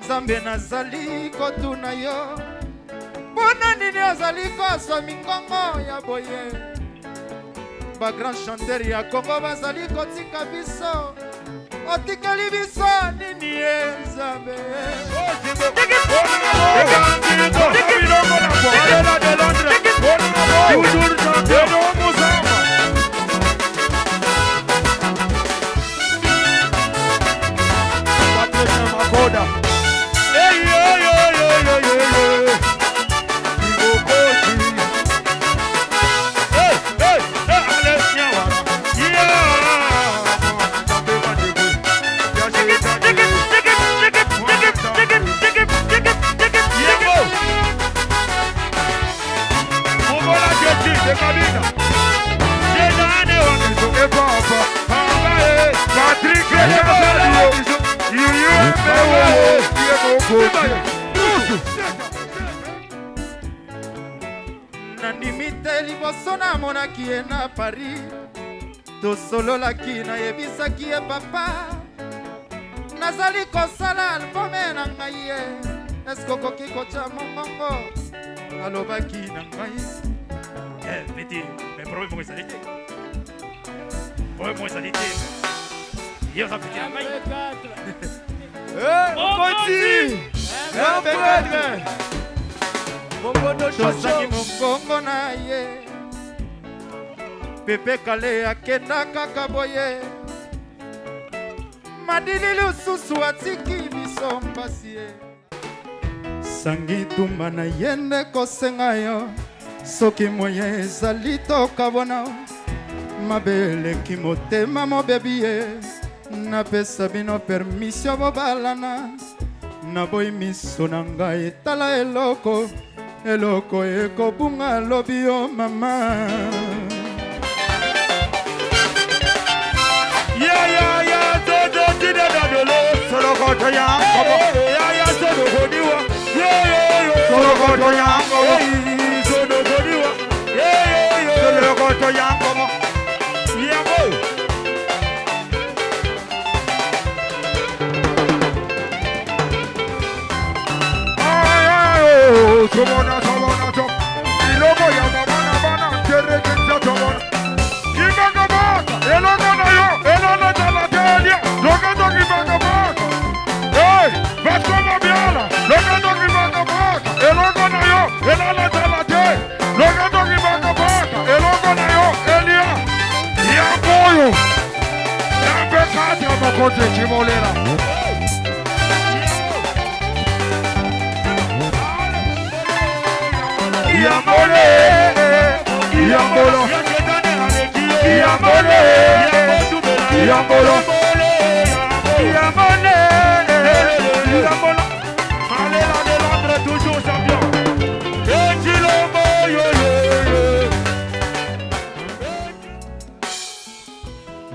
Nzambe nazali kotuna yo mpona nini ozali kozwa mingongo ya boye bagrand chanteur ya Kongo bazali kotika biso otikali biso nini ye Nzambe nandimite liboso namonaki ye na Paris tosololaki nayebisaki ye papa nazali kosala albome na ngai ye eske okoki kotya mongongo alobaki na ngai Meti, mais problème moi ça l'était. Problème moi ça l'était. Hier ça fait un mail. tozangi mongongo na ye pepe kale akenda kaka boye madili lisusu atiki biso mpasi ye sangi tumba na ye nde kosenga yo soki moye ezali tokabona mabeleki motema mobebi ye napesa bino permission bobalana naboyi miso na ngai etala eloko ekobunga lobi yo mama ya todo tide dadolo solo koto ya komo ya solo kodiwa yo solo koto ya komo solo kodiwa yo solo koto ya komo yamo Tomona, ilogo ya bana, tere kinsa tomona. Kibanga baka, elogo na yo, elogo tala telia, logo kibanga baka. Hey, basko mabiala, logo kibanga baka, elogo na yo, elogo tala te, logo kibanga baka, elogo na yo, elia. Ya boyo, ya bekati abakote chimolera. Yambole, Yambolo, Yambole, Yambolo, Yambole, Yambolo, Malela de Londres toujours champion. Et Chilombo,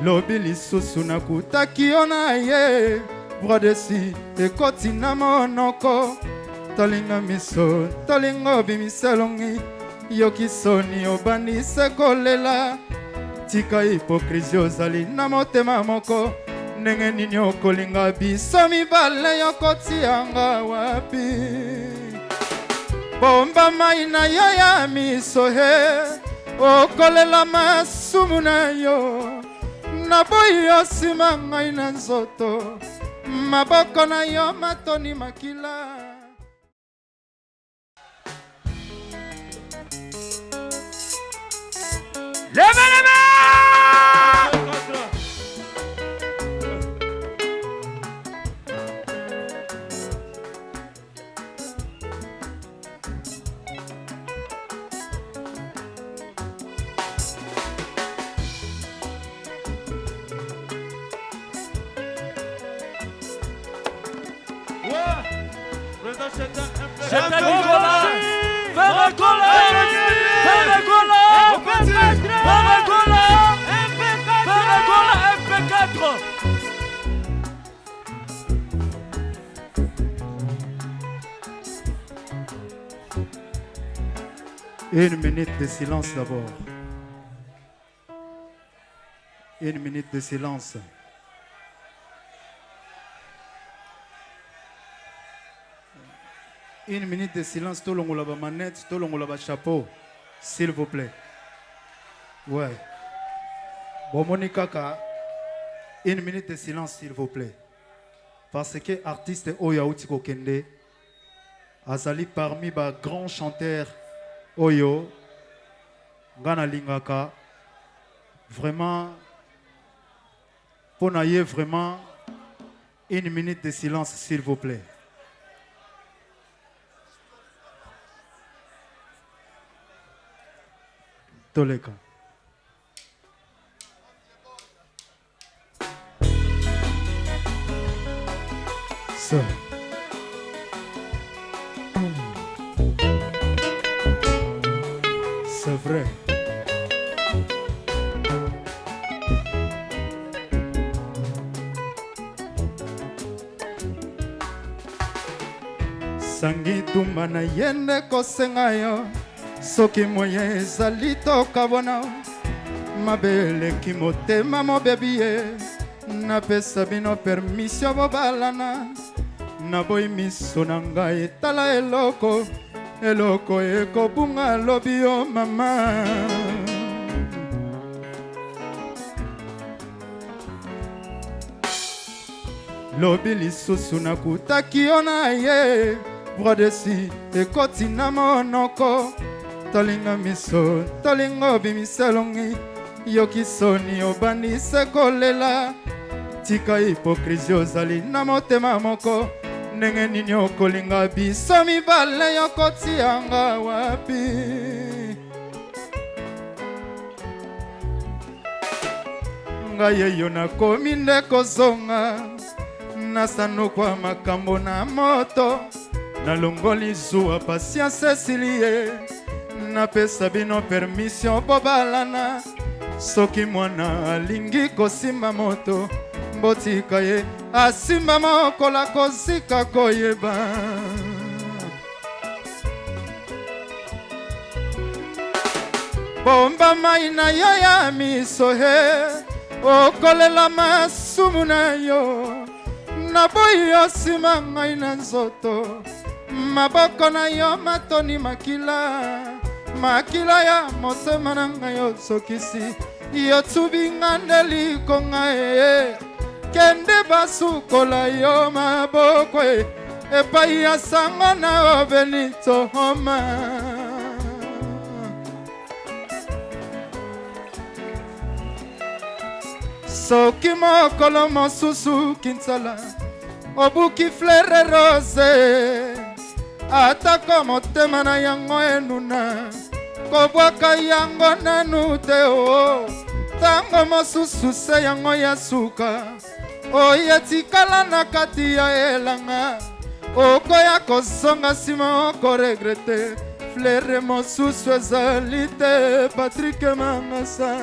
lobi lisusu nakutaki yo na ye brodesi ekoti na monoko tolinga miso tolinga obimisa elongi yoki soni obandise kolela tika hipokrizi ozali na motema moko ndenge nini okolinga biso mibale yokotianga wapi bomba mai na yo ya miso he okolela masumu na yo naboyi yo nsima ngai na nzoto maboko na yo matoni makila Levez les mains! Une minute de silence d'abord. Une minute de silence. Une minute de silence, tout le monde a la manette, tout le monde a le chapeau. S'il vous plaît. Ouais. Bon, Monica, une minute de silence, s'il vous plaît. Parce que l'artiste Oya Outiko Kende, Azali parmi les grands chanteurs Oyo, Gana Lingaka, vraiment, pour n'ailler vraiment, une minute de silence, s'il vous plaît. Toleka. Ça. C'est vrai. Sangi tumana yende kosenga yo soki moye ezali tokabona mabele kimotema mobebi ye napesa bino permission bobalana naboyi miso na ngai etala eloko ekobunga lobi yo mama lobi lisusu nakutaki yo na ye brodesi ekoti na monoko tolinga miso tolinga obimisa elongi yoki soni obandise kolela tika hipokrisi ozali na motema moko ndenge nini okolinga biso mibale yokotianga wapi ngai eyo nakomi nde kozonga nasanukwa makambo na moto nalongoli zuwa pasianse esilie napesa bino permission bobalana soki mwana alingi kosimba moto mbotika ye asimba mokola kozika koyeba bomba mai na yo ya miso he okolela masumu na yo naboyi osima ngai na nzoto maboko na yo matoni makila ya motema na ngai osokisi yotubinga nde likonga kende basukola yo maboko epai ya sango na Benito Homa soki mokolo mosusu Kinsala obuki fleur rose atako motema na yango enuna kobwaka yango nanu te o tango mosusu se yango ya suka oyetikala na kati ya elanga okoya kozonga nsima okoregrete fleur mosusu ezali te Patrick Mangasa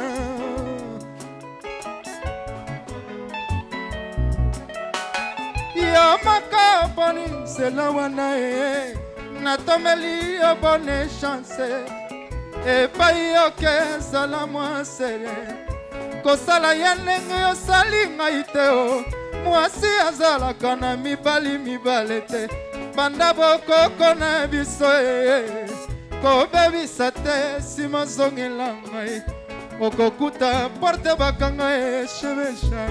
yo makaponi sela wana natomeli yo bonne chance epai yoke ezala mwasele kosala ye ndenge osali ngai te o mwasi azalaka na mibale te banda bokoko na biso kobebisa te nsima ozongela ngai okokuta porte bakanga eshebesha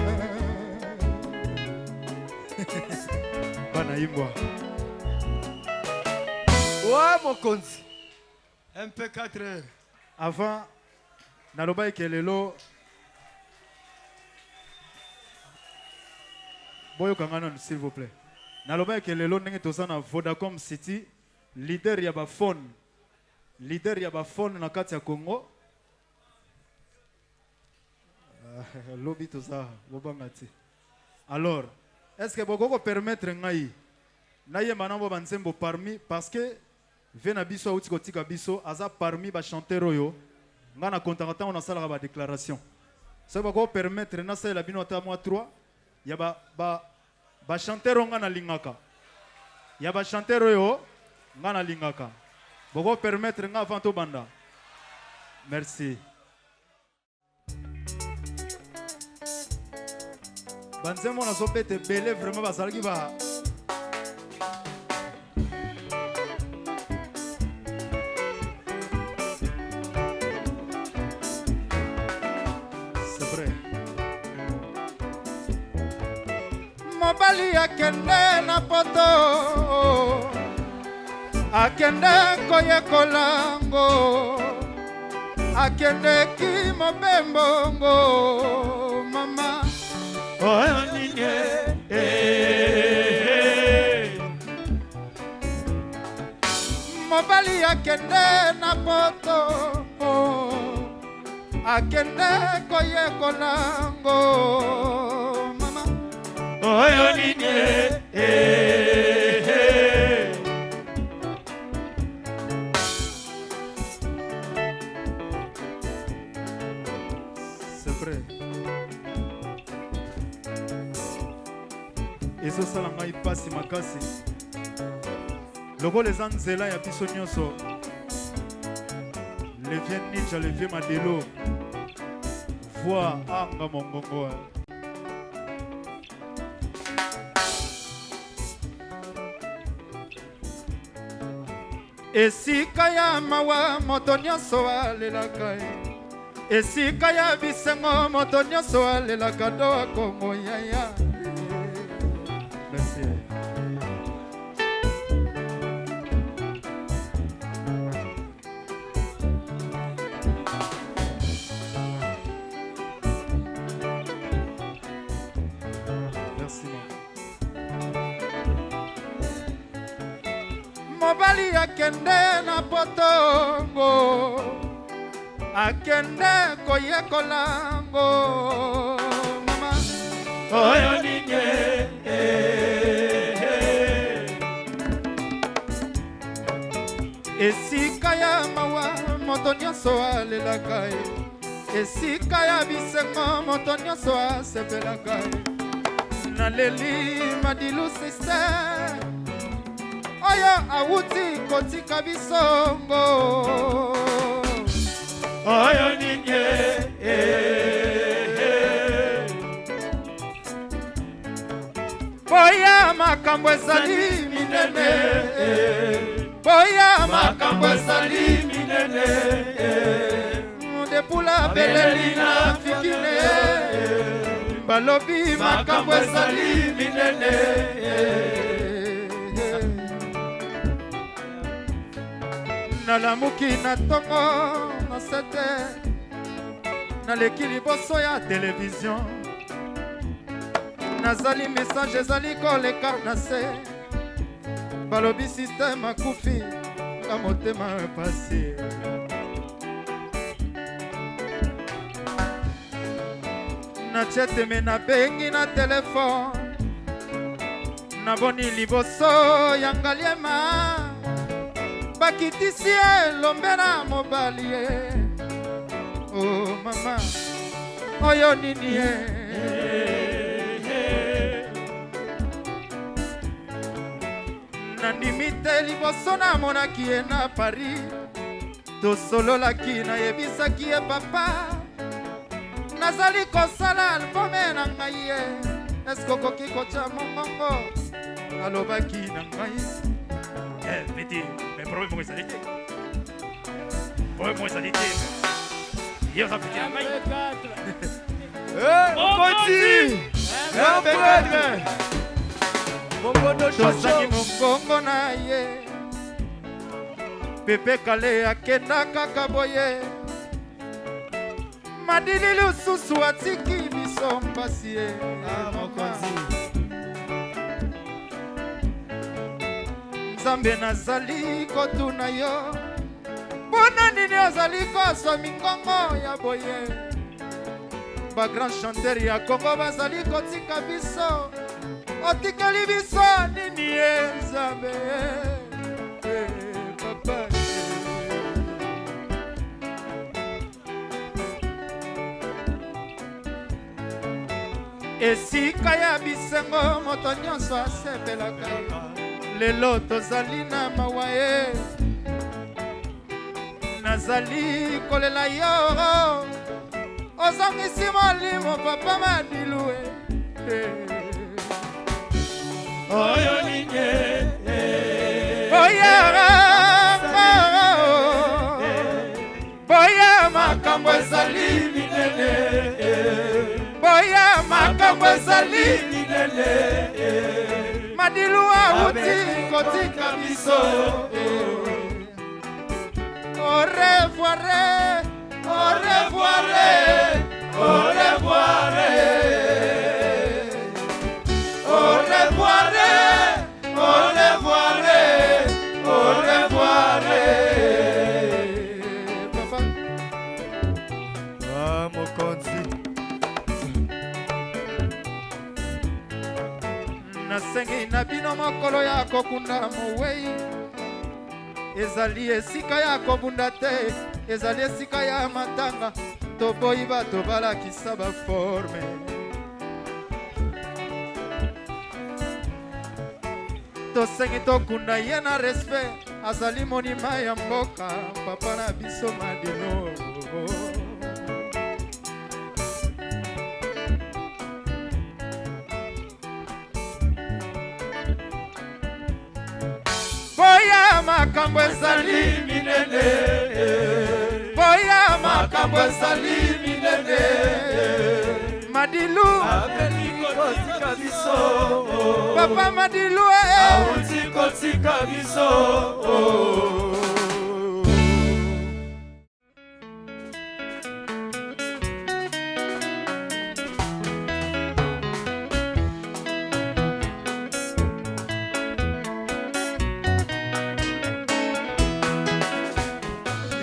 bana imbwa Ouais, mon konzi. MP4. avant naloba ekelelo boyokanga nanu s'il vous plaît naloba ekelelo ndenge toza na Vodacom City leader ya bafone na kati ya Congo lobi toza bobanga te alors est-ce que bokoko permettre ngai nayemba na bo banzembo parmi parce que vena biso auti kotika biso aza parmi ba chanteur oyo nga na kontaka on a sala ba déclaration ça va ko permettre na sala bino ata moi 3 ya ba chanteur nga na lingaka ya ba chanteur oyo nga na lingaka boko permettre nga avant to banda merci banzembo na sopete belé vraiment bazalaki ba mobali akende na poto akende koyekolango akende ki mobembongo mama oyo nini mobali akende na poto akende koyekolango mama oyo nini c'est vrai ezosala ngai pasi makasi lokola eza nzela ya biso nyonso levie ninja levie madelo voi anga mongongo esika ya mawa moto nyonso alelaka esika ya bisengo moto nyonso alelaka do akongo yaya merci mobali akende na potongo akende koyekolango mama oyo nini esika ya mawa moto nyonso alelaka esika ya bisengo moto nyonso asepelaka naleli madilu sister oyo awuti kotika bisongo oyo nini boya makambo ezali minene boya makambo ezali minene depula beleli na fikine balobi makambo ezali minene nalamuki na tongo na sete naleki liboso ya televizio nazali message ezali koleka na se balobi systeme akufi nga motema pasi na cheteme nabengi na telefone naboni liboso ya ngaliema bakitisi elombe na mobali oh mama oyo nini nandimi te liboso namonaki ye na Paris tosololaki nayebisaki ye papa nazali kosala albome na ngai ye eske okoki kotya mongongo alobaki na ngai Meti, mais problème pour ça l'été. Problème pour ça l'été. Hier ça fait un mail. Mokoti tozangi mongongo na ye pepe kale akenda kaka boye madili lisusu atiki biso mpasi ye nzambe nazali kotuna yo mpona nini ozali kozwa mingongo ya boye bagrand chanteur ya Kongo bazali kotika biso otikali biso nini ye nzambe papa esika ya bisengo moto nyonso asepelaka lelo tozali na mawa ye nazali kolela yo ozongisi molimo papa madilu oyo nini boya makambo ezali minene boya makambo ezali minene minene Madilu awuti kotika biso. Au revoir, au revoir, au revoir, au revoir, au revoir, au revoir. Papa, ah mokonzi nasengi na bino mokolo ya kokunda mowei. Ezali esika ya kobunda te, ezali esika ya matanga. Toboyi bato balakisa baforme. Tosengi tokunda ye na respect. Azali monima ya mboka, papa na biso Madilo. Boya makambo ezali minene, boya makambo ezali minene. Madilu abeli kotika biso papa Madilu awuti kotika biso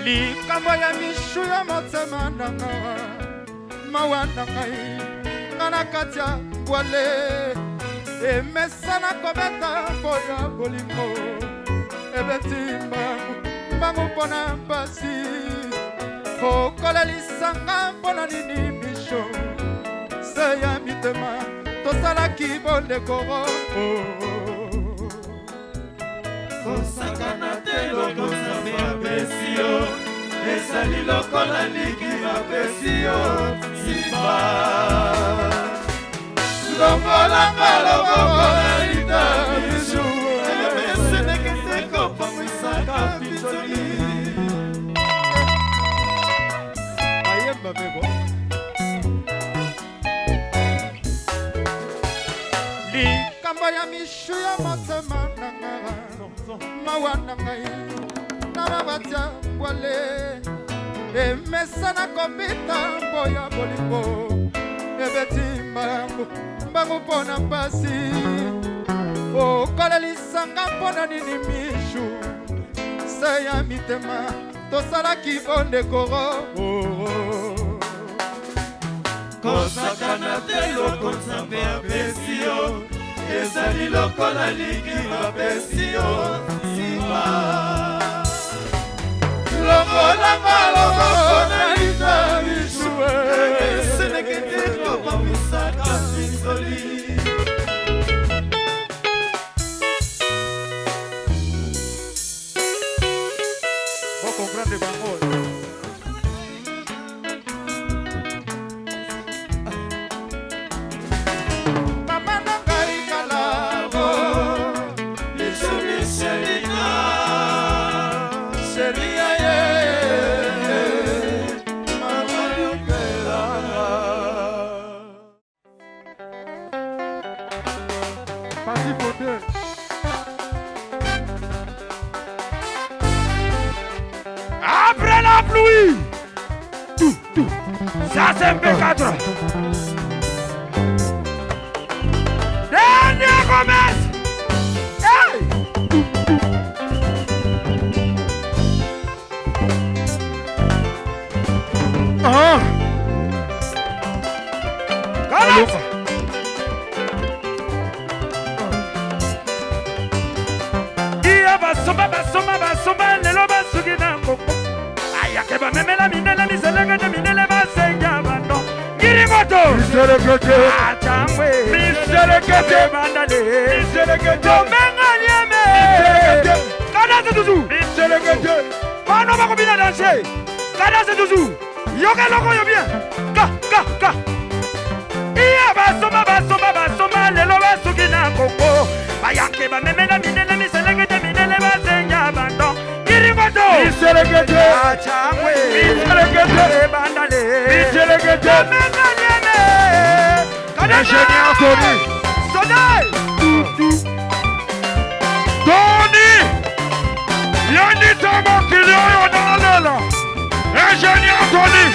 likambo ya mishu ya motema nanga mawa na ngai ngana kati ya bwale emesana kobeta boya bolingo ebeti mbangu mpona mpasi okolelisanga mpona nini misho se ya mitema tosalaki bondekoro kosakana te lokosa apesi yo ezali lokola liki apesi yo simba longolanga lokola lita bisu emesenekeseko pamisaka pitoli ayemba bebo likambo ya mishu ya motema nanga mawa na ngai na mabatia bwale emesana kobita boya bolingo ebeti mbangu mpona mpasi okolelisanga mpona nini mishu se ya mitema tosalaki bondekoro kosakana te lokosa apesi yo ezali lokola liki apesi yo simba longolanga lokola lita bisu eseneketeko pamisaka pisoli Vou comprar de bango. Mama na ngai kalabo, bisu miselina sheria ye. mama yokelanga Parti pour deux. Après la pluie, ça c'est P4. Dernier commerce. Hey! Ah, Galas! Iya basomba lelo basuki na ngoko. Ayake bamemela minele miselenge de minele basenya bando. Ngirimoto. miselekete, Achangwe. miselekete, Bandale. miselekete, Tomenga lieme. Kadase tuzu. miselekete. Bano bakobina danse. Kadase tuzu. Yoka loko yo bien. Ka. Iya basomba lelo basuki na ngoko. Bayake bamemela minele miselenge de minele basenya bando. Ngirimoto. Miselekete, Achangwe. miselekete, Bandale. miselekete. Tomenga lieme. Ingénieur Tony, Tony, Yanita Makilio Nalela, Ingénieur Tony.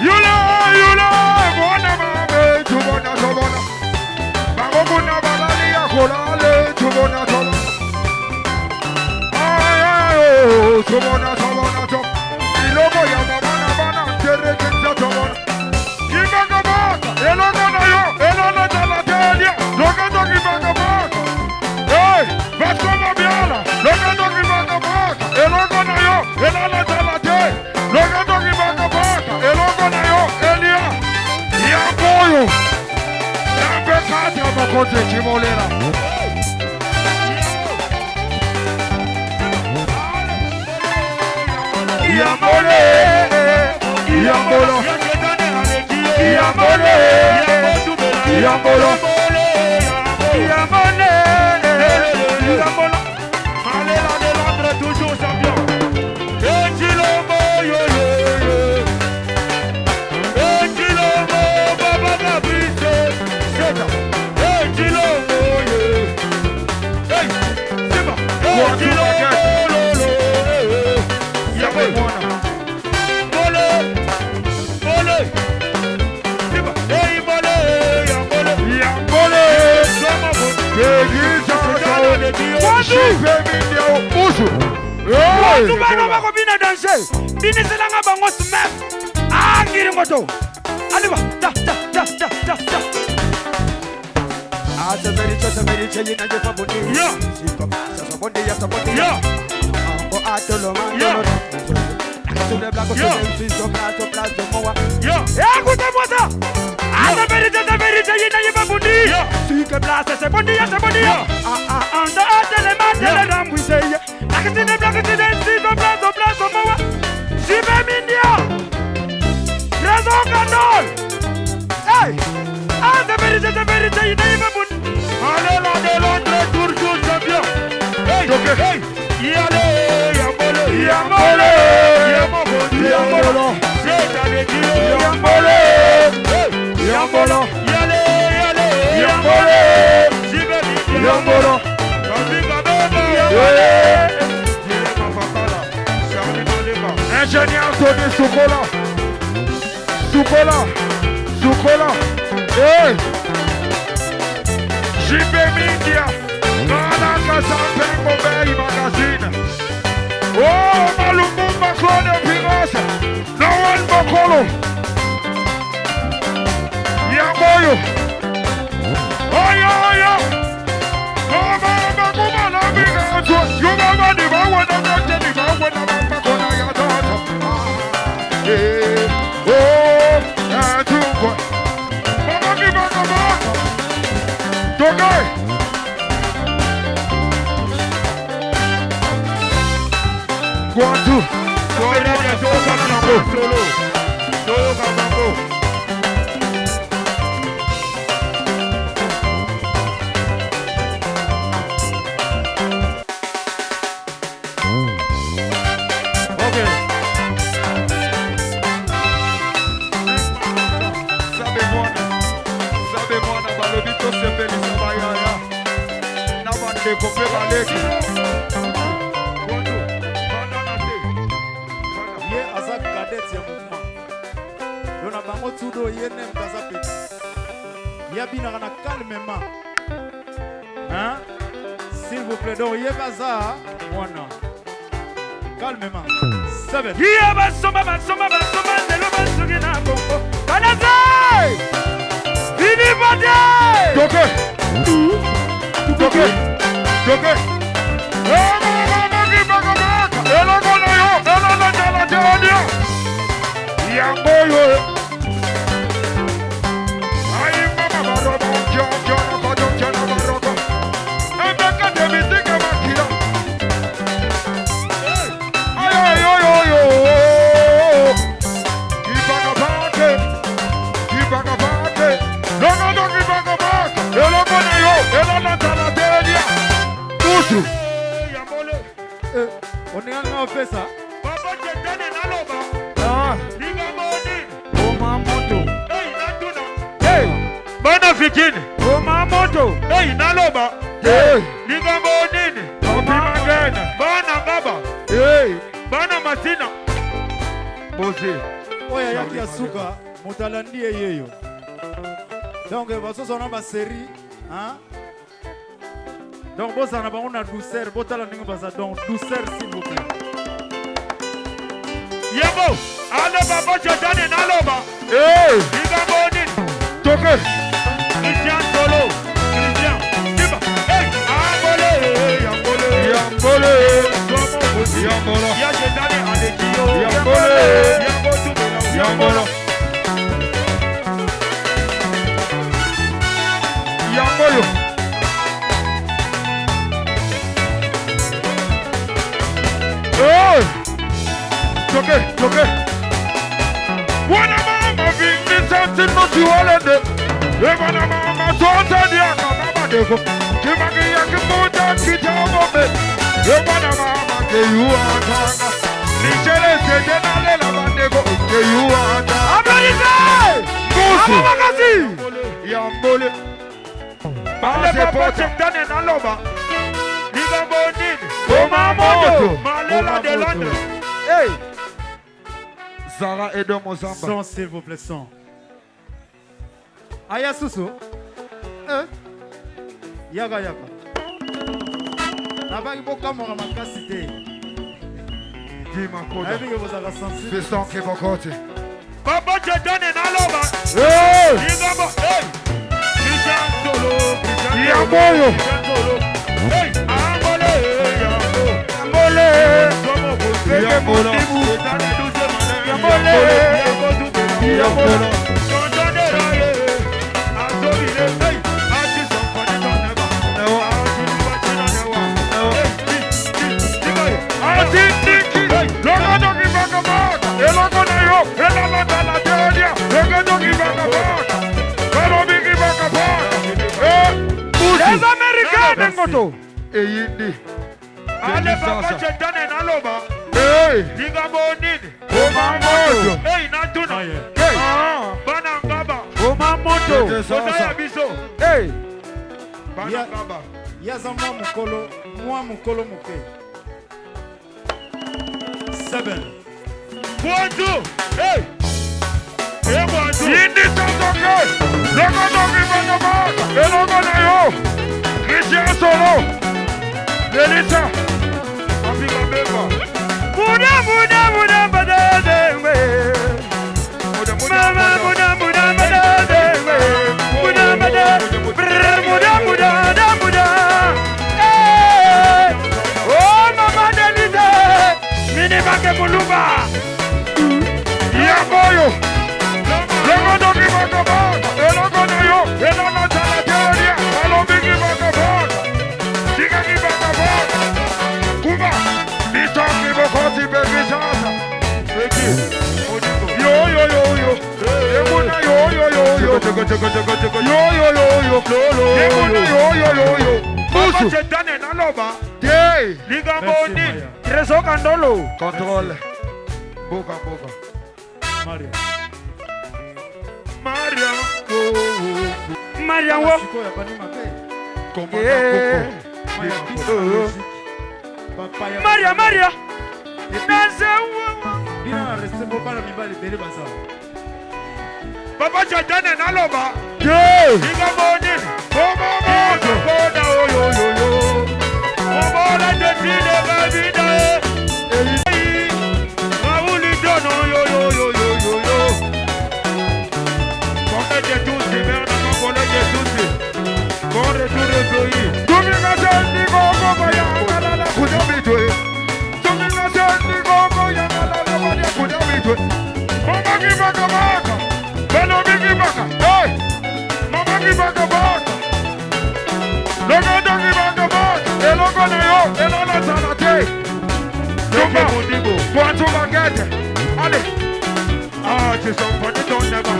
Yula, Bona Mame, Tubona Tobona. Barobuna Balalia Kolale, Tubona Tobona. Tubona Tobona Tobona. Ilobo Yamabana Bana, Terekinza Tobona. Kibangabaka, Elona yo, Elona Talatelia, Logando Kibangabaka. Hey, Vasco Biala, Logando Kibangabaka, Elona yo, Elona Talatelia, Logando Kibangabaka, Elona yo, Elia, Yaboyo, Yambekata Makote Chimolera. Yambole, Yambolo, Yambole, Yambolo, Yambole, Yambolo. Malela de Londres toujours champion. Et Chilombo, yo yo yo. Et Chilombo, Baba Gabrice, c'est ça. Et Chilombo, yo. Hey, c'est bon. Et Chilombo, lolo. Yambolo. Watu bano bako bina danser. Bini selanga bango smep. Ngiri ngoto. Aliba ta ta ta ta ta ta. Asa very cheli na jefa boni. Yo. Siko sa boni ya sa boni. Yo. Ko atolo man. Yo. Sur le blague sur le fils de place de moi. Yo. Écoutez-moi ça. Asa very cheli na jefa boni. Yo. Siko place c'est boni ya sa boni. Yo. Anda atele man le rambouise. Akitine blague sur le fils de place de moi. Jibe Mindia. Raison canol. Hey. Asa very cheli na jefa boni. Allez là de Londres toujours champion. Hey. Hey. Yale, Yambolo, Yambolo, Yambolo, Yambolo, Yambolo, Yale, Yambolo, Yambolo, Ingénieur Tony Soukola, Soukola, hey, JB Media. Malaka Sampeng Mobile Magazine. Oh, Malumumba Claude Pirasa. No one Bokolo. Yaboyo. Oh, yeah. Oh, Mama, come on, I'm big out. You mama, the man when I'm not the man when I'm back on your daughter. Yeah. Oh, and you go. Mama, give back a back. Okay. Go on to. Go on to. Solo. Okay. Sabe mwana balobito sepeli sabayaya. Na bande kope baleki. Tudo yenem kazape. Yabina kana calmement. Hein? S'il vous plaît, donc yebaza mwana. Calmement. Seven. Yaba soma nelo basugina bongo. Kanazai! Vini bade! Doke. Yamboyo. On est en fait ça. masikini oma moto hey naloba hey ligambo nini opimagena bana ngaba hey bana masina boze oya yaki ya suka motalandi yeyo donc basoso na ba série hein donc bosa na bango na douceur botala ndenge baza donc douceur s'il vous plaît yabo ale baba jodane naloba hey ligambo nini toke Christian solo Christian tiba hey ambole yambole yambolo ya jodane alekio yambole yambolo yambolo hey toke wana mama vingi something not you all in it wana mama sonza dia kama deko kimagi ya kimuda kitabo me wana mama ke you anga nichele sejena lela bandeko ke you anga abralise musu magazi yambole bale papa chekane na loba ligambo nini koma moto malela de Londres hey Zara et de Mozamba. Son, s'il vous plaît, son. Aya Susu. Yaga. Nabaki boka mora makasi te. Dima koda. Ayi que vous avez senti. Fais son qui va côté. Papa je donne na loba. Hey! Ligamba. Hey! Christian solo. Yamoyo. Hey! Ambole. Ambole. Yambolo. Les Américains n'engoto. Et yindi. Allez papa je donne na loba. Hey! Ligambo nini? Oma moto. Hey natuna. Hey! Bana ngaba. Oma moto. Sasa biso. Hey! Bana ngaba. Yaza mwa mukolo muke. 7. Bonjour. Hey! Hey bonjour. Yindi santoke. Logo dogi bana baka. Elogo na yo. Christian solo. Delisa. Afrika beba. Muda badadengwe. Mama muda badadengwe. Muda Hey! Oh mama Delisa. Mini bake mulumba. Yamoyo. Logo dogi baka baka. Elogo na yo. Elogo tala teoria. Alobigi baka baka. Digagi baka baka. Kuma. Nitangi bokoti baby sasa. Yo. Emuna yo. Yo. Papa je donne na loba. Hey! Ligambo nini? Treso kandolo. Contrôle. Boga. Maria wo. Siko ya bani mabe. Maria. Danse wo. Bina na reste pour pas la mibali bele baza. Papa je donne na loba. Hey! Ligambo nini? Boda yo. Boda de tine babida. Raouli dono yo. Bonne de tous, merde ma bonne de tous. Bon retour de Zoï. Dominga sendi gogo ya ngala kuja bitwe. Dominga sendi gogo ya ngala kuja bitwe. Mama kibaka baka. Bano bigi baka. Hey! Mama kibaka baka. Logo dogi baka baka. Elogo na yo. Elogo salate. Tumba mundigo. Kwantu bagete. Allez. Ah, tu sens pas de ton neba.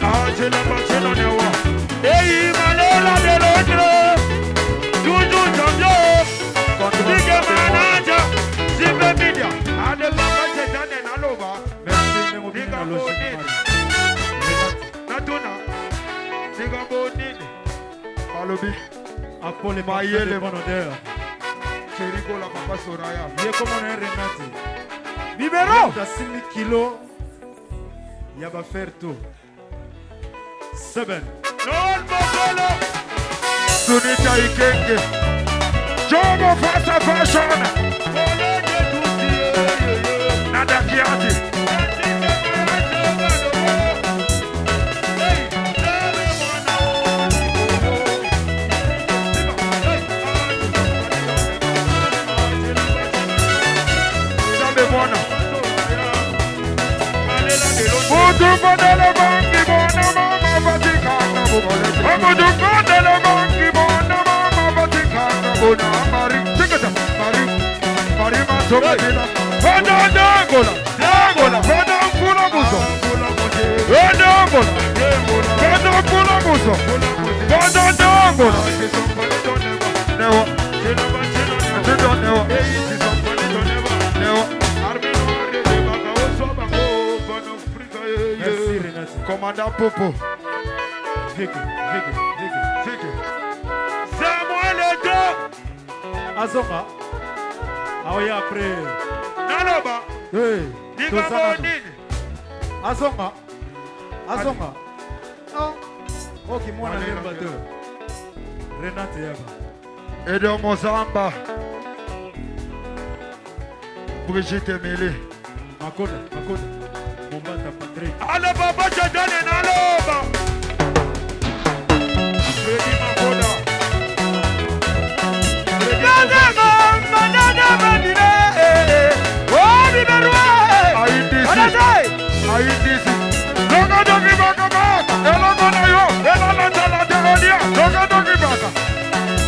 Ah, tu n'as pas de ton neba. Hey, malela de l'autre. Toujours champion. Ligue manager. Zimbé media. Allez, papa, c'est dans les naloba. Ligue bonine. Natuna. Ligue bonine. pour les parfums Maïele. de bonne odeur. Chérico la papa Soraya. Il est comme on est Renate. Numéro. T'as 6 000 kilos. Il va faire tout. Seben. Non, Mokolo. Sunita Ikenge. Jomo Fasa Fashion. Nada Kiati. Merci Renate. Commandant Popo. Vicky. Samuel Eto. Azonga. Ah oui, après. Naloba. Hey. Diga Bonini. Azonga. Oh. Ok, moi, on a Allez, un bateau. Renate Yaba. Edo Mozamba. Brigitte Emily. Makoda. Mombata Patrick. Ale baba jadane naloba. Fredi Makoda. Aindisi. Loga dogi baka baka. Elogo na yo. Elala tala teodia. Loga dogi baka.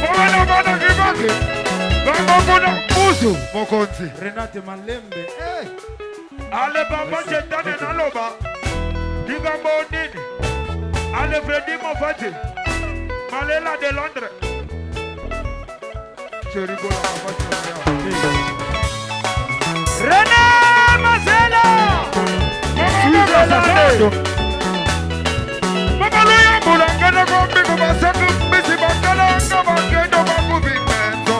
Mwana bana kibaki. Bango kuna musu. Mokonzi. Renate Malembe. Hey. Ale baba jadane naloba. Diga bonini. Ale Fredi Mofati. Malela de Londres. Cherigo la papa Soraya. René Mazela. Mama loya bulangana kombi kubasaku mbisi bakalanga bagendo bakubimento.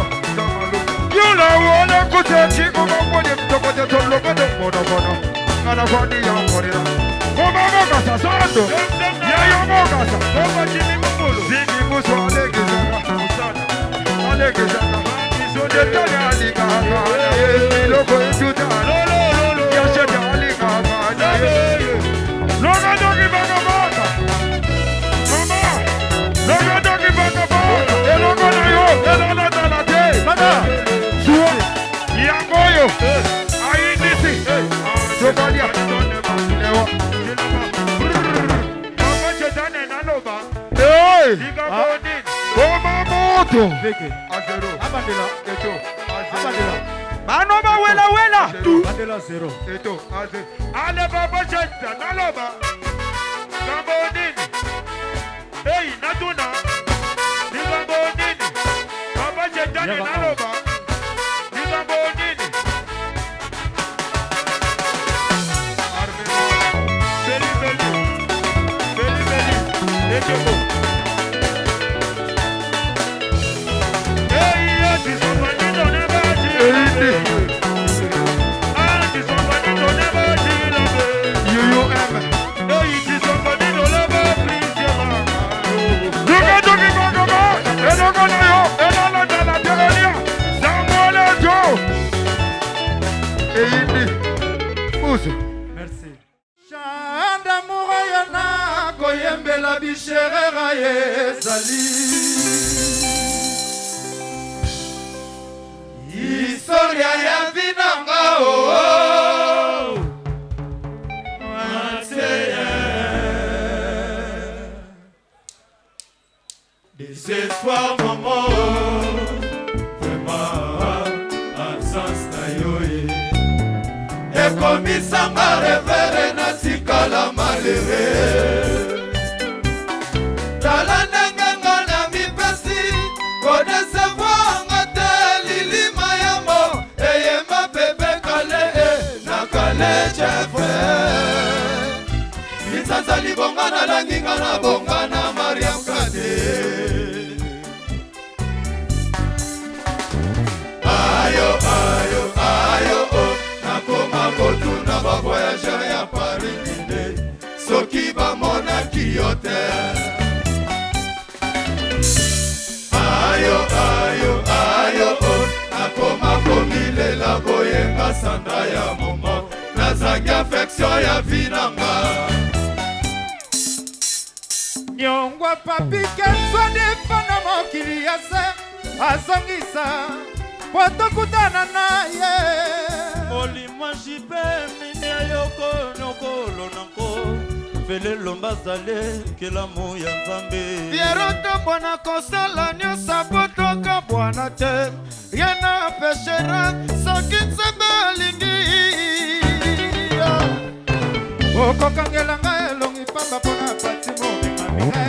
Yula wole kutechi kumakwani mtokote tolokote mono. Ngana kwani ya morira. Mama moga sasando. Yaya moga sa. Mama chini mumulu. Zigi muso alegizanga. Alegizanga. Isodetani aliganga. Loko etutani. Yasheta aliganga. Loga dogi baka baka. Mama. Loga dogi baka baka. Elogo na yo. Elala talate. Mada. Suwa. Yangoyo. Aindisi. Somalia. Lewa. Mama jetane naloba. Hey. Diga bonin. Oma moto. Vicky. Azero. Abandela. Eto. Abandela. Manoba wela. Abandela 0. Eto. Azero. Ale baba jeta naloba. Gambonin. Hey, natuna. Diga bonin. Baba jetane naloba. Diga bonin. Beli. Ejoko. Merci. Chanda Mourayana Koyembela Bicherera Yezali. Historia ya vinanga oh. Désespoir maman. Vraiment absence na yo. Ekomisanga revere na sikala malere. Tala ndenge ngana mipesi kodesevoir nga te lilima yamo eyema pepe kale na kale chefre. Bisanza libonga na langinga na bonga na Mariam Kade. balingi nde soki bamonaki yo te. Ayo ayo ayo nakoma komilela boyenga sanda ya momo nazangi affection ya vinanga nyongwa papi kenswani fana mokili ya se asongisa potokutana naye molimo jipe mine yoko nokolo nanko vele lomba zale kelamu ya nzambe Pierrot bwana kosala nyonso potoka bwana te yana peshera soki nzambe alingi okokangela ngai elongi pamba mpona pati momemamine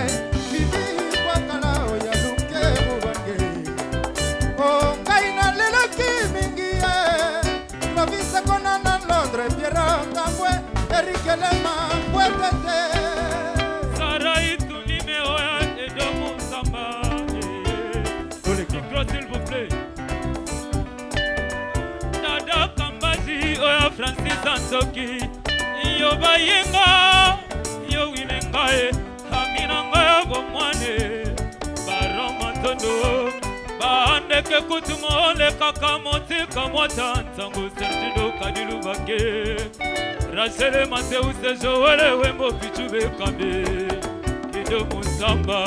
bibi kwakala oya luke mobange ngai nalelaki mingi ye lobisekona na Londres Pierrot ngambwe erikelema mbwetete s'il vous plaît. Dada Kambazi oya Francis Antoki yo bayenga yo winengae aminanga bomwane baroma tondo baandeke kutumole kakamoti kamota ntango Sergio Kadilu bake Rachel Mateus Joel Wembo Pichube Kambe Kido Musamba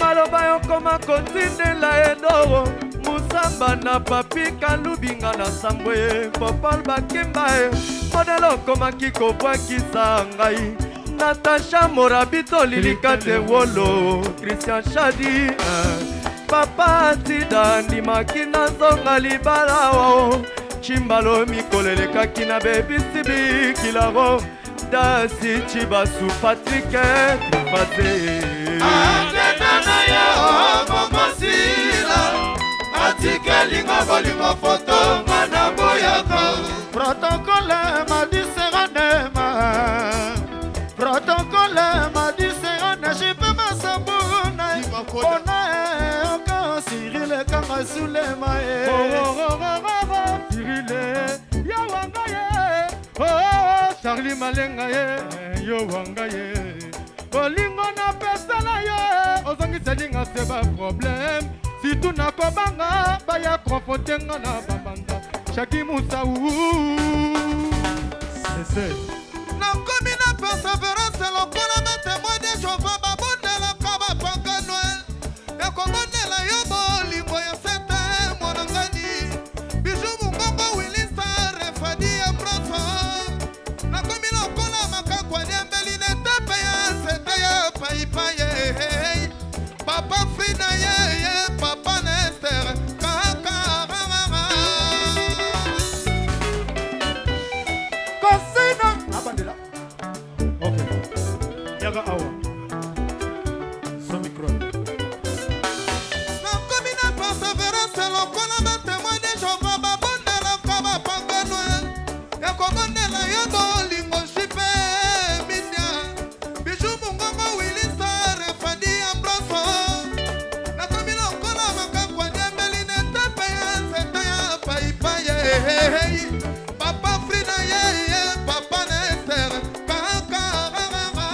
maloba yokoma kotindela edoro musamba na papi kalubinga na sambwe popal bakimba modelo okomaki kobwakisa ngai Natasha Morabito lilika te wolo Christian Shadi papa tida ndimaki na nzonga libala wao chimbalo mikolelekaki na bebisibi kilaro Dasi Chibasu Patrick Fate Aketana yo Momosila Atikelinga bolingo foto Mana boyako Protocole madiseranema Protocole madiserane Jipe masabuna Ona oko Cyril Kanga Sulema Cyril Yawanga Charlie Malenga ye, yo wanga ye Olingo na pesa na ye Ozangi selinga seba problem Si tu na kobanga Baya konfotenga na babanda Shaki Moussa C'est Nakomi na perseverance Lokola mete mwede Jova babonde la kaba panga Noel Ya kobonde la yo bolingo ya sete Mwanangani Bijou mungongo Willis Refadi ya Brafa Papa Frida ye Papa Nester Kakarama Kosina Abandela Ok Yaga awa Son micro Nakomi na perseverance Lokola mete de Jova babondela kaba panga Noel Ya kobondela yo bolingo jipe Mindia Bijou mungongo Willis Refadi Ambrose Nakomi lokola makakwa Diambeli nete Seta ya paipaye Papa Frida ye Papa Nester Kakarama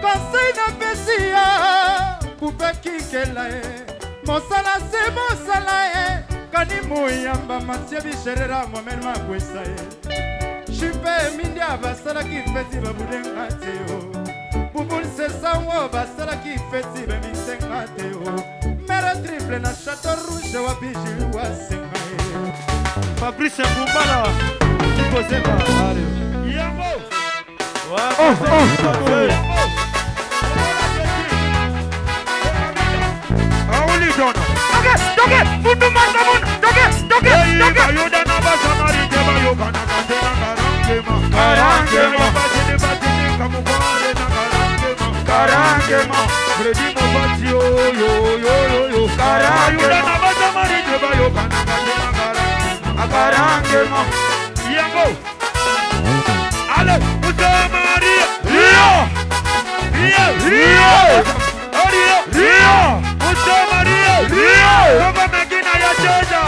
Conseil na pesia Poupe kikela Mosala se mosala Kani muyamba Matia bisherera Momen makwesa Jipe mindia basala ki feti babulenga teo Bubul se sanwo basala ki feti bemisenga teo Mera triple na chateau rouge wabiji wasenga Fabrice Mbumbala Tiko Zemba Yambo Auli dono. Doge, fundu mandamun, doge. Ayuda na basamari jeba yoga na katena karangema. Karangema. Batini batini kamubare na karangema. Karangema. Fredi mobati yo. Karangema. Ayuda na basamari jeba yoga na katena karangema. Karangema. Yango. Ale, Musamaria. Rio. Musamaria. Dogo megina ya cheja.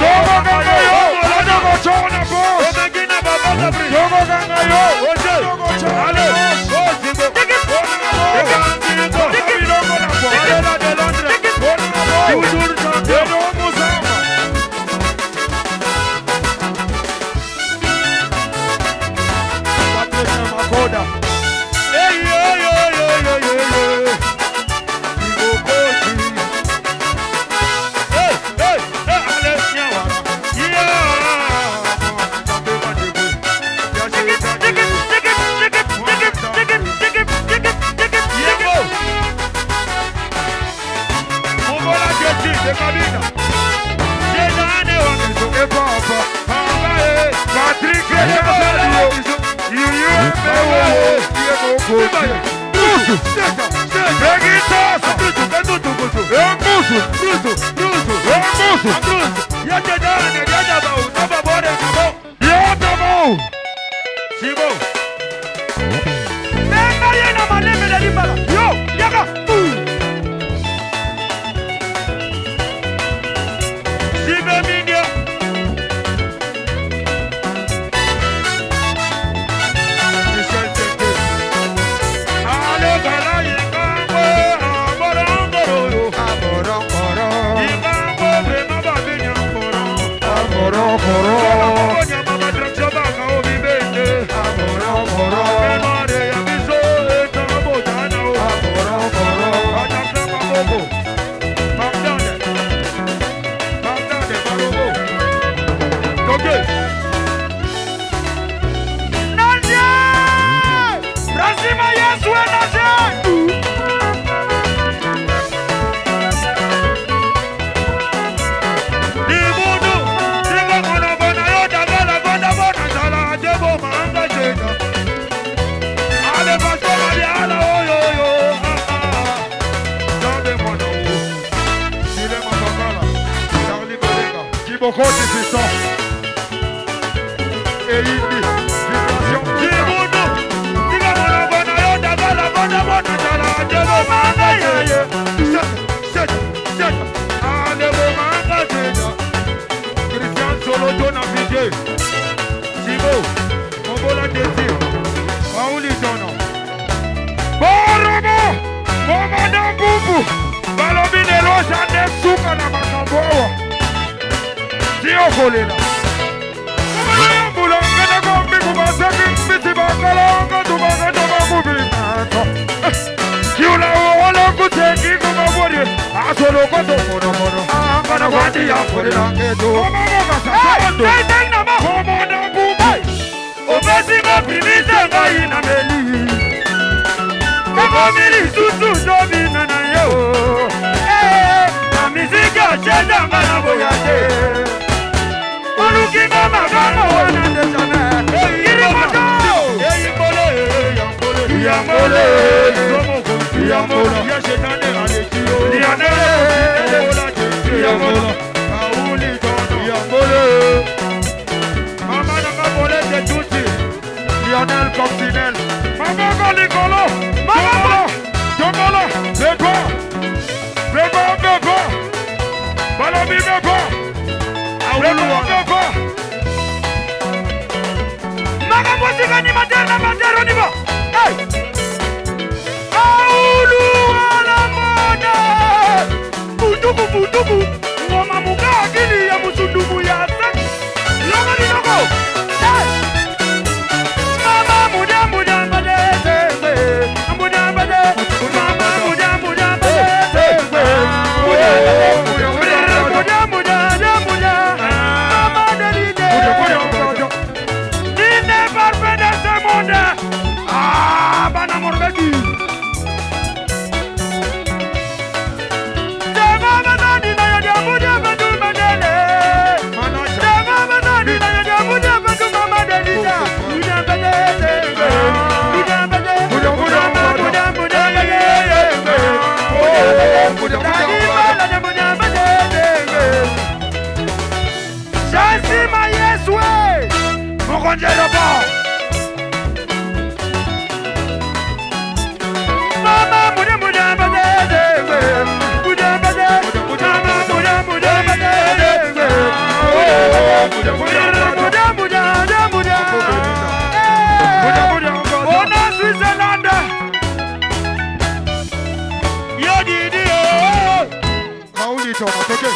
Kitona, toke.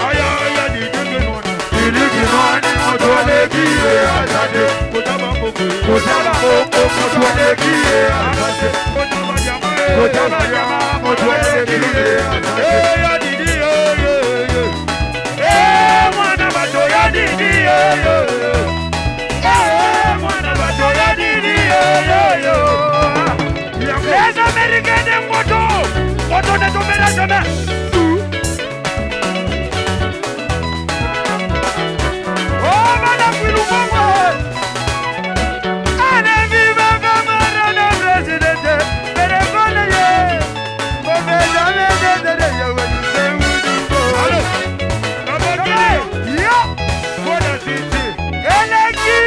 Aya, aya, di Kinoni. Di Kinoni, Motoleki, Azade. Kotaba Moko, Motoleki, Azade. Kotaba Yama, Motoleki, Azade. Aya, Didi, yo, yo, yo. Mwana bato ya Didi, yo, yo, yo. Mwana bato ya Didi, yo, yo, yo. Les Américains des motos, moto ne tombera jamais. Oh, madame Willoumongo. Allez, vive camarade présidente. Pérégonne, on fait jamais de yo. Allez, yo, voilà Titi. Eleki.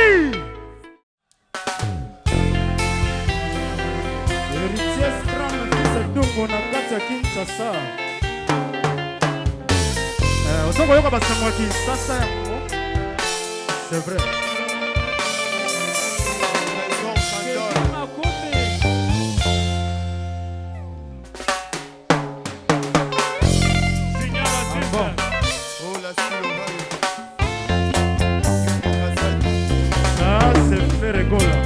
Héritier Scrum, fils Dungo na kati ya Kinshasa. Ozongo yoka basango ya Kinshasa yango. C'est vrai. Ça, c'est fait rigola.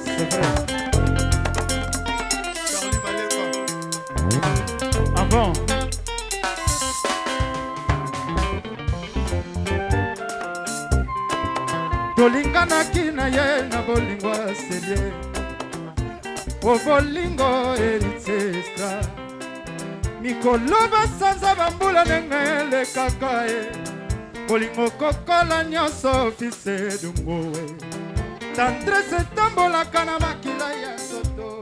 C'est vrai. Ah bon? Tolinganaki na ye na bolingo serie. O bolingo Héritier Scrum. Mikolo basanza bambula nengele kaka ye. Bolingo kokola nyonso fils Dungo. Tendresse tambolaka na makila ya soto.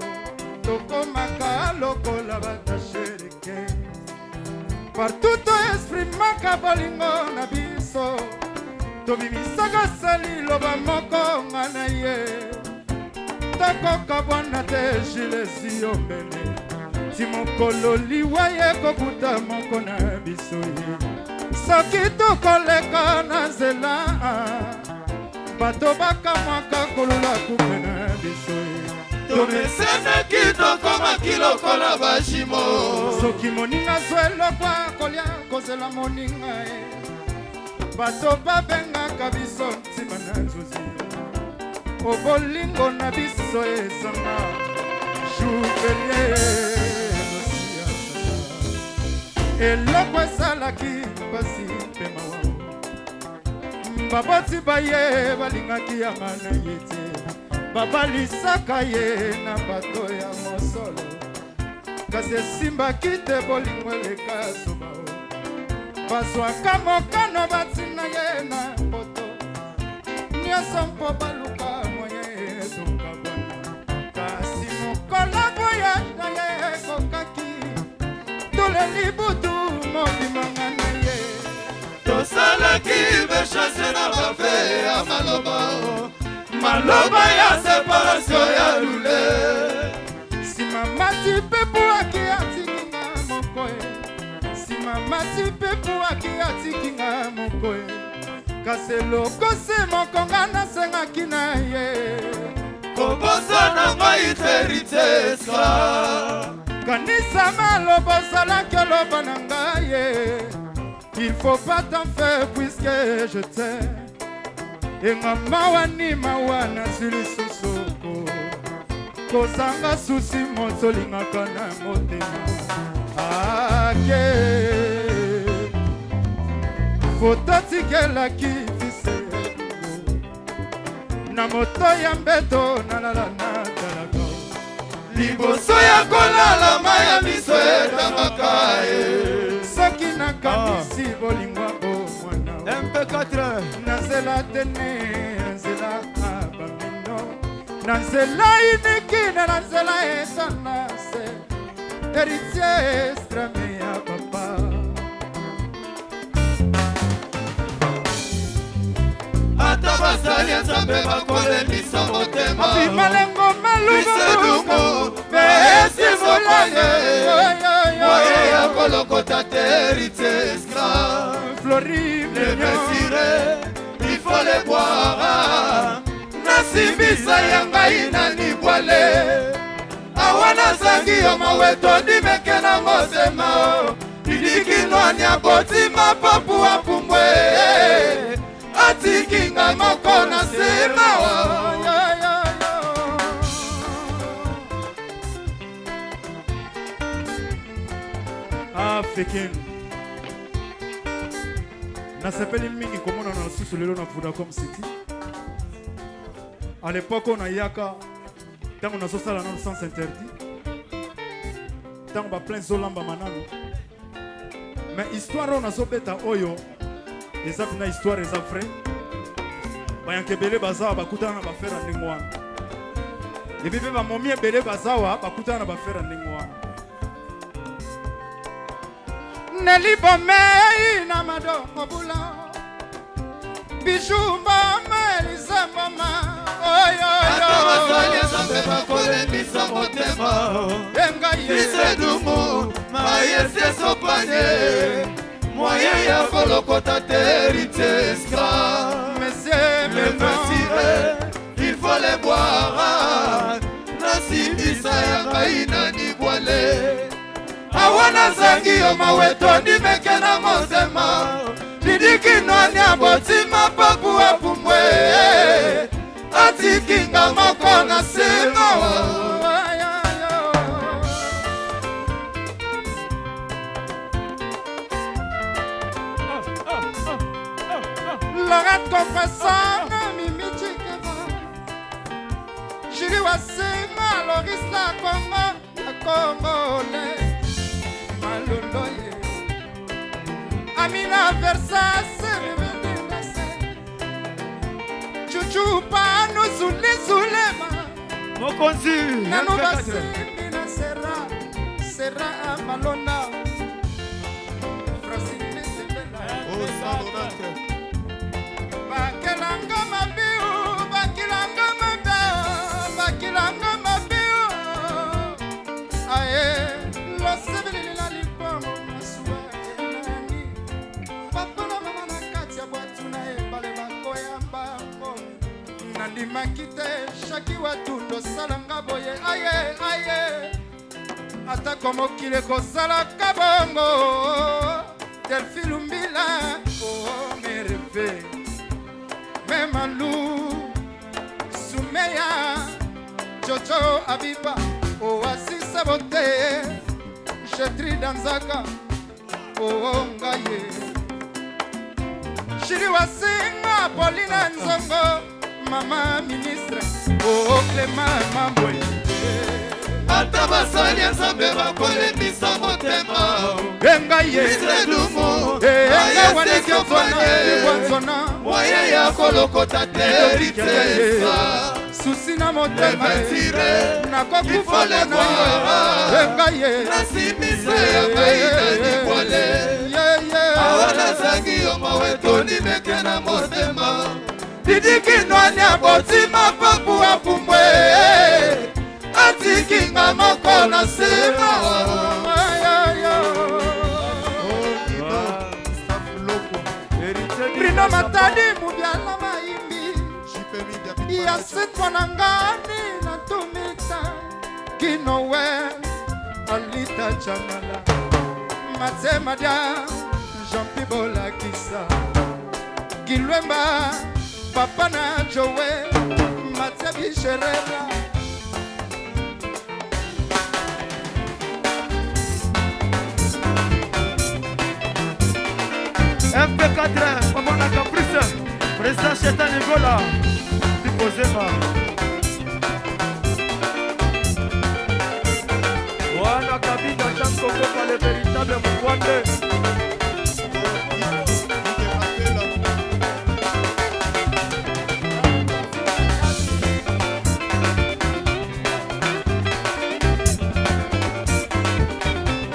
Tokomaka lokola batashereke. Partout to exprimaka bolingo na biso. Tobimisaka sali loba moko ngana ye. Tokoka bwana te jilesi yombele. Ti mokolo liwa ye kokuta moko na biso ye. Soki tokoleka na nzela bato bakamwaka kolula kupe na biso ye. Tomesenaki tokomaki lokola bashimo. Soki moninga zwa elokwa kolia kozela moninga ye. Bato babengaka biso ntima na nzozi. O bolingo na biso ezanga Juvelie. Eloko esalaki pasi mpe mawa. Baboti baye balingaki yanga na ye te. Babalisaka ye na bato ya mosolo. Kasi esimbaki te bolingo eleka sobao. Bazwaka mokano batina ye na poto. Nyonso mpo baluka moye ezonga bwana. Kasi mokolo boya na ye ekokaki. Tole libutu mobimanga na ye. Tosalaki bechase na bafe ya maloba. Maloba ya separation ya lule. Sima mati pepu aki atikinga mokoe. Sima mati pepu aki atikinga mokoe. Kase lokose mokonga nasengaki na ye. Kobosa na ngai Héritier Scrum. Kanisa maloba salaki oloba na ngai. Il faut pas t'en faire puisque je t'aime. Enga mawani mawana silisosoko. Kozanga susi mosolingaka na motema. Ake fototikelaki fise na moto ya mbeto nalala natalaka. Liboso ya kolala maya miso etangaka ye. Soki nakanisi bolingwa bomwana MP4 nazela tene nazela abamino nazela inikina nazela esanase. Héritier Scrum ya papa. ata basali nzambe bakolemisa motema. Malengo Bisedumo pesi molange. Moye ya kolokota te Héritier Scrum. Floride Le mesire, il faut les boire. Nasimbisa ya ngai na nibwale. Awana nazangi yo mawe tondimeke na motema lidikinwani abotima papu apumbwe atikinga moko na sema Fekin nasepeli mingi komona na susu lelo na Vodacom City. À l'époque on a yaka tango na sosala na sens interdit tango ba plein zolamba manano mais histoire on a sobeta oyo eza na histoire eza vrai bayankebele bazawa bakutana na bafera ndenge wana ebibe ba momie bele bazawa bakutana na bafera ndenge wana Nelibomei na madongo bula Bijumba melisa mama Atabasanya zambe bakole misa motema Enga Ise dumu maese sopanye Moyen ya kolokota terite escra Monsieur me il faut les boire Nasi bisa ya kaina ni boile Awana zangi yo mawe tondimeke na motema Lidikinwani abotima papu apumbwe Atikinga moko na sema Laurent Confessant Mimi Chikeva Julie Wasema Loris la Congo La Congolais Maloloye Amina Versace Chuchu Pano Zule Zulema Mokonzi Nano Basimi na Serra Malona Francine Sebela Bakilanga Mabiu Bakilanga Mabiu Bakilanga Mabiu Aye Losebili la lipomo Masuwa Nani Bakona mama na katia Bwatuna Bale bakoya mbako Nandi makite Shaki watundo Salanga boye Aye aye Ata komo kile Kosala kabongo Delphi Lumbila Oh merve Memalou Soumeya Jojo Abiba Oasis Sabote Chetri Danzaka Ngaye Shiri Wasinga Paulina Nzongo Mama Ministre Clément Mamboy Atabasanya zambe bakole misa motema Ngaye Ise dumu Maese sopanye Moyen ya kolokota terite escra Susi na motema il faut les boire Nasi bisa ya kaina ni boile Awana zangi yo mawe tondimeke na motema Lidikinwani abotima papu apumbwe Atikinga moko na sema Brino Matadi Mubiala Maimbi Yasetwa Nangani na Tumita Kinowe Alita Chamala Matemadia Jean-Pibola Kisa Kilwemba Papa na Joe Matebi Sherera MP4 Omona Caprice Président Chetan Nigola Diposema Wana Kabinda Jean Kokoka le véritable Mkwande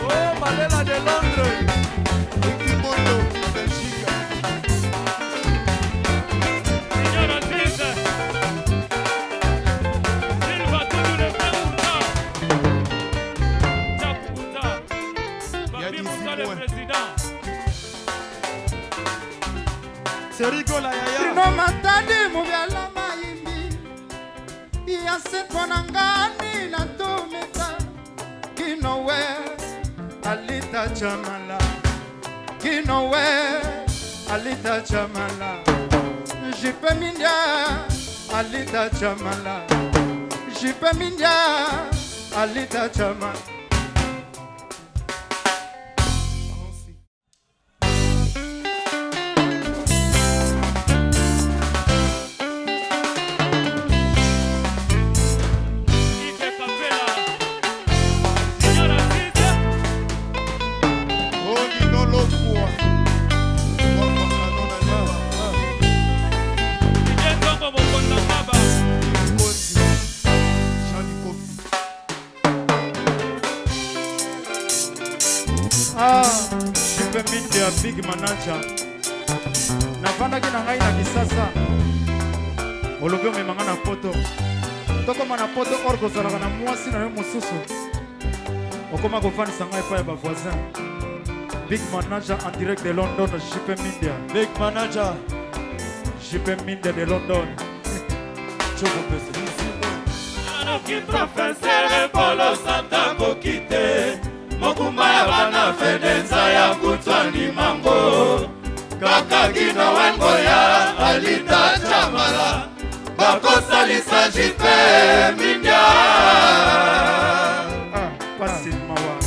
Oh Malela de Londres Signora Zise Silva Tudule Premuta Chakuta Babi Moussa le président Serigola Yaya Brino Matadi Mubiala Maimbi Yasetwa Nangani na Tumita Kinowe Alita Chamala Kinowe Alita Chamala Jipe Mindia Alita Chamala Jipe Mindia Alita Chamala. Big manager navandaki na ngai na Kisasa olobi omemanga na poto tokoma na poto or kozalaka na mwasi na yo mosusu okoma kofandisa ngai epai ya bavoisin. Big manager en direct de London, JP Mindia. Big manager JP Mindia de London. Choko pese Anoki professeur Polo Santa Kokite Mokumba ya bana fedenza ya kutwani mango Kaka gino wengo ya Alita Chamala Bako salisa jipe Mindia Pasil mawa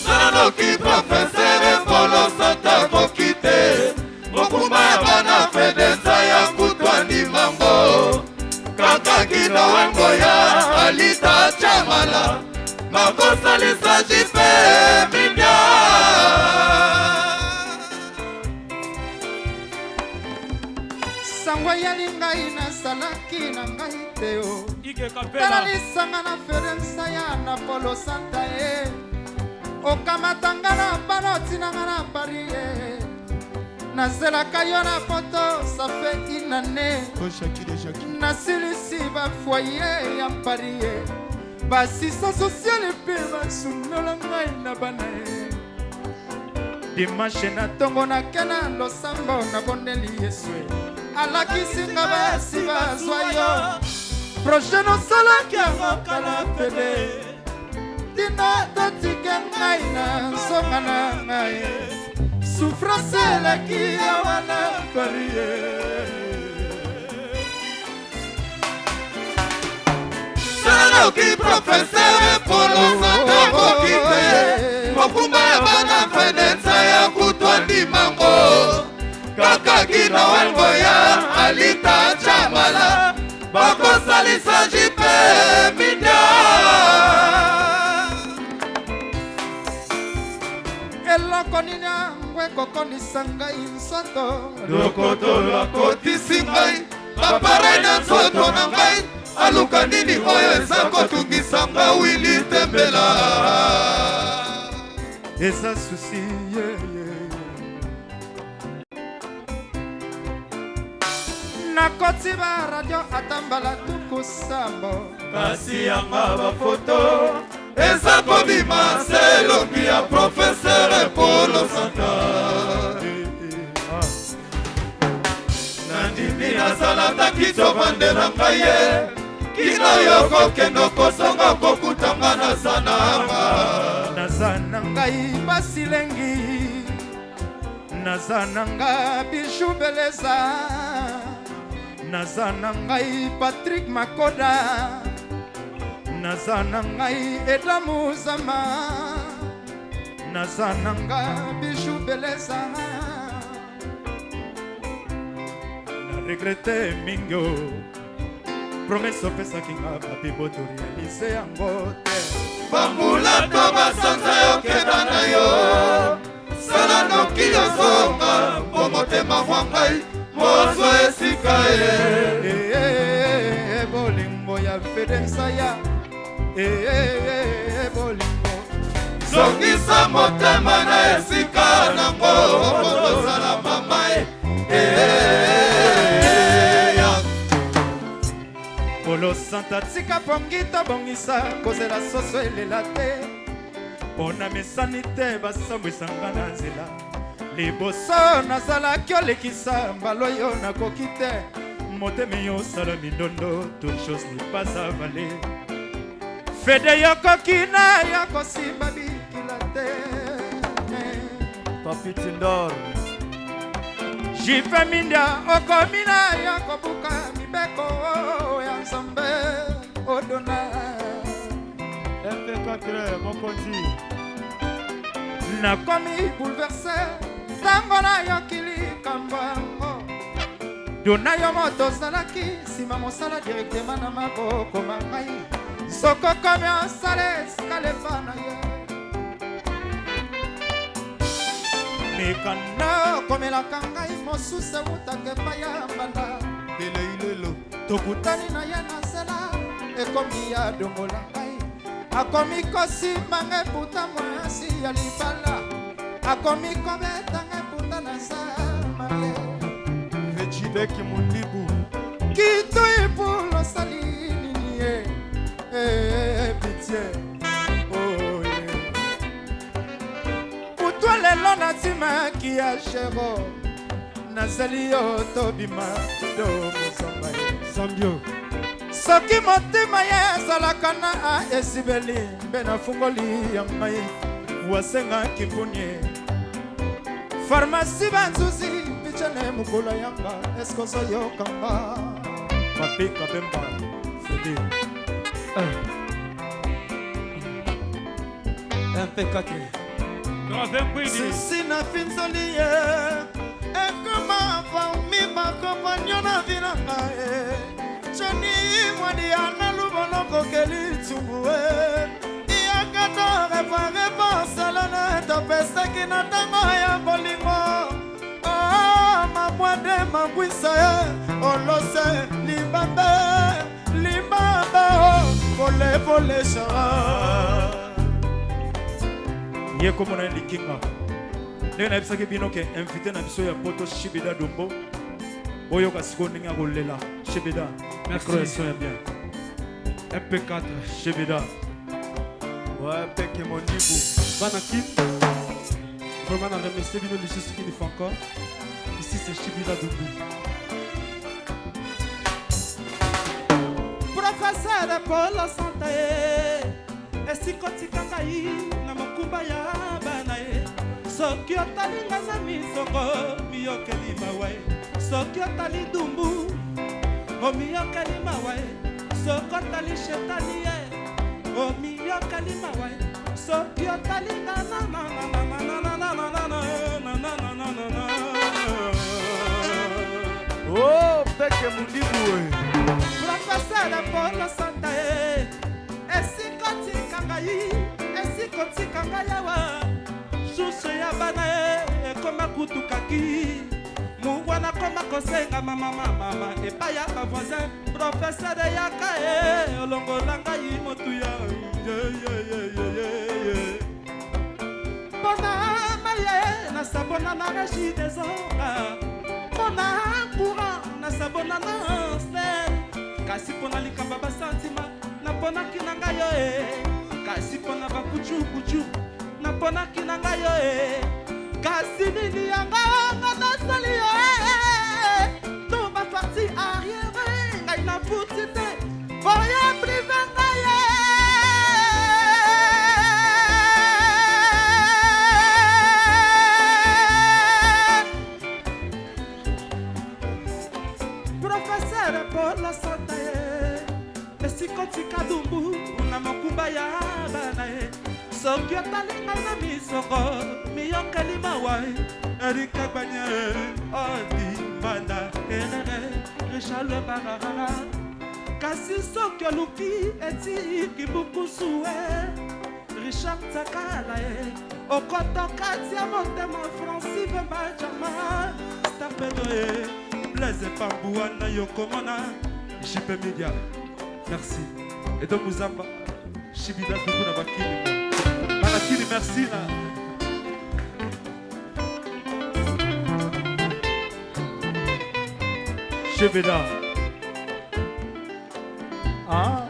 Sanoki professeur Polo Santa Kokite Mokumba ya bana fedenza ya kutwani mango Kaka gino wengo ya Alita Chamala Makosa lisa jipe Mindia Sangwa yali ngai na salaki na ngai teo Tala lisanga na ferensa ya na Polo Santa Okamatanga na banoti na nga na Paris Nazelaka yo na poto ça fait une année Nasilisi ba foyer ya Paris Basisa sociale pe basunola ngai na bana Dimanche na tongo na kena losambo na bondeli Yesue Alakisinga basi bazwa yo Projet no salaki yango kala pede Tina totike ngai na nsonga na ngai Souffrance eleki ya wana Paris Sanoki professeur Polo Santa Kokite Mokumba ya bana fedenza ya kutwani mango Kaka gino wengo ya Alita Chamala Bako salisa jipe Mindia Eloko nini angwe kokonisa ngai nsoto Lokoto lakotisi ngai Baparai na nsoto na ngai Aluka nini oyo eza kotungisa nga wili tembela Eza susi Nakoti ba radio atambala tukusambo Kasi yanga bafoto Eza kobima selongi ya professeur Polo Santa Nandimi nazalata kitobandela ngai ye Kino yoko kendo kosonga kokutanga na sananga Nazana ngai basilengi Nazana ngai Bijou Beleza Nazana ngai Patrick Makoda Nazana ngai Eda Muzama Nazana ngai Bijou Beleza Na regrette mingo Promesse opesaki nga papi boto réalise yango te Bambula to basanza yokeda na yo Sala noki yozonga Po motema mwa ngai Mozo esika Bolingo ya fedensa ya Bolingo Zongisa motema na esika nango Kozala mama Polo Santa tika pongita bongisa kozela soso elela te Pona mesani te basambwisanga na nzela Liboso nazalaki olekisa mbalo yo nakoki te Motema yo osala mindondo Toute chose n'est pas avalée fede yokoki na yokosimba bikila te Papi Tindor. jipe mindia okomi na yokobuka mibeko ya nzambe odona MP4 Mokonzi. nakomi bouleversé ntango nayokili kambo yango dona yo moto ozalaki nsima mosala direktema na maboko mangai sokokomi osala esika lepa na ye mikanda okomelaka ngai mosusu ewutaka epai ya mbanda Beleilelo. tokutani na ye na nzela ekomi ya dongola ngai akomi kosimba ngai puta mwasi ya libala akomi kobeta ngai puta na samale Vechibeki Mundibu. kitoi pulo sali nini ye pitié oye putwa lelo natimaki ya shero nazali yo tobima do mosamba ye Sambio. soki motema ye ezalaka na esibeli mpe nafungoli ya mai wasengaki mpuni farmasi banzuzi pichane mokolo yanga eske ozoyokanga mapika bemba fedi MP4. Sisi na finzoli ye ekoma vaumi bakompanyo na vinanga ye Johnny mwadi ana luboloko keli tumbu ye Iyakato repare porcelane topesaki na tango ya bolingo Oh mabwande mabwisa ye olose libambe oh vole vole shara ye komona likinga ndenge nayebisaki bino ke invité na biso ya poto Shibida Dombo oyoka sikoyo ndenge ya kolela Shibida micro ya bien MP4. Shibida Ouais, Peke Mondibu. Banaki. Vraiment, on a remercié Bino Lissus qui nous fait encore. Ici, c'est Shibida Dumbu. Professeur Polo Santae esikotikanga yi na makumba ya bana ye soki otalinga na misoko miyokeli mawa ye soki otali dumbu omiyokeli mawa ye soki otali shetani ye omiyokeli mawa ye soki otalinga Oh, Peke Mondibu. Professeur Polo Santae esikotikanga yi esikotikanga yawa susu ya bana ye ekoma kutukaki mungwana koma kosenga mama epai ya bavoisin professeur yaka ye olongolanga yi motuya mpona maye nasabona na regi dezonga mpona courant nasabona na stel kasi mpona likamba basantima naponaki na ngai yo kasi mpona bakuchukuchu naponaki na ngai yo kasi nini yanga nga nasali yo to baparti arrière ngai nafuti te boya prive ngai professeur Polo Santae esikotika dumbu na makumba ya bana ye soki otalinga na misoko miyokeli mawa erika gbanya odi mbanda erere richard bararara kasi soki oluki etiki bukusu richard takala ye okotokati ya motema francive bajama starpedo ye blaise pambuana yokomona jipe media. Merci. Et donc Mouzamba, Shibida Dougou na Bakini. Bakini, merci là. Shibida. Ah.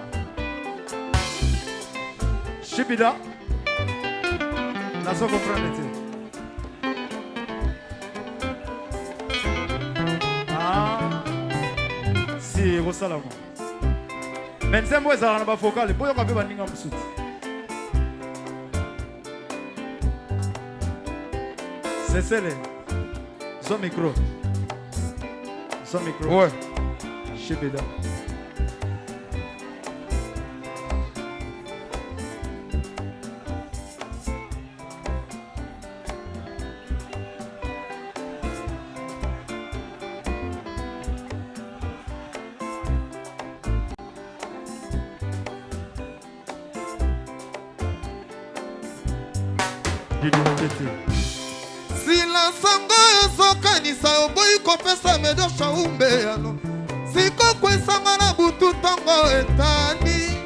Shibida. Naso comprendre. Ah. Si, Rosalamo. Mais nzembo ezala na ba vocal, boyo ka pe baninga musuti. C'est le. Son micro. Son micro. Ouais. Chibida. sila sango ezokanisa oboyi kopesa medosha umbeyano sikokwesanga na butu ntango etani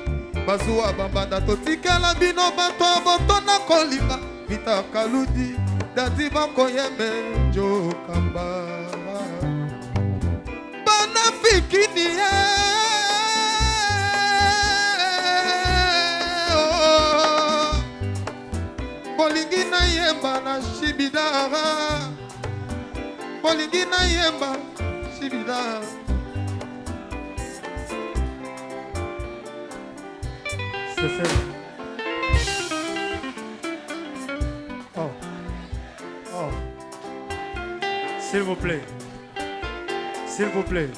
bazuwa bambanda totikela bino bato boto na kolinga vita kaludi dati bakoyembe njokamba banafikini bolingi na yemba na shibidara bolingi na yemba shibidara C'est ça. Oh. Oh. S'il vous plaît. S'il vous plaît.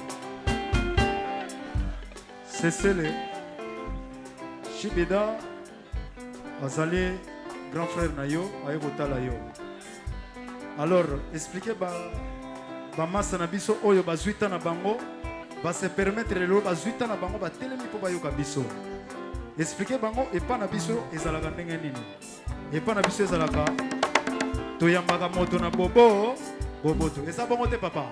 Cessez-le. Shibida azali grand frère Nayo ayebotala yo. Alors, expliquez ba massa na biso oyo bazuita na bango ba se permettre le bazuita na bango ba telemi po ba yoka biso. Expliquez bango et pas na biso ezalaka ndenge nini. Et pas na biso ezalaka toyambaka moto na bobo boboto. Eza bongo te papa.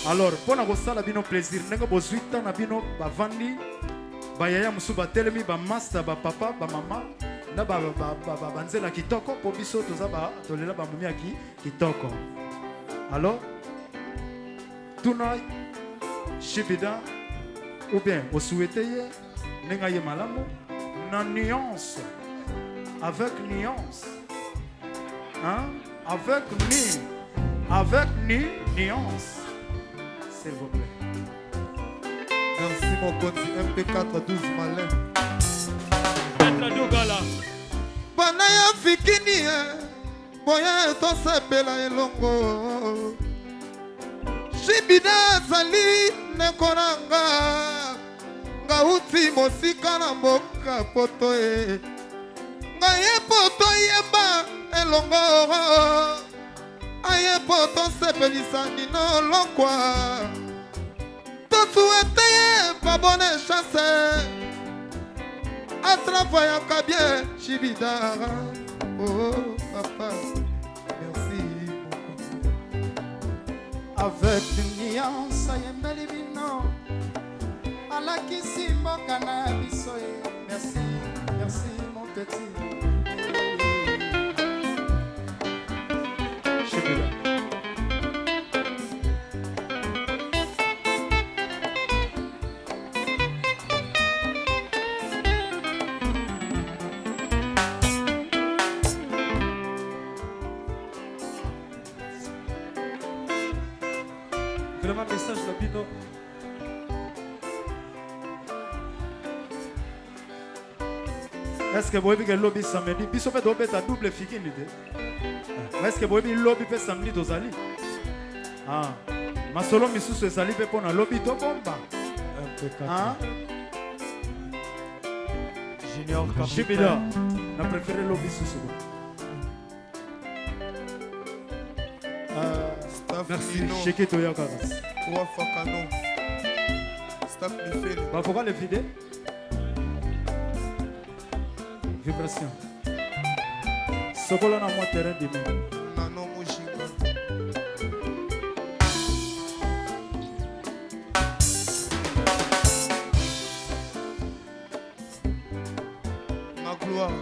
Alors, pour na kosala bino plaisir ndenge bozuita na bino bavandi ba yaya musu ba telemi ba master ba papa ba mama na banzela kitoko po biso toza ba tolela ba mumi aki kitoko. Alors tuna Shibida ou bien au souhaiter nenga ye malamu na nuance avec nuance hein avec nuance s'il vous plaît. Merci mon konti MP4 12 malin bana ya fikini boya tosepela elongo Shibida azali nekoranga ngauti mosika na mboka poto ngaye poto yeba elongo aye poto sepelisa nino lokwa tosuete pa bonne chance à travailler bien Shibida. Oh papa, merci. Avec une nuance ayembeli bino alakisi mboka na biso. Merci, merci mon petit. Shibida. Vraiment message de Bino. Est-ce que vous avez vu lobby samedi? Biso fait dobe ta double fikini de. Est-ce que vous avez vu lobby fait samedi dozali? Ah, ma solo misusu ezali pe pona lobby to bomba. Ah. Junior Shibida, na préféré lobby susu. Merci. Cheke to yakaras. Trois fois canon. Staff Mifele. Bah faut pas le vider. Vibration. Sokola na moi terrain de main. Nano Mujinga. Ma gloire.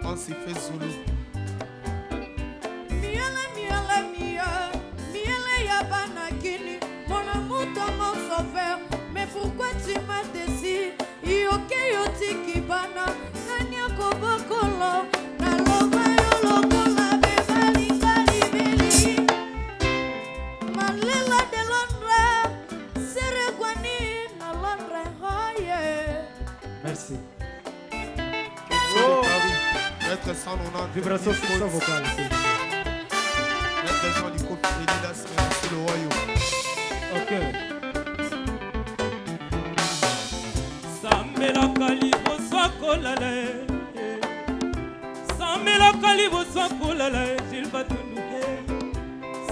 On s'y fait Zulu. Mais pourquoi tu m'as décidé? Yoke yotiki bana nanya kobokolo na loba yo lokola bebali beli Malela de Londres Sereguani na Londres hoye Maître 190. Vibration fiction vocale. Maître Jean Lico, Elidas, merci le royaume. Ok. Sambela kalibo swakolala. Sambela kalibo swakolala. Gilles Batundu.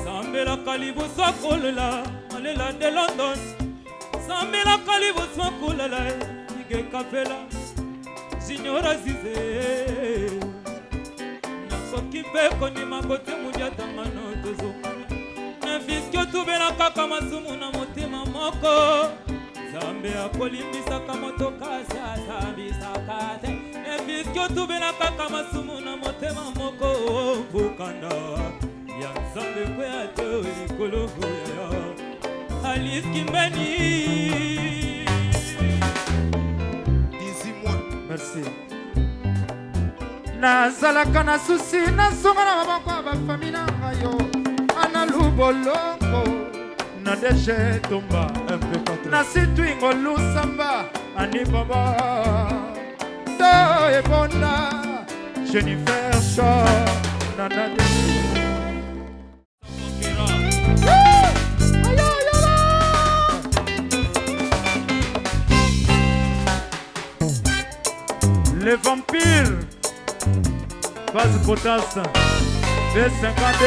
Sambela kalibo swakolala. Alela de London. Sambela kalibo swakolala. Ige kapela. Signora Zize nakoki mpe konima kote mudia tangano tozongana nafiski otubela kaka masumu na motema moko Nzambe akolimbisaka moto kasi asambisaka te nafiski otubela kaka masumu na motema moko bukanda ya Nzambe kwea te likolo ya Alice Kimbeni. Merci. Nazalaka na susi nazonga na maboko ya bafami na ngai yo ana lubolongo na deje tomba na situingo lusamba anibaba to ebonda Jennifer Shaw na les vampires, base potasse, B52.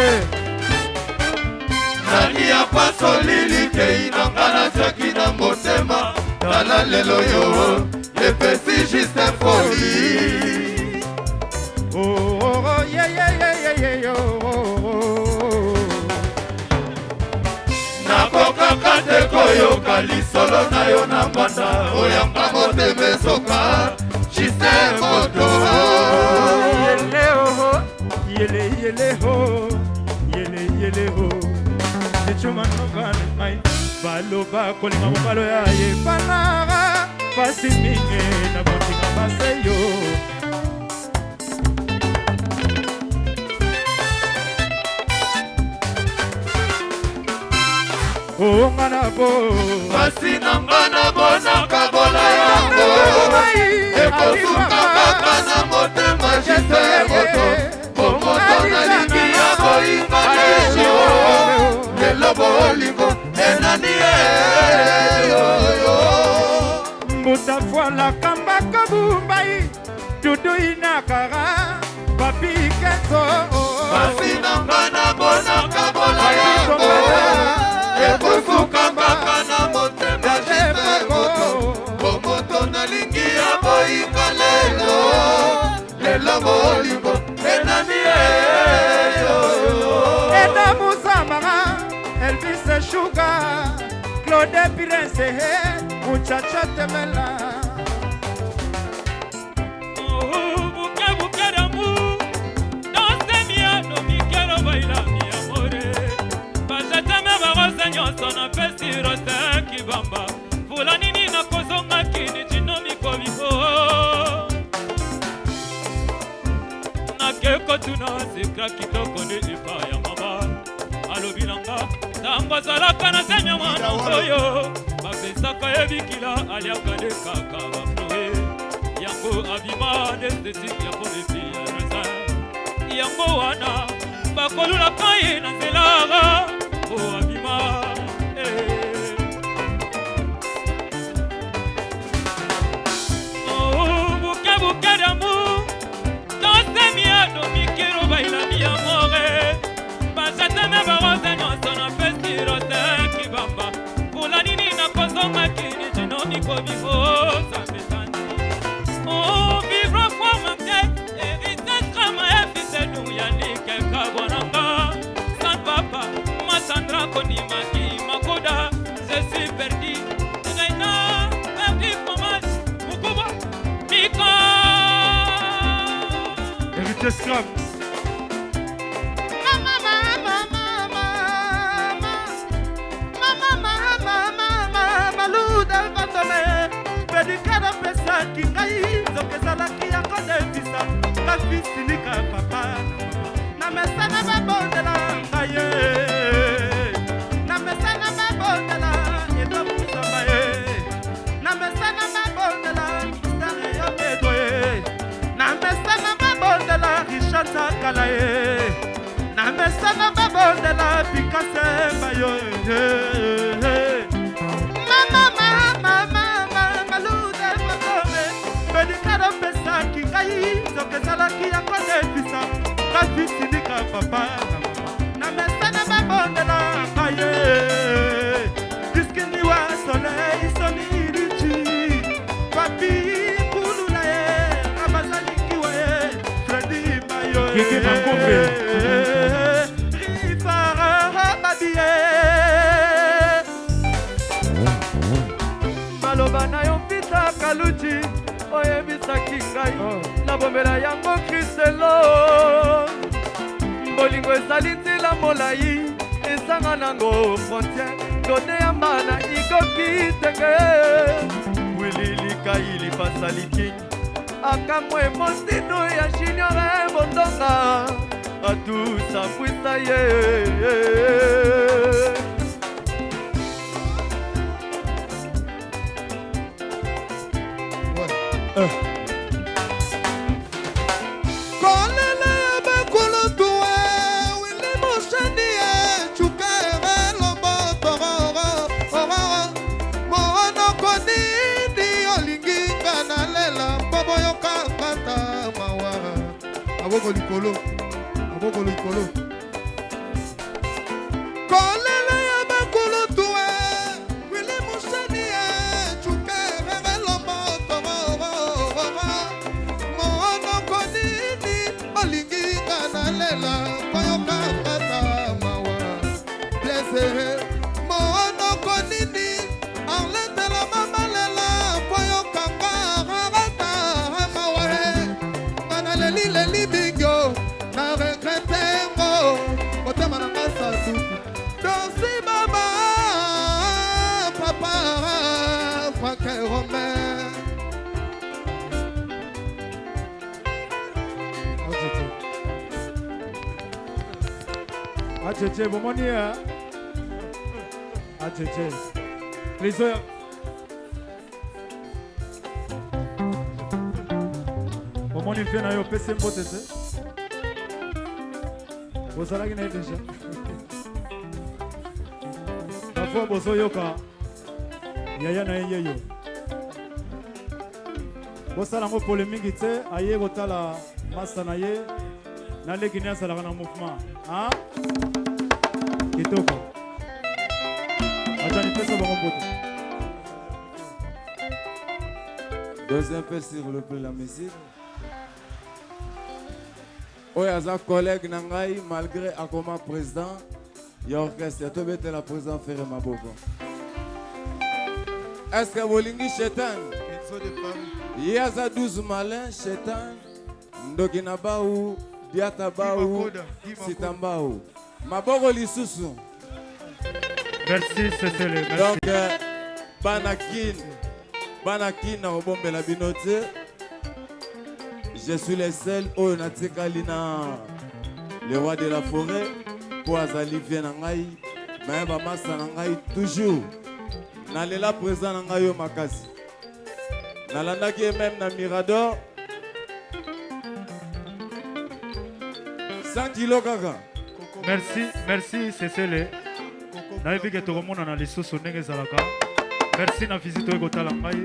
Nani ya paso lili kei nangana jaki na motema Tala lelo yo, epesi juste folie. Oh, oh, oh, yeah, yeah, yeah, yeah, yeah, oh, oh. Nakokaka te koyoka lisolo na yo na mbanda oyamba motema esoka juste moto. Yele oh, yele yele ho, yele ho. Nichuma novane mai, baloba kolinga mobalo ya ye panara, pasi mingi na botinga baseyo. Oh ngana bo, pasi na ngana bona kabola yango ekosuka kaka na motema juste moto pomoto na lingi ya boyinga lesio lelo bolingo enani eyoyo mbuta voila kamba kabumbai dudu inakara papi kenzo pasi na ngana bona kabola yango ekosuka kaka na motema juste moto pomoto na lingi ya boyinga lelo bolingo enani eyoyo Eda Muzamara, Elvis Sugar, Claude Prince, Muchacha Temela. Oh, buke d'amour, danse mia, no mi quiero bailar mi amore. Bajata me barosa nyonso na pesi rosa kibamba. Fulani ni na kozonga kini chino mi kobiho. Na keko tuna sikra kitoko ni ipa ya mama. Alobilanga, tango zalaka na semya mwana oyo. Bapesaka ebikila aliaka de kaka bafloe. Yango abima desdesi yango bebi ya rosa. Yango wana bakolula kaye na nzela. O abima Oh buke d'amour, danse mia no mi quiero bailar mi amore. Bajata me barosa nyonso na pesi rosa kibamba. Fulani ni na kozonga kini chino mi kobiho sambetani. Oh vivre kwa mate héritage kama efise nu ya nike kabonanga. San papa Masandra konima ki makoda je suis perdu. Reina perdu comment Mukuba Mika. Héritier Scrum. Pedikada pesa kingai zokezalaki ya kodefisa kafisinika papa na mesana babondela ngaye na mesana babondela edopusamba ye na mesana babondela stare yo edoye na mesana babondela kala ye na mesa na babondela pikasemba yo malude makome bedikado pesaki ngai zokezalaki yango defisa ngafisindika papa na mesa na babondela kaye diskiniwa soleil sonirichi papi kulula ye abazalikiwa ye fredi mayo Kiki Mangombe rifara babie maloba na yo mpita kaluti oyebisaki ngai nabombela yango kristelo bolingo ezali nzela molai ezanga nango frontiere done ya mbana ikoki tenge wililikaili pasaliking akamwe motino ya juniore bondonga atusambwisa ye kolele ya bakulutuwe wili moshani ye cukere lobotororo monoko nini olingi nga nalela mpo boyokakata mawa aboko likolo kolele ya bakulutuwe wili moshani ye cukere lobotororo monoko nini olingi nga nalela koyokakata mawa blesere monoko nini arletela mamalela koyokanga rarata mawa nga nalelileli bingyo na regrete ngo motema na masatu dosi baba papa franke romain Acheche bomoni ya Acheche Liso bomoni fe na yo pese mbote te bozalaki na ye deja bafo bozoyoka yaya na ye yeyo bosala yango pole mingi te aye kotala masa na ye naleki ni asalaka na mouvement kitoko acha nipesa bango mbote. Deuxième peu s'il vous plaît la musique. Oyo aza collègue na ngai malgré akoma président ya orchestre tobete la président Ferre Maboko. Est-ce que bolingi Shetan? Ye aza 12 malin Shetan ndoki na bau diata bau sitambau maboko lisusu. Merci Cécile. Donc Banakin na obombela binote. Je suis le seul oyo natikali na le roi de la forêt pour azali vient na ngai mais ba masa na ngai toujours na lela présent na ngai yo makasi nalandaki même na Mirador 100 kilo kaka. Merci Cécile. Nayebi ke tokomona na lisusu ndenge ezalaka. Merci na visite oyo kotala ngai.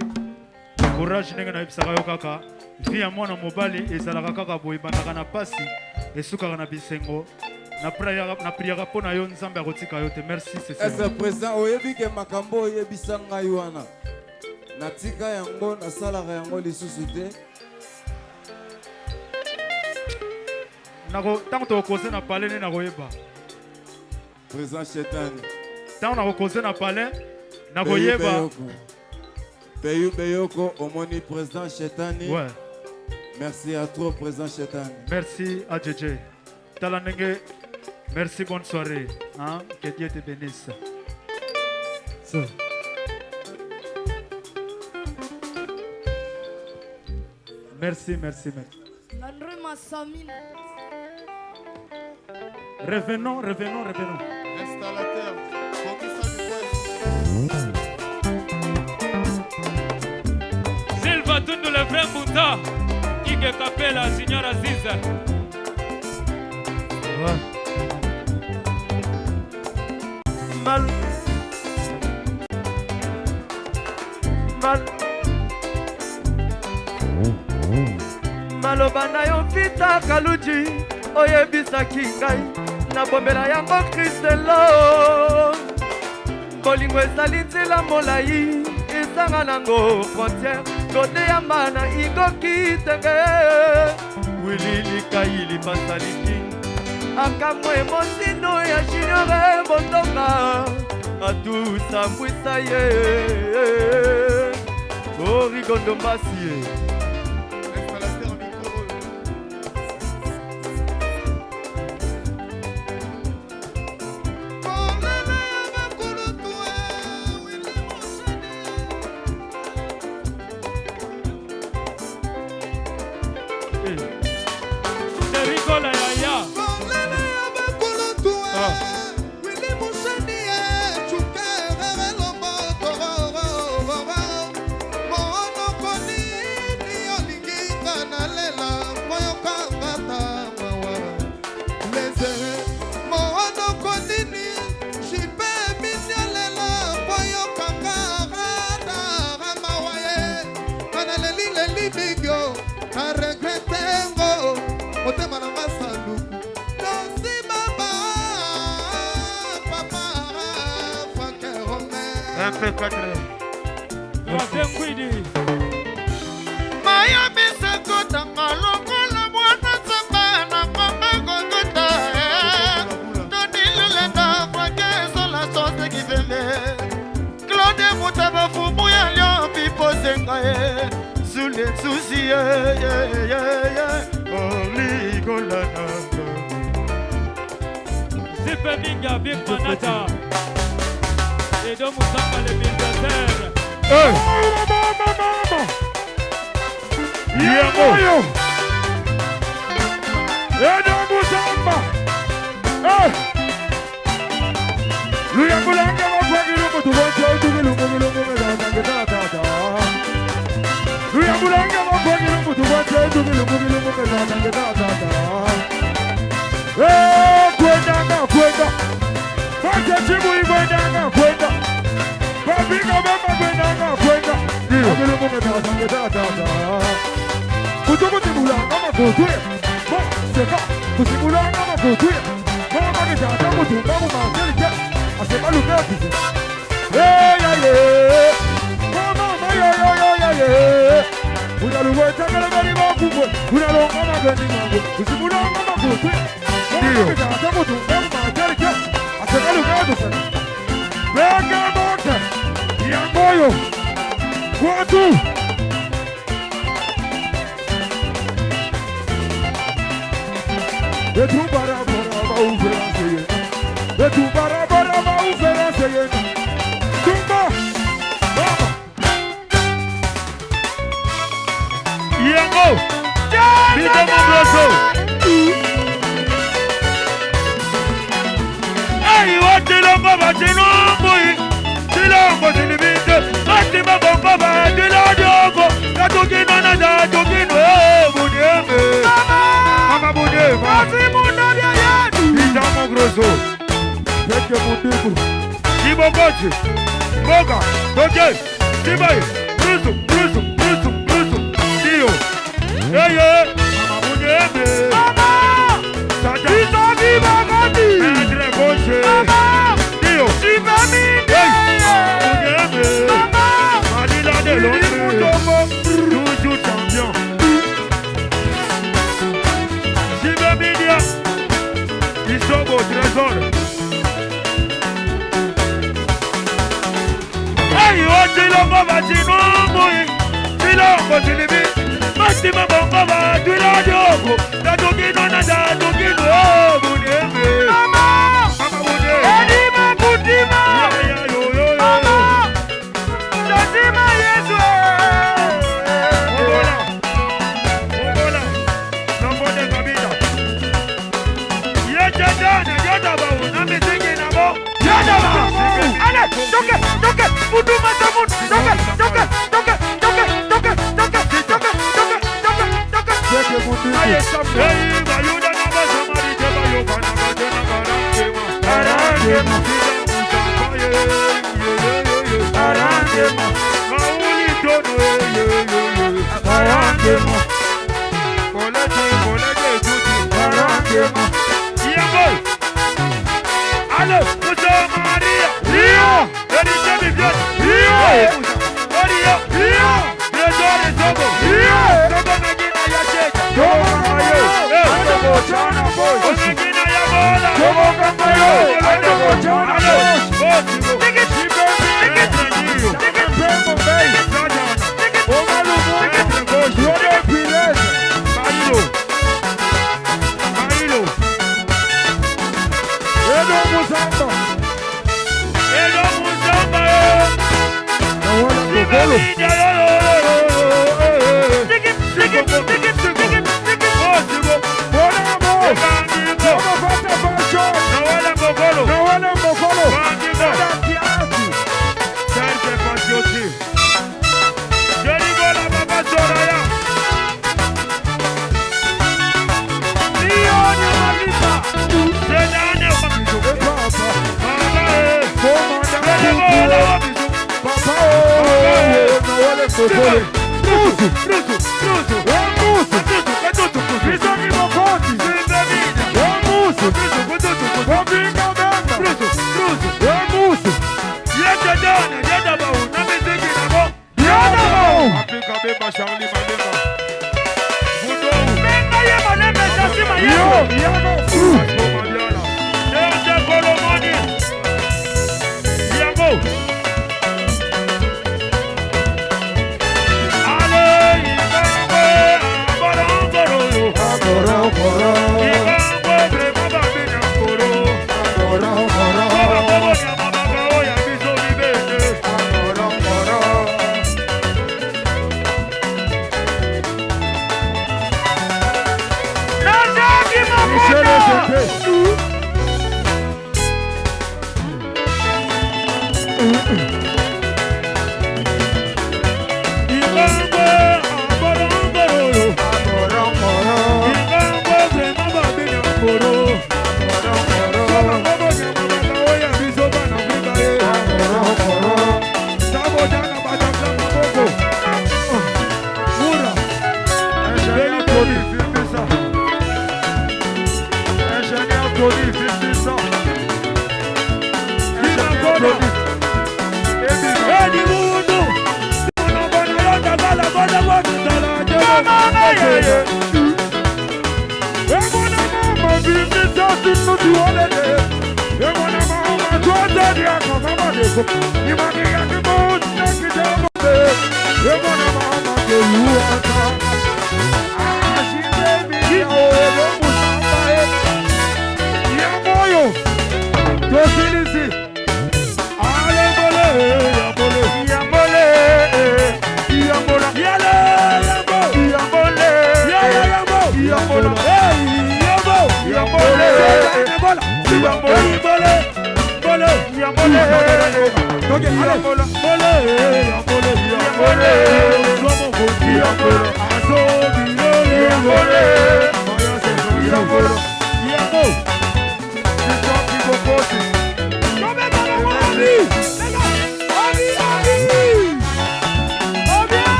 Courage ndenge nayebisaka yo kaka. Vie ya mwana mobali ezalaka kaka boye bandaka na pasi esukaka na bisengo. Na priaka mpo na yo nzambe akotika yo te. Merci Cécile. Est-ce présent oyebi ke makambo oyebisa ngai wana natika yango nasalaka yango lisusu te. Tango tokoze na pale ne nakoyeba. Présent Shetan. Tango nakoze na pale nakoyeba. Peyu Beyoko, omoni président Shetani. Ouais. Merci à toi, président Shetani. Merci à JJ. Talanenge, merci, bonne soirée. Hein? Que Dieu te bénisse. So. Merci. André Massamine. Revenons. Installateur, Silva Tundu le frère Bouta, Ike Kapela, Signor Aziz. Mal. Maloba na yo vita kaluji oyebisaki ngai nabombela yango kristelo bolingo ezali nzela molai ezanga nango frontiere kote ya mana ikoki tenge wililikaili pasaliki akamwe mosindo ya juniore bondonga atusambwisa ye origondo mbasi Hey,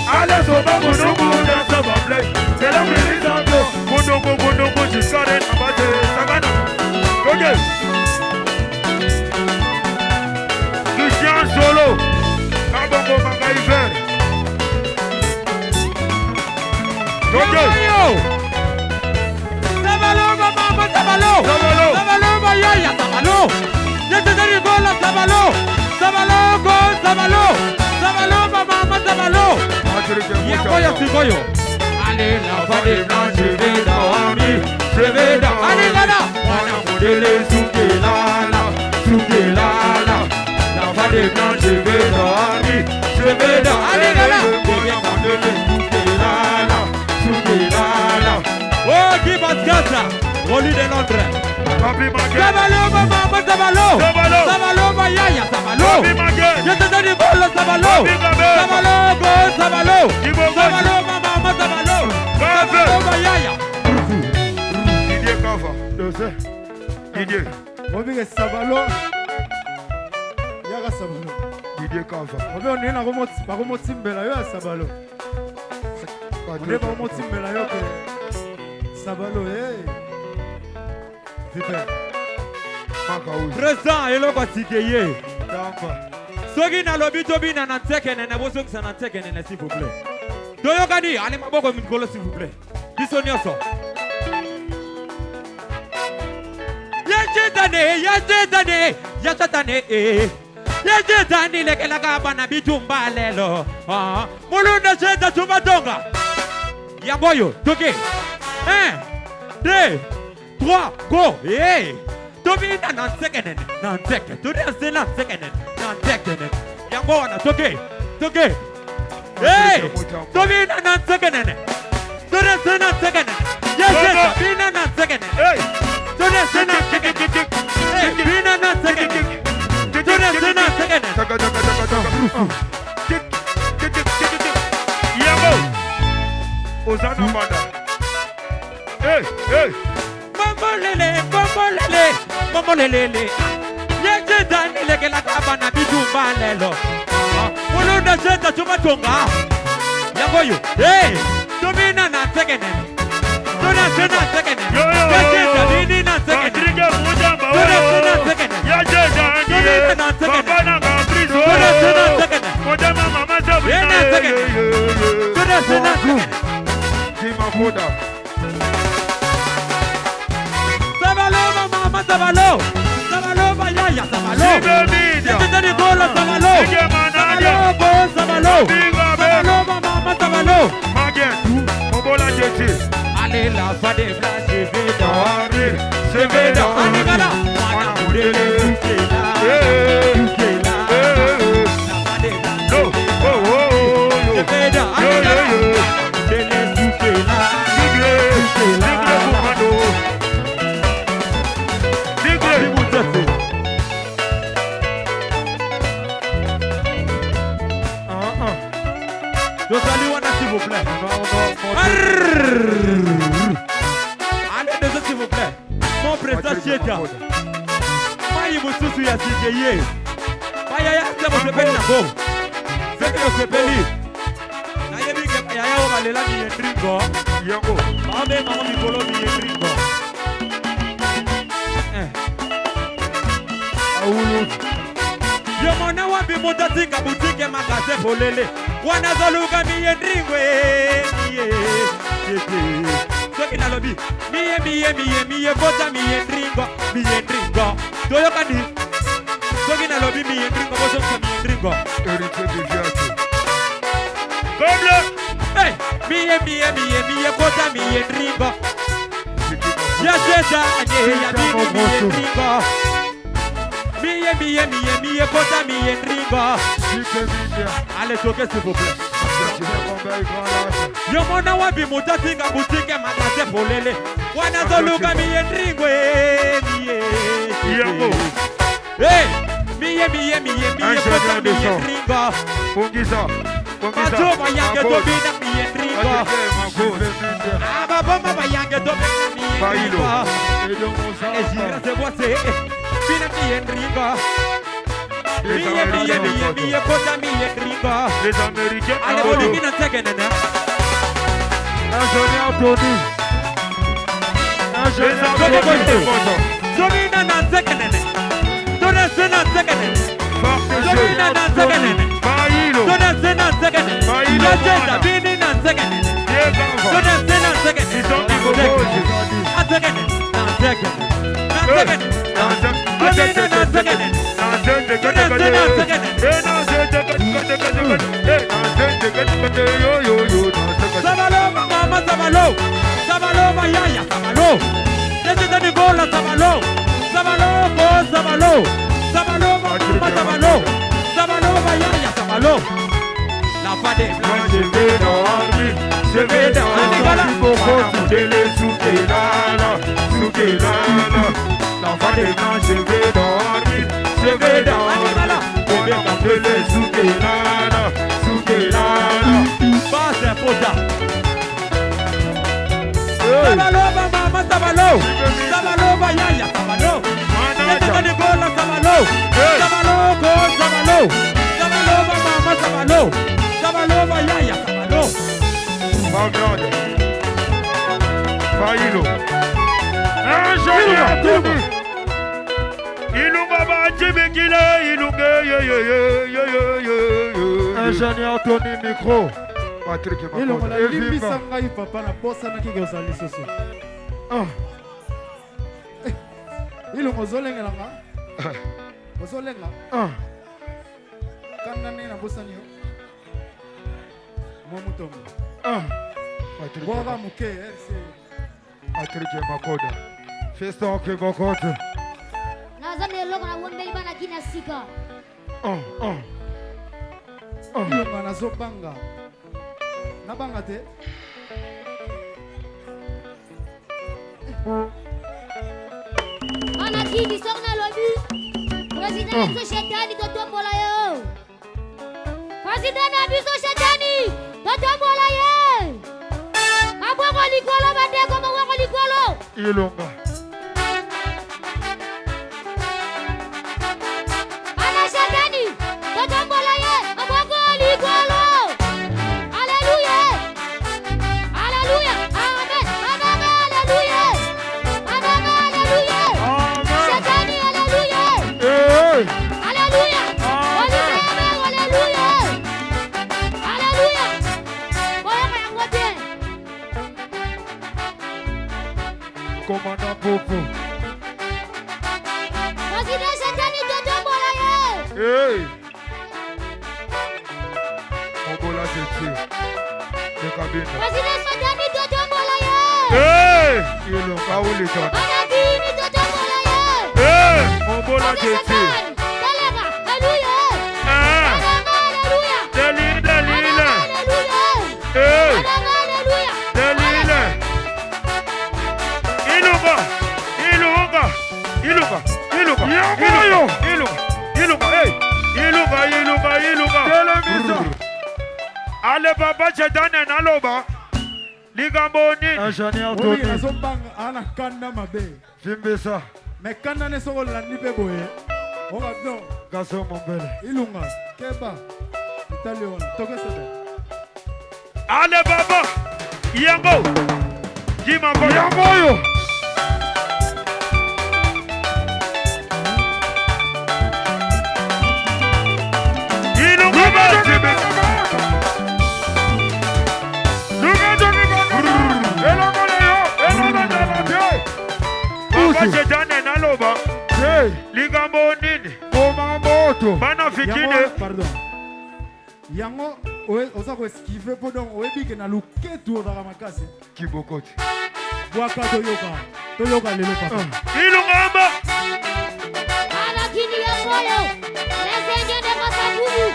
Allez, on va vous nous, dans sa va play. C'est la prise en dos. Mon nom, jusqu'à Sabalo, mama, sabalo. Sabalo, yaya, sabalo. Yetezeri bola, sabalo. Sabalo, go, sabalo. Sabalo, mama, sabalo. Yakoyo, sikoyo. Allez, la femme blanche, je vais dormir. Je vais dormir. Allez, là. Wana modele, soukelala. Soukelala. La femme blanche, je vais dormir. Je vais dormir. Allez, là. Soukelala. Soukelala. Oh, give us Gaza. Roli de Londres. Sabalo, mama, sabalo. Sabalo, yaya, sabalo. Je te donne une bolle, sabalo. Sabalo, go, sabalo. Sabalo, mama, sabalo. Sabalo, yaya. Didier Kava. Didier. Mobile Sabalo. Yaga Sabalo. Didier Kava. Mobile on est na komo timbela yo Sabalo. On est pas komo timbela yo que Sabalo Super. Président eloko sikeye. Damba. Soki na lobi tobi na ntekene na boso kisana ntekene s'il vous plaît. Toyokani ale maboko mikolo s'il vous plaît. Biso nyonso. Yajetane lekela kabana bitumba lelo. Mulunda cheta tumatonga. Yangoyo, toke. 1, 2, 3, go. Hey. Tobi na nansekene. Nanseke. Tobi na nansekene. Nansekene. Yangona, toke. Toke. Hey. Tobi na nansekene. Tobi na nansekene. Yajeta bina nansekene. Hey. Tobi na nansekene. Hey, bina nansekene. Yamo Ozana Bada. Hey. Mamolele. Yeje dani leke la kabana bitumba lelo. Mulunda cheta tumatonga. Yangoyo. Hey, domina na sekene. Dona sena sekene. Yeje dani na sekene. Dona sena sekene. Yaje dani. Babana Gabrizo. Dona sena sekene. Modama mama sabu. Dona sekene. Dona sena sekene. Jima Koda. Sabalo, mama, sabalo. Sabalo, yaya, sabalo. Yetezeri bola, sabalo. Sabalo, go, sabalo. Sabalo, mama, sabalo. Mobola Jeti. Allez, la femme blanche, je vais dormir. Je vais dormir. Allez, voilà. Wana modele, soukela. Soukela. La femme blanche, je vais dormir. Allez, voilà. Modele, soukela. Soukela. S'il vous plaît. Allez, deux s'il vous plaît. Mon président Chieta. Maï Moussousou Yasikeye. Maï Yaya, c'est mon pépé Nabo. C'est que mon pépé li. Nayebi ke Yaya Omalela ni yendringo. Yango. Mabe mama mikolo ni yendringo. Aulu. Yomona wabi mutatinga butike magase polele. Wanazoluka miye ndringwe. Soki na lobi. Miye kota miye ndringo. Toyokani. Soki na lobi miye ndringo. Boso msa miye ndringo. Héritier de Viati. Comme hey. Miye kota miye ndringo. Yacheta anye ya miye ndringo. Miye kota miye ndringo. Allez, toquez s'il vous plaît. Yomona wabi mutatinga butike magase polele. Wanazoluka miye ndringwe. Hey, miye kota miye ndringo. Pongisa. Majoba yange tobina miye ndringo. Ababoma bayange tobina miye ndringo. Ejira se boise. Bina miye ndringo. Miye kota miye ndringo. Les Américains. Allez, on est bien tegenene. Ingénieur Tony. Ingénieur Tony. Domina na tegenene. Dona sena tegenene. Domina na tegenene. Bailo. Dona sena tegenene. Bailo. Yajeta bini na tegenene. Dona Je vais dormir, je vais dormir pour continuer les soukelala. L'enfant des grands, je vais dormir pour continuer les soukelala. Pas c'est pour ça. Sabalo, mama, sabalo. Sabalo, yaya, sabalo. Sabalo, sabalo. Sabalo, mama, sabalo. Sabalo, yaya, sabalo. Ma grande. Faïlo. Ingénieur Toumi. Ilunga ba Jimekile, Ilunga Ingénieur Tony micro. Patrick Ilunga la limbisa ngai papa na posa na kike osali soso. Ilunga ozolengela nga. Ozolenga. Kanda nini na posa niyo. Momutongo. Patrick. Boga muke RC. Patrick Makoda. Feston ke Bokoto. Nazani eloko na wonde ibana kina sika. Ilunga nazobanga. Nabanga te. Ana kini sokna lobi. President biso shetani totombola yo. President biso shetani totombola ye. Mabongo likolo bandeko mabongo likolo. Ilunga. Ana shetani totombola ye mabongo likolo. Haleluya. Haleluya. Amen. Amen. Haleluya. Amen. Haleluya. Shetani haleluya. Haleluya. Haleluya. Haleluya. Boya yango te. Commandant Popo. President shetani totombola ye. Hey. Obola Tete. De cabine. President shetani totombola ye. Hey. Ilunga Uliton. Ana kini totombola ye. Hey. Obola President Tete. shetani. Telega. Haleluya. Ah. Haleluya. Delile. Haleluya. Hey. Haleluya. Delile. Ilunga. Hey. Ilunga. Televisa. Ale baba chetane naloba. Ligamboni. Ingénieur Obi Tony. nazobanga ana kanda mabe. Fimbesa. Me kanda ne soko landi pe boye. Oga no. Gaso Mombele. Ilunga. Keba. Italiona. Tokesebe. Ale baba. Yango. Jima Boyo. Yango. Chetane naloba. Hey. Ligambo nini? Koma moto. Bana fikine. Pardon. Yango oza ko esquiver podon oyebi ke na luketu ozaka makasi. Kibokoti. Bwaka toyoka lelo papa. Ilungamba. Ana kini ya moyo. Lesenye de masabubu.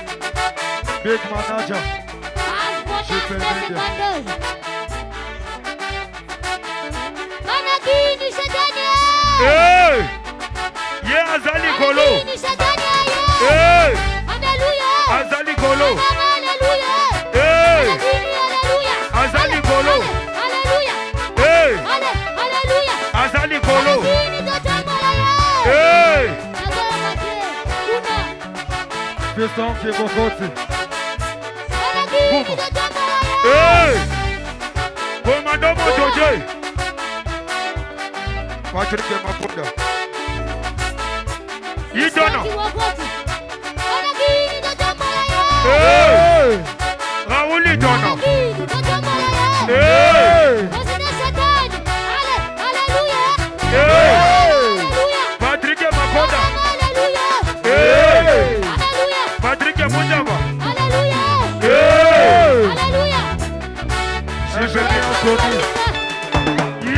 Big manager. Ana kini shetani. Hey! Ye azali kolo. Ana kini shetani. Hey! Haleluya. Azali kolo. Haleluya. Hey! Ana kini haleluya. Azali kolo. Haleluya. Hey! Haleluya. Azali kolo. Ana kini totombola ye. Hey! Nazoma te. Kuna. Feston Kibokoti. Ana kini totombola ye. Hey! Komando Mojoje. Patrick Makoda. Idono. Ana kini totombola ye. Hey! Raoul Idono. Ana kini totombola ye. Hey! President shetani.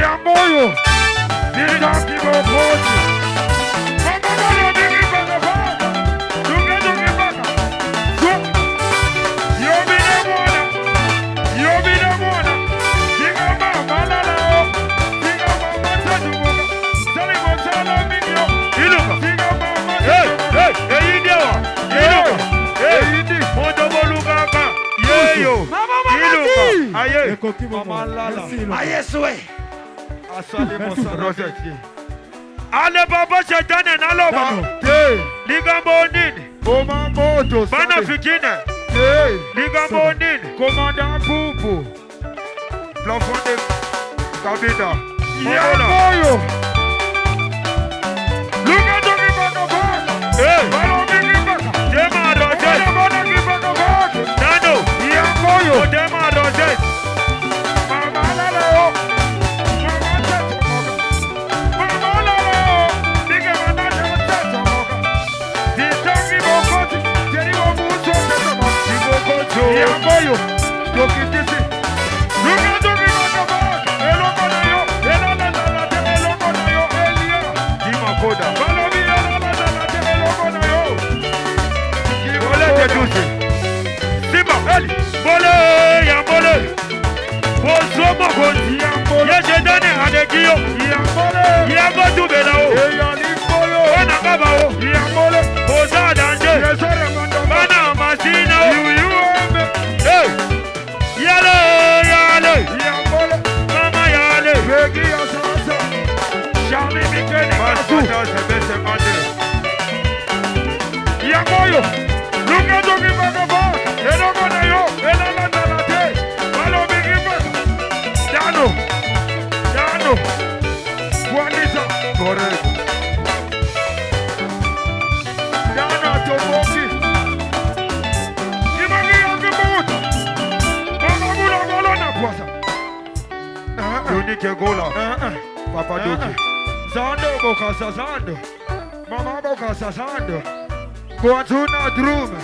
Yamboyo, Nidaki Bokoti. Mama Molo Bigi Baka, Dunga Dunga Baka. So, Yobina Mona, Dinga Mama Lalao, Dinga Mama Tadumoga, Sali Montana Migio, Iluka, Dinga Mama Tadumoga. Indi, Mondo Bolugaka, Yeyo, Iluka, Aye, Mama Lala, Aye soué. Asali Rosette. Ale baba shetani naloba. Ligambo nini? Omamoto, Bana fikine. Ligambo nini? Commandant Pupu, Plafond de Kabida. Yamboyo, Luka Dogi Baka Baka, Balo Bigi Baka, Dema Rosette. Bana Bigi Baka Baka, Nano. Yamboyo, Dema Rosette. Mama Lalao, Mama Tatomoga, Mama Lalao, Diga Mama Tatomoga, Ditangi Bokoti, Jerry Omuso Tatomoga, Yamboyo, Doki Disi, Luka Dogi Baka Baka, Eloko na yo, Elala Lalate, Eloko na yo, Elia, Dima Koda. Balobi Elala Lalate, Eloko na yo, Bole de douze. Simba. Bole ya bole. Bosomo konti. Yeje dane adekiyo. Yambole, Yago tubela o. Eyalimboyo, Bana kaba o. Yambole, Bosa danje. Yesore Mandoma, Bana masina o. Yuyueme, Hey. Yale yale. Yambole, Mama yale. Begi Asasa, Shami Mikene Masu, Yamboyo, Luka Dogi Baka Baka, Eloko na yo, Elala Nalate, Balo Bigi Baka, Dano, Juanita, correct. Dano Tomoki, Kimagi Yangimuta, Mama Mula Molona Kwasa. Unique gola. Papa Doki. Zando Bokasa Zando, Mama Bokasa Zando, Guantuna Drume,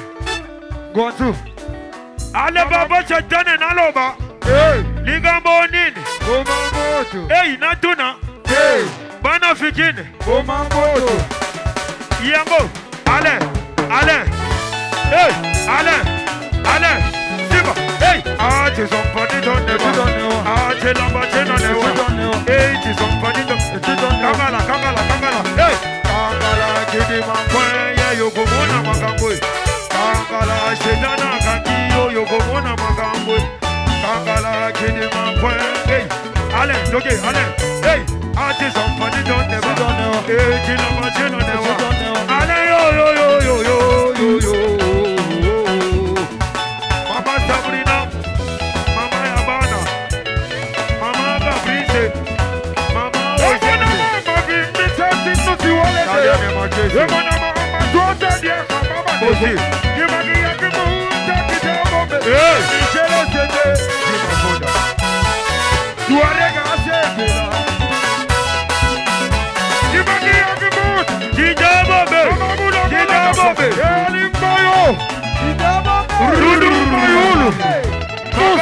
Guantu, Ale baba shetani naloba. Hey, Ligambo nini? Omamoto, Hey natuna. Hey, Bana fikine. Omamoto, Yango. Ale. Hey. Ale. Simba. Hey. Tu son poni don ne va. Tu lamba tu non ne va. Hey, tu son poni don. Kangala. Hey. Kangala kidi mankwe ya yokomona makangwe. Kangala shetana kangiyo yokomona makangwe. Kangala kidi mankwe. Hey. Ale. Hey. Tu son poni don ne va. Hey, tu lamba tu non ne va. Ale yo. Mama Sabrina. Mama Yabana. Mama Gabrice. Mama Oshane. Bosi.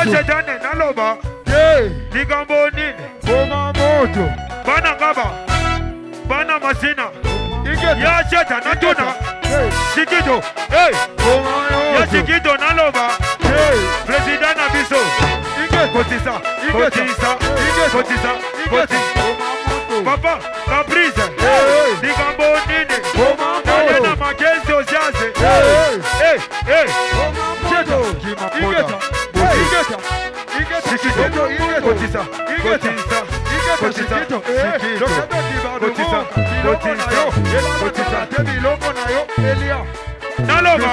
Shetani naloba. Ligambo nini? Bana ngaba. Bana masina. Ya cheta natuna. Sikito. Hey. Ya sikito naloba. President Abiso. Kotisa. Papa Caprice. Ligambo nini? Nalena magenzi osiase. Hey. Naloba.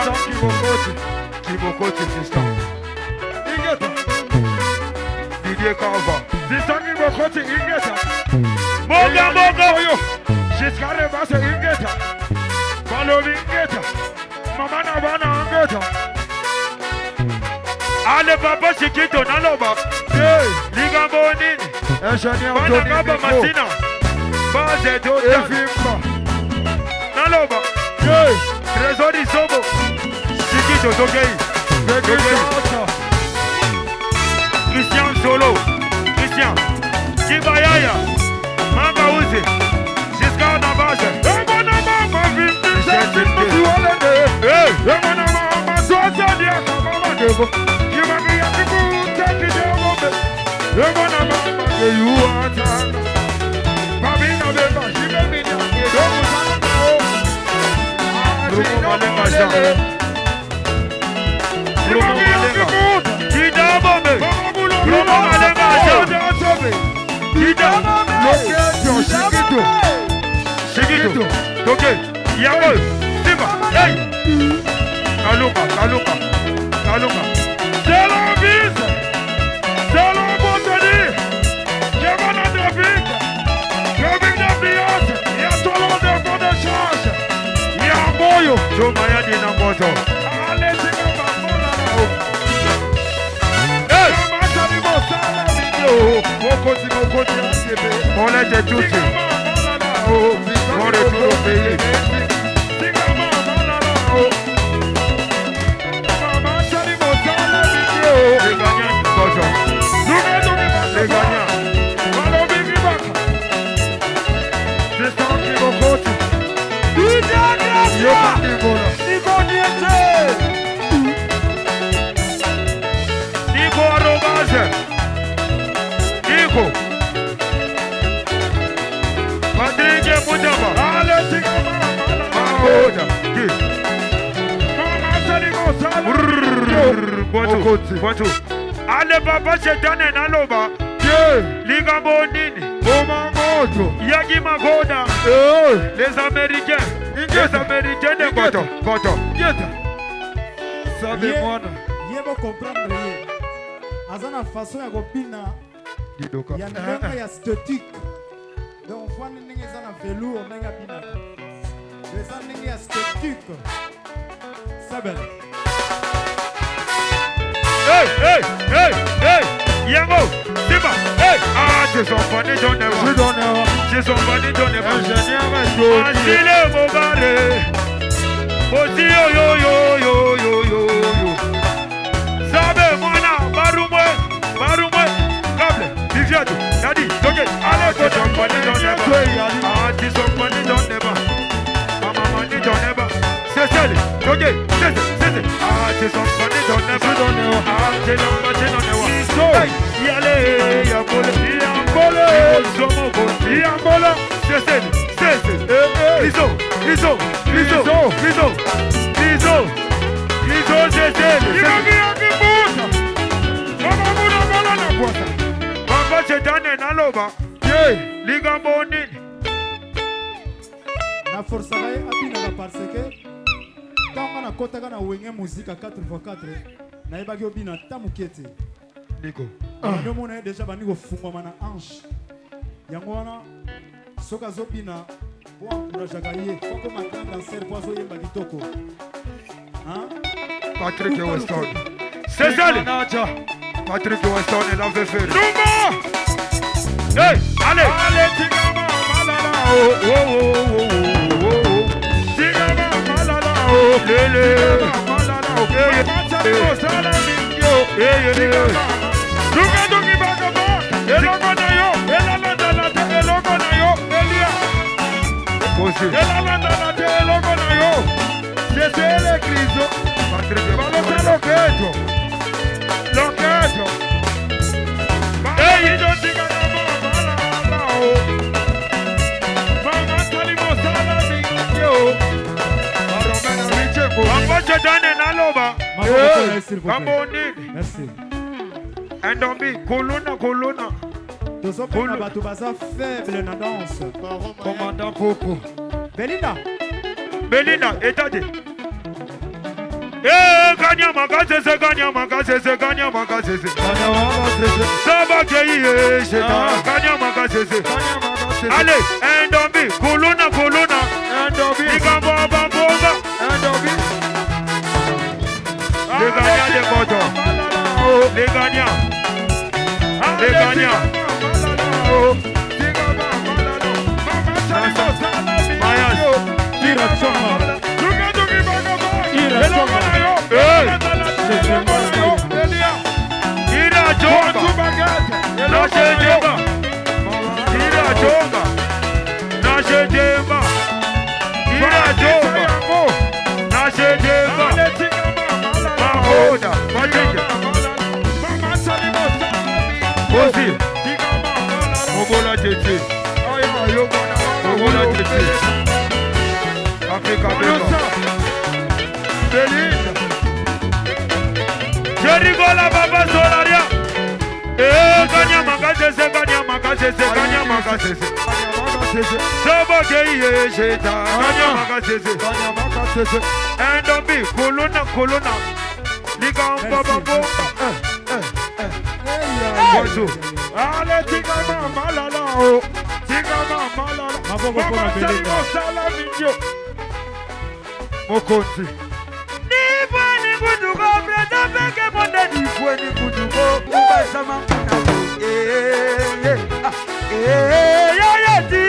Kibokoti sister. Didier Kava. Moga. Shiskare Basa Ingeta, Balobi Ingeta, Mamana Bana Angeta, Ale baba sikito naloba. Ligambo nini? Bana kaba masina. Baze dota. Naloba. Trésor isobo. Sikito tokei. Christian Solo. Christian, Kibayaya, Mangauzi, jusqu'à Nabase. Ok, Yango, Simba, hey! Kaluka. C'est la vie, c'est la botanie. Kevin a David, Kevin a Bias, il y a tout le monde de charge. Il y a un boyo, Joe Maya dit n'importe. Allez, c'est comme ça, hey! On était tous. On retourne au pays. Les gagnants, les gagnants. C'est ça qui va compter. Nico Arrobase. Nico. Patrick Moudjaba. Allez, Boitou. Allez, papa, c'est donné dans l'oba. Ligambo Nini. Yagi Magoda. Les Américains. Les Américains de Boto. Savez-moi. Yebo comprendre. Azana façon ya kopina. Ya ndenge ya statique. Donc on voit ndenge za na velours ndenge bina. Les ndenge ya statique. Sabel. Hey! Yango! Simba! Hey! Ah, c'est son panier dans les mains. C'est son panier dans les mains. Asile Mogare. Oti yo. Sabe mwana, barumwe. Kable, Diviato, Nadi, Doge. Allez, c'est son panier dans les mains. Ah, c'est son panier dans les mains. Maman mani dans les mains. C'est celle. Doge, c'est. Ah, c'est son panier dans les mains. Na força vai abina parce que tant na kota kana wenge musique à 4x4 na ebaki obina tamukete Nico. Ndio mona déjà bani ko fungwa mana ange yango wana soka zobina bon unajaka ye foko matanga servo zo yemba kitoko hein Patrick Weston. C'est ça. Patrick Weston et la VF. Dumba! Hey, allez, tigama malala. Tigama malala. Lele. Malala. Dunga bagaba. Elongo na yo. Elanda la te elongo na yo. Elia. Elanda la te elongo na yo. C'est le Cristo. Patrick Balota loqueto. Hey, you don't think I'm Mama Salimo Salami. Yo. Ambacha dane na loba. Merci. And don't be Colonna. Tozopena batu baza faible na danse. Commandant Popo. Belinda, état-de. Eh, gagna magaze. Ça va gagner, c'est gagna magaze. Allez, un dombi, Colonna. Un dombi. Les gagnants des motos. Les gagnants. Mayas. Ira Bonjour baguette. Nache Jemba. Ira Jomba. Nache Jemba. Ira Jomba. Nache Jemba. Mahoda. Majinja. Bosi. Mogola Tete. Mogola Tete. Africa Beko. Belinda. Jerigola Baba Solaria. Ganya Magasese, Ganya Magasese, Ganya Magasese. Sabo Jeye Sheta, Ganya Magasese. And don't be Kuluna. Ligam Baba Bo. Bonjour. Allez, Tigama Malala. Tigama Malala. Mama Salimo Salaminyo. Mokonzi. Nifani kutuko brada peke monde nifani kutuko ubasama ya ti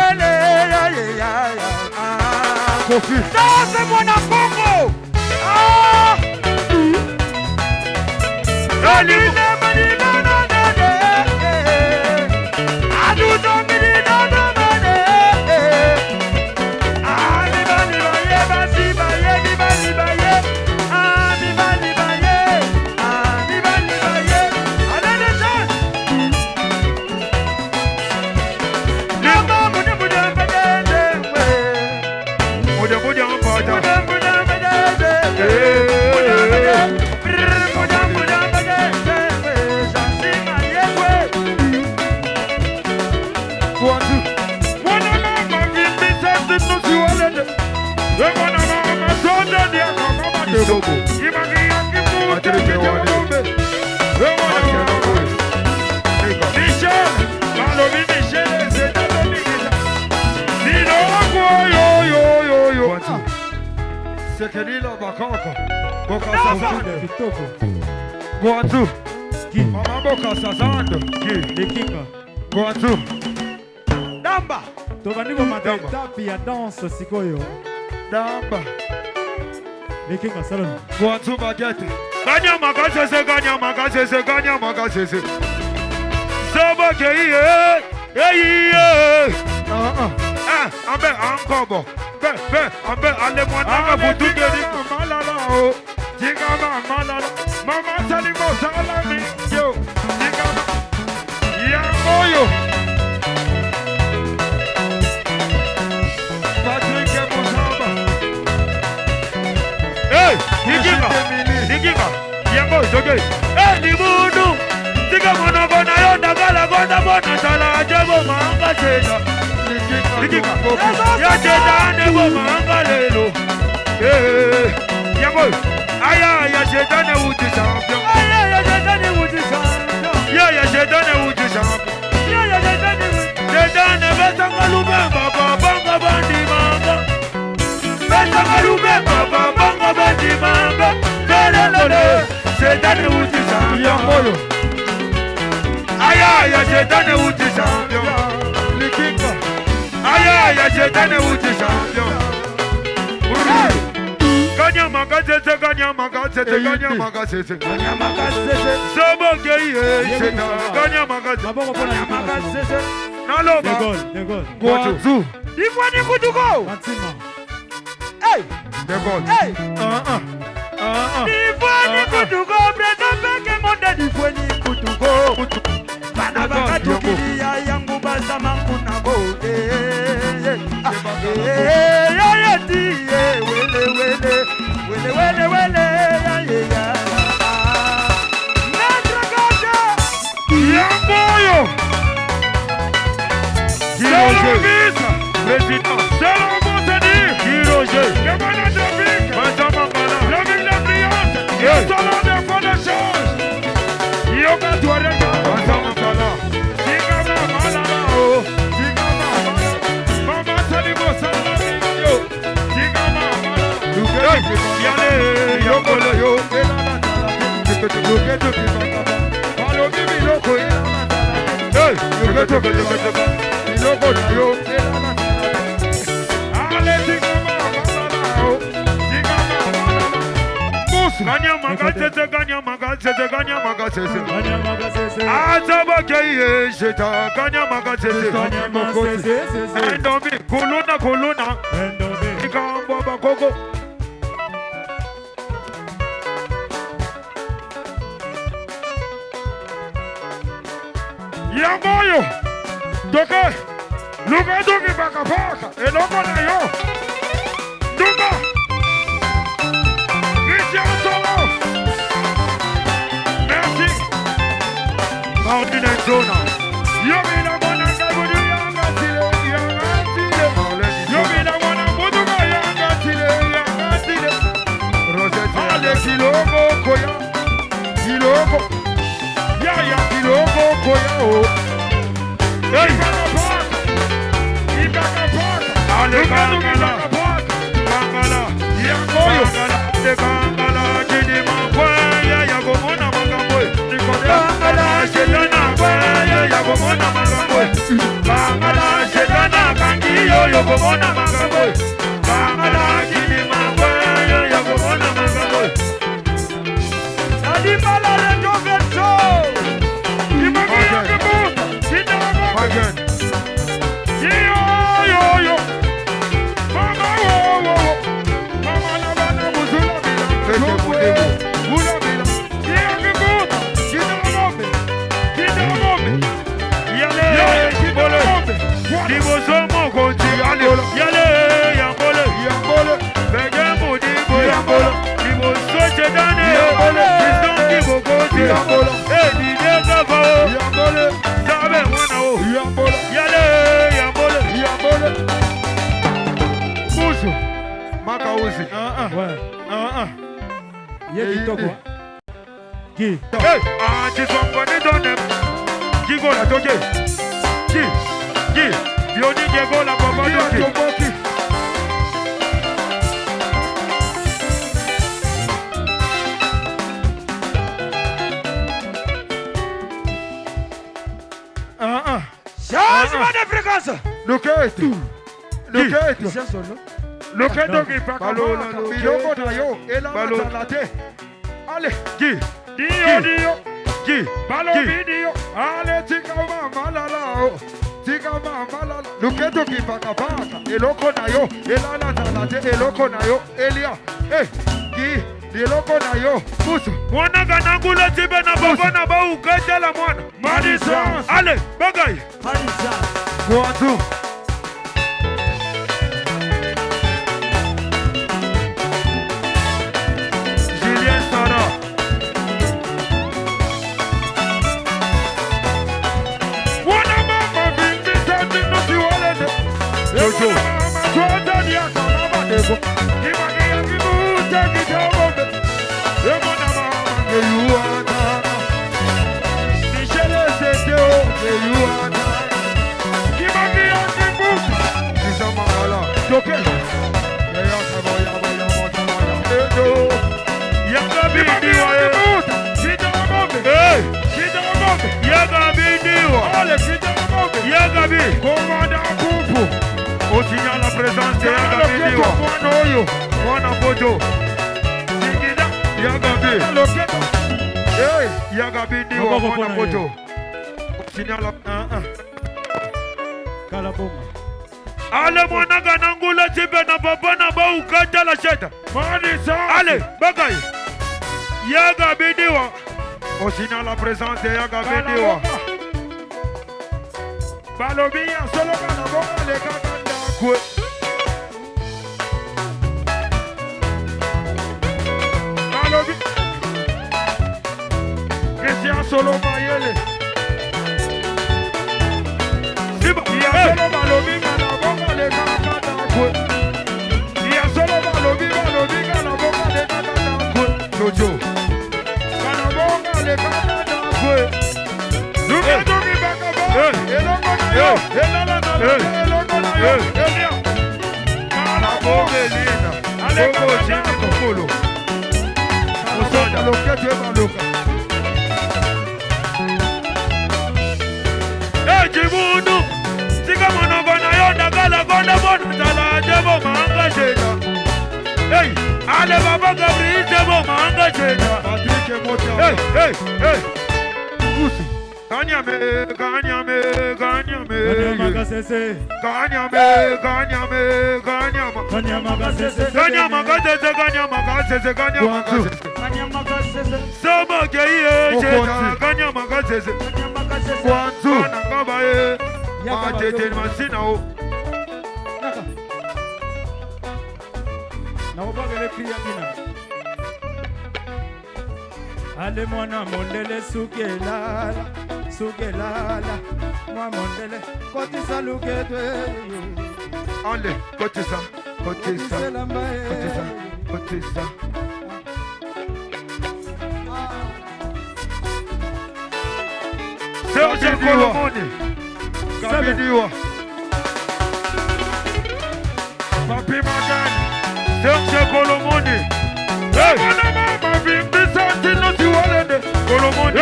wele ya Kofi Dance mwana Kongo Alina manina na Aduto manina na Sekelila bakaka boka sasando kitoko Guanzu mama boka sasando Lekinga Guanzu Damba tobandiko matatapi ya danse sikoyo Damba Lekinga salon Guanzu bagete Ganya magasese Sabo keye Ambe ankobo Ambe alemwana butuke ni malala o Jigama malala Mama salimo salami yo Jigama Yangoyo Patrick Musamba Hey Niginga Yango joge Hey Limundu Jigama na bona yo Dagala gonda bona Sala ajebo maanga chena Niginga Ya chena nebo maanga lelo Yango Aya ya shetane uti champion Aya ya shetane uti champion Ya shetane uti champion Ya shetane uti Shetane besanga lumemba Banga bandi manga Besanga lumemba Banga bandi manga Lelelele Shetane uti champion Aya ya shetane uti champion Likinga Aya ya shetane uti champion Ganya magasese Sabo keye sheta Ganya magasese Naloba Guanzu Ifwani kutuko Hey Degol Hey Ifwani kutuko Breda peke monde Ifwani kutuko Bana bakatukilia yangu basama kunabo Yayeti Wele ya Metra Gaja Yamboyo Salomisa Président Salomotani Giroje Kamana Dominique Mazamangala Dominique la brillante Salon de fois de change Yoga Touarega Mazamangala Digama Malala Digama Malala Mama Salimo Salaminyo Digama Malala Yale Yokolo Yo Elana Tala Palo Bibi Loko Elana Tala Loko Yo Elana Tala Ale Digama Malala Digama Malala Busu. Ganya magasese, ganya magasese, ganya magasese. Azaba keye sheta, ganya magasese. Endomi, kuluna, kuluna. Ikamba bakoko. Yangoyo, doke, luka doki baka baka, eloko na yo. Dumba, Christian Solo. Merci. Martin Zona. Yomina wana kabudu yanga tile, yanga tile. Yomina wana buduga yanga tile, yanga tile. Rosette. Ale kiloko koya, kiloko. Ya kiloko koya o. Hey, ale kangala, kangala, yangoyo, ale kangala, jini mangwaya, yagomona mangamwe, kangala, shetana kwaya, yagomona mangamwe, kangala, shetana kangiyo, yagomona mangamwe, kangala, jini mangwaya, yagomona mangamwe. Adibala le jogetso, imagiya kebuta, again. Yo. Mama wo. Mama na bana muzula bila. Muzula bila. Yenge buta. Kina ngombe. Yale kibole. Dibosomo konti ale. Yale yambole. Bege mudi bo yambole. Diboso chedane yambole. Disongi bokote yambole. Dide kafo yambole. Sabe wana o yambole. Yale yambole. Busu. Maka uzi. Kitoko. Hey, somebody done them. Kigo la toke. Yoni kigo la baba toke. Changement de fréquence. Loketo ki pakalo biloko na yo elanga talate. Ale dio balo video. Ale tika mama lala. Loketo ki pakapaka eloko na yo elanga talate eloko na yo elia. Eloko na yo busu. Mwana ganangula tibe na baba na ba ukete la mwana. Madison. Ale bagay. Madison. Kwatu. Julien Sara. Wana mama vingi sati nusi walete. Jojo. Kwata ni akalama debo. Kimagi ya kibuta kitamombe. Emona mama ngeyuana. Michele seteo ngeyuana. Kimagi ya kibuta. Kisamala. Toke. Yaya saboya boya motamaya. Edo. Yaga bidiwa kibuta. Kitamombe. Hey. Kitamombe. Yaga bidiwa. Ale kitamombe. Yaga bi. Komanda kupu. Osinya la présence de Yaga bidiwa. Mwana oyo. Mwana bojo. Yagabi. Hey, Yagabi ni wa mwana moto. Sinyala. Kalaboma. Ale mwana ganangula tibe na baba na ba ukata la sheta. Ale, bagay. Yagabi ni wa. Sinyala présence de Yagabi ni wa. Balobia solo kana boka le kakanda kwe. Christian Solo Mayele. Siba. Iya solo balobi kana boka le kakanda kwe. Iya solo balobi kana boka le kakanda kwe. Jojo. Kana boka le kakanda kwe. Luka dogi baka boka. Elongo na yo. Elala na yo. Elongo na yo. Elia. Kana boka Elina. Ale koko chini kokolo. Jimundu, sika mono gona yonda gala gona bona tala jebo manga sheda. Hey, allez, Baba Gabriel, c'est bon, manga, Patrick et Mota. Hey. Pousse. Ganyame. Ale mwana mondele sukelala mwa mondele kotisa luketwe Allez, côté ça. Serge Colomoni. Gabidiwa. Papi Magani. Serge Colomoni. Hey! Colomoni.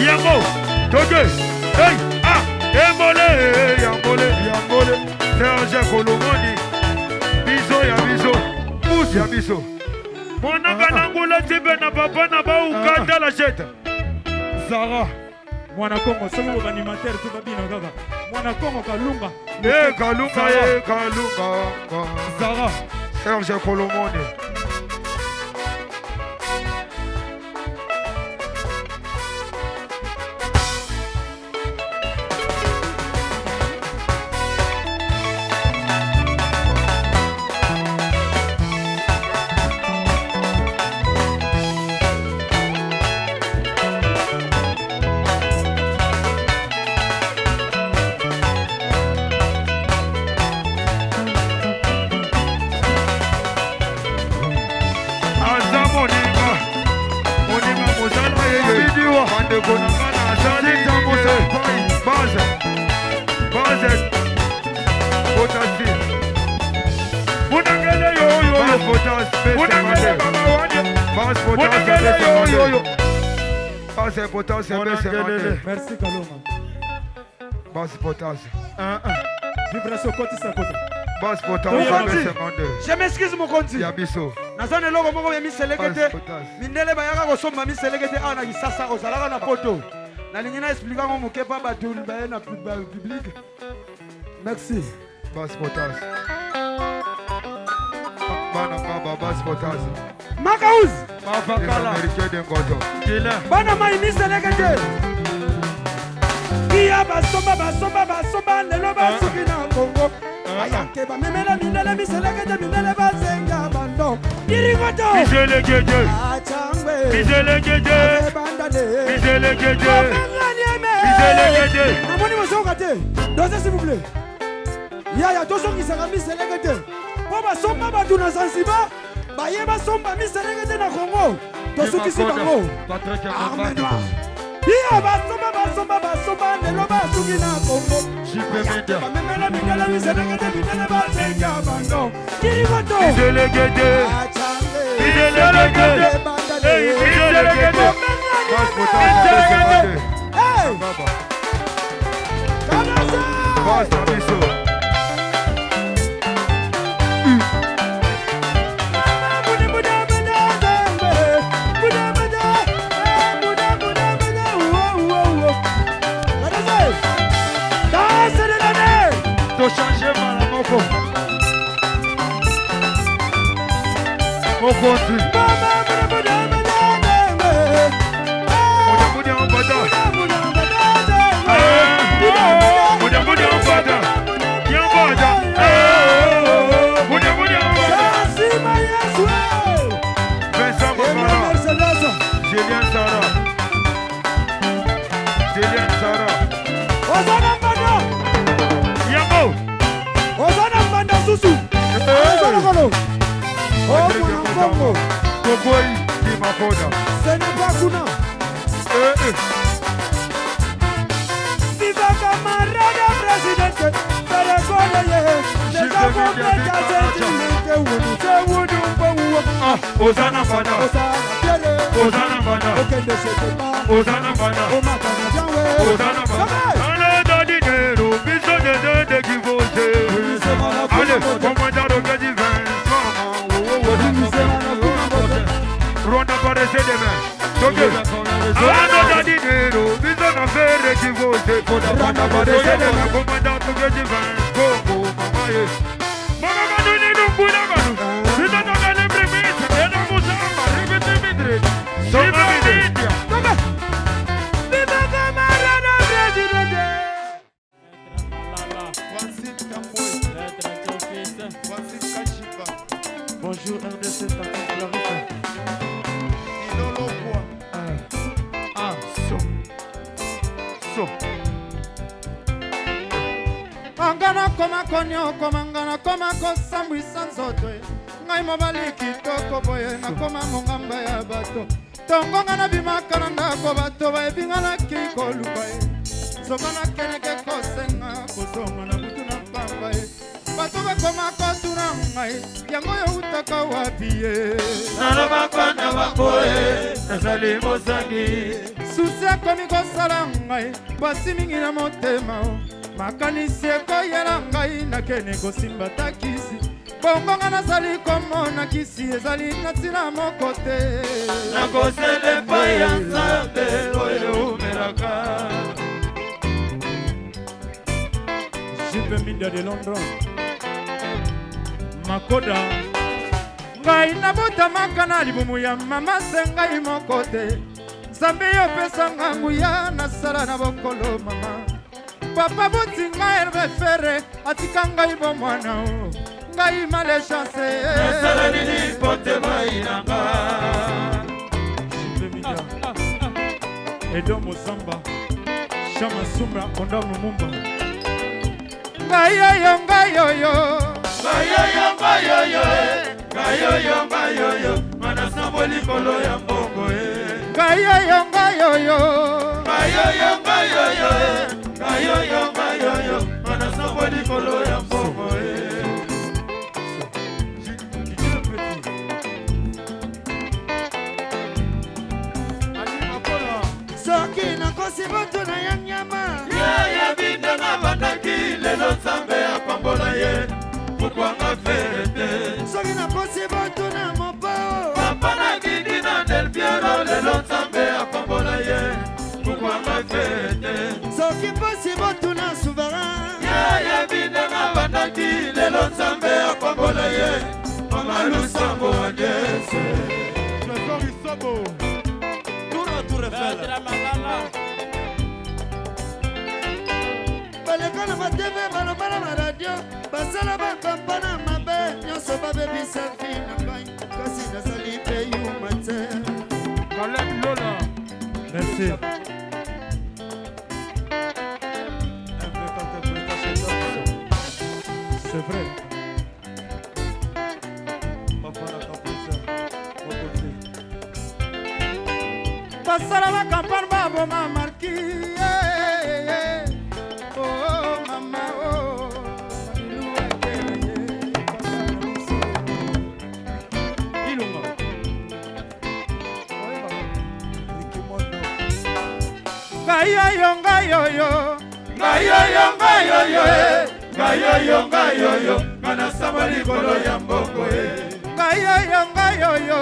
Yango, Toge, hey, ah, Yambole, Serge Colomoni, biso, pousse ya biso. Monanga nangola tibe na papa na ba ukata la jeta. Zara, mwana Kongo solo animateur tu babino kaka mwana Kongo Kalunga Kalunga Zara Serge Colomoni. Merci Kaloma. Basse potasse. Vibration côté ça côté. Basse potasse. Je m'excuse mon conti. Yabiso. Nazane logo moko ya miselekete. Mindele bayaka kosomba miselekete ana kisasa ozalaka na poto. Nalingi na expliquer ngo mokepa batul ba na public. Merci. Basse potasse. Bana baba basse potasse. Makauz. Mafakala. Bana mai miselekete. Kia basomba lelo basuki na Congo. Ayake ba memela mindele miselekete mindele bazenga bando. Dirigoto. Miselekete. Namoni mosoka te. Dosez s'il vous plaît. Yaya tozo kisaka miselekete. Po basomba batu na Zanzibar. Baye basomba miselekete na Congo. Tosukisi bango. Arme noire. Iya basomba lelo basuki na Congo. Bamemela mindele miselekete mindele bazenga bando. Dirigoto. Miselekete. Hey! Changer mal moko. Mokonzi. Ce n'est pas Kuna. Viva camarade président. Osana Fada, Osana Fada, Osana Fada, Osana Fada. Allez, dans dinero, biso de qui vote. Allez, commandant au Gadi Ronda paraissait demain. Allez, dans dinero, biso na faire qui vote. Ronda paraissait demain, commandant au Gadi Congo, mamaye. Mama manu ni numbuna manu. Sita na gale premise, ena musamba, ribete midre. Soma midre. Bonjour RDC, Tati Clarisse. Ilolo quoi? So. Angana koma konyo, komangana koma kosambwisa nzoto. Ngai mobali kitoko boye, nakoma mongamba ya bato. Tongonga na bimaka na ndako bato baebingana kikoluka ye. Sokana keneke kosenga, kosonga na butu na pamba ye. Bato bakoma kotuna ngai, yango yo utaka wapi ye. Naloba kwana bakoye, nazali mosangi. Susi akomi kosala ngai, basi mingi na motema o. Makanisi ekoyela ngai, nakene kosimba takisi. Bongonga nazali komona kisi, ezali natina moko te. Nakosele pa ya nzambe oyo umelaka. Jipe Minda de London Makoda ngai nabutamaka na libumu ya mama se ngai moko te. Nzambe yo pesa nguya nasala na bokolo mama. Papa buti ngai Herve Fere atika ngai bo mwana o. Ngai male chance nasala nini pote mainanga. Jipe Minda Edo Mosamba Shama Sumra Onda Mumumba Gayoyo, gayoyo, gayoyo, gayoyo, gayoyo, gayoyo, manasabo likolo ya mbongo gayoyo, gayoyo, gayoyo, gayoyo, gayoyo, gayoyo, manasabo likolo ya mbongo Soki nakosi boto na ya nyama ya binda na bandaki lelo nzambe apambola ye mukwanga ferete. Soki nakosi boto na mopo papa na gidi na del piero lelo nzambe apambola ye mukwanga ferete. Soki posi boto na souverain ya binda na bandaki lelo nzambe apambola ye mama lusambo adese. Trésor Isobo baleka na mateve baloba na maradio basala bakampana mabe nyonso babebisa vi na ngai kasi nazali mpe yuma te. Caleb Lola. Merci. C'est vrai. Basala bakampana baboma marki. Oh mama oh. Gayoyo, gayoyo, gayoyo, gayoyo, gayoyo, gayoyo, manasamba likolo ya mbongo gayoyo, gayoyo,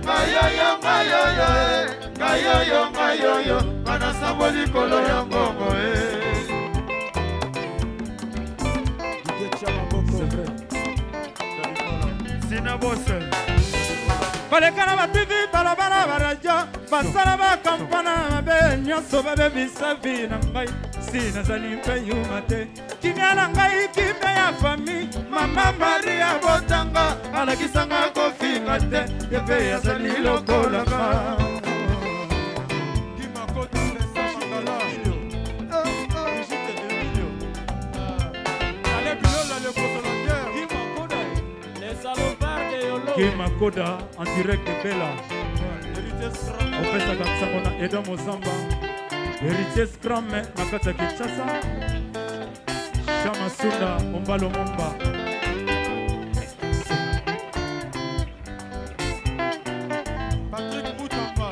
gayoyo, gayoyo, gayoyo, gayoyo, manasamba likolo ya mbongo Sina Bosse. balekana bativi balabala baradio basala bakampana mabe nyonso babebisa vi na ngai si nazali mpe yuma te. Kimia na ngai kimia ya fami mama Maria Botanga alakisanga kofinga te yepe yazali lokolaka. Guy Makoda en direct de Bella. Opesa kabisa na Edo Mozamba. Héritier Scrum Makata Kinshasa. Sacha Masunda, Ombalo Momba. Patrick Boutamba,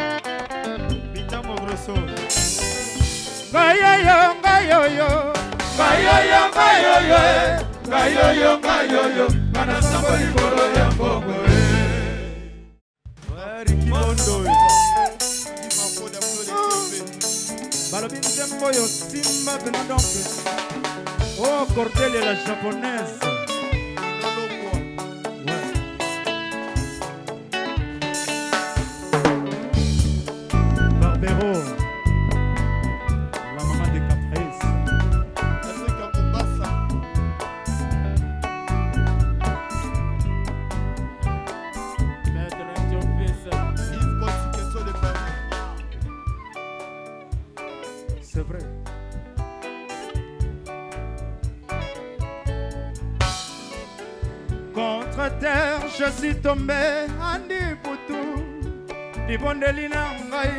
Bitamo Bresso. Gayoyo, gayoyo, Gayoyo, gayoyo, gayoyo, gayoyo, kana sambo likolo ya mbongo. Ricky Mondo. Balobi Nzembo yo Simba Benadonke. Oh, Cordelia la japonaise. Barbero, la maman de Caprice. Afrika Mombasa. Maître Diopesa. Yves Kotsikeso de Paris. C'est vrai. Contre terre, je suis tombé Andi Poutou. Libondeli na ngai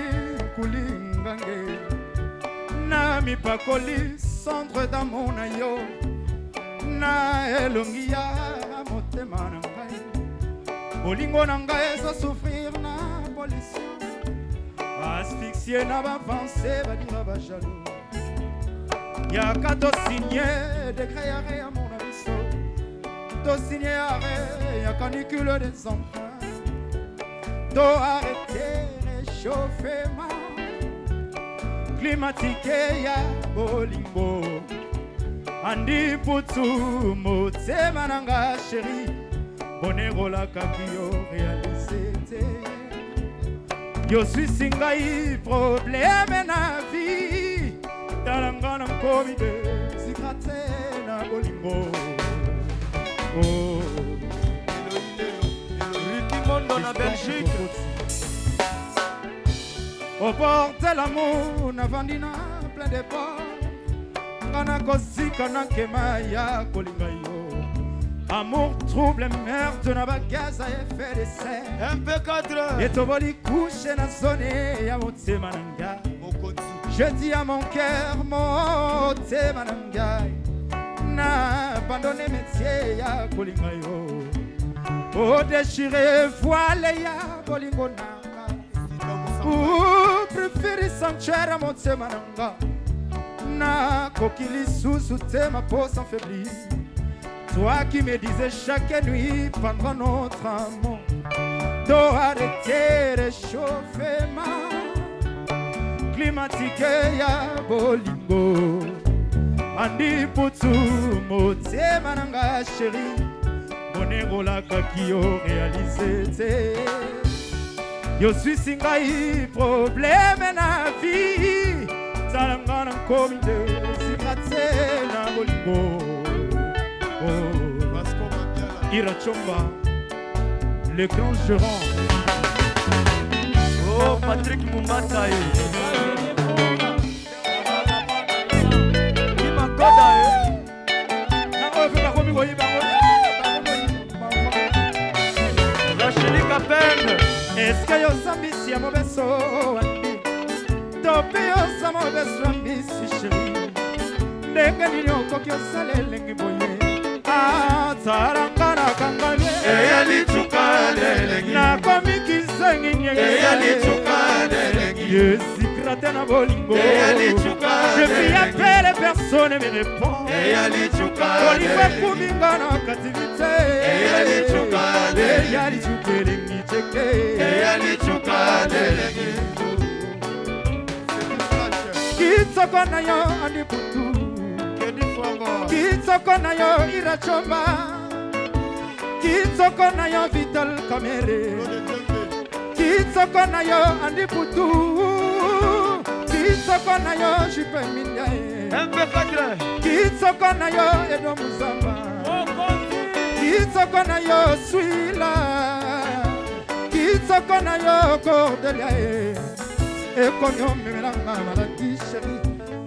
kulingange. Na mipakoli centre d'amour na yo. Na elongi ya motema na ngai. Bolingo na ngai ezo souffrir na pollution. Asphyxié na bavancé badira bajaloux. Yaka to signé décret arrêt à mon abisso. To signé arrêt y'a canicule des emprunts. To arrêter réchauffement. Climatique ya bolingo. Andi putu motema nanga chéri. Bonerola kakio réalisé. Yo suis singai problème na vie. Talangana Covid, Zikrate na bolingo. Oh, Ricky Mondo na Belgique. Au port de l'amour, na vandina plein de ports. Ngana kosika na kema ya kolinga yo. Amour trouble merde na bagaza effet de serre. MP4. Et toboli couche na zone ya motema nanga. Je dis à mon cœur, mon temanangai, na abandonné métier ya kolingayo, oh déchiré voile ya bolingo nanga, ou préféré sanctuaire à mon temananga, na kokili sous tema peau s'affaiblit. Toi qui me disais chaque nuit pendant notre amour, dois arrêter réchauffement. Climatique ya bolingo. Andi putu motema nanga chéri. Bonerola kakio réalisé. Yo suis singai problème na vie. Zalanga na komide zikrate na bolingo. Oh, Irachomba, le grand gérant. Oh, Patrick Mumbata. Est-ce que yo zambisi ya mobeso wandi tope yo za mobeso ambisi chéri ndenge nini okoki osala elengi boye ataranga na kangabe nakomi kisengi nyege yezikrate na bolingo je puis appeler personne me répond bolingo ekuminga na kativité eyalichuka elengi Kitsoko na yo andi putu Kitsoko na yo Irachomba Kitsoko na yo Vital Kamere Kitsoko na yo andi putu Kitsoko na yo Jipe Minyae MP4. Kitsoko na yo Edo Muzamba Kitsoko na yo Swila Kitsoko na yo Cordelia e konyo memelanga malaki chéri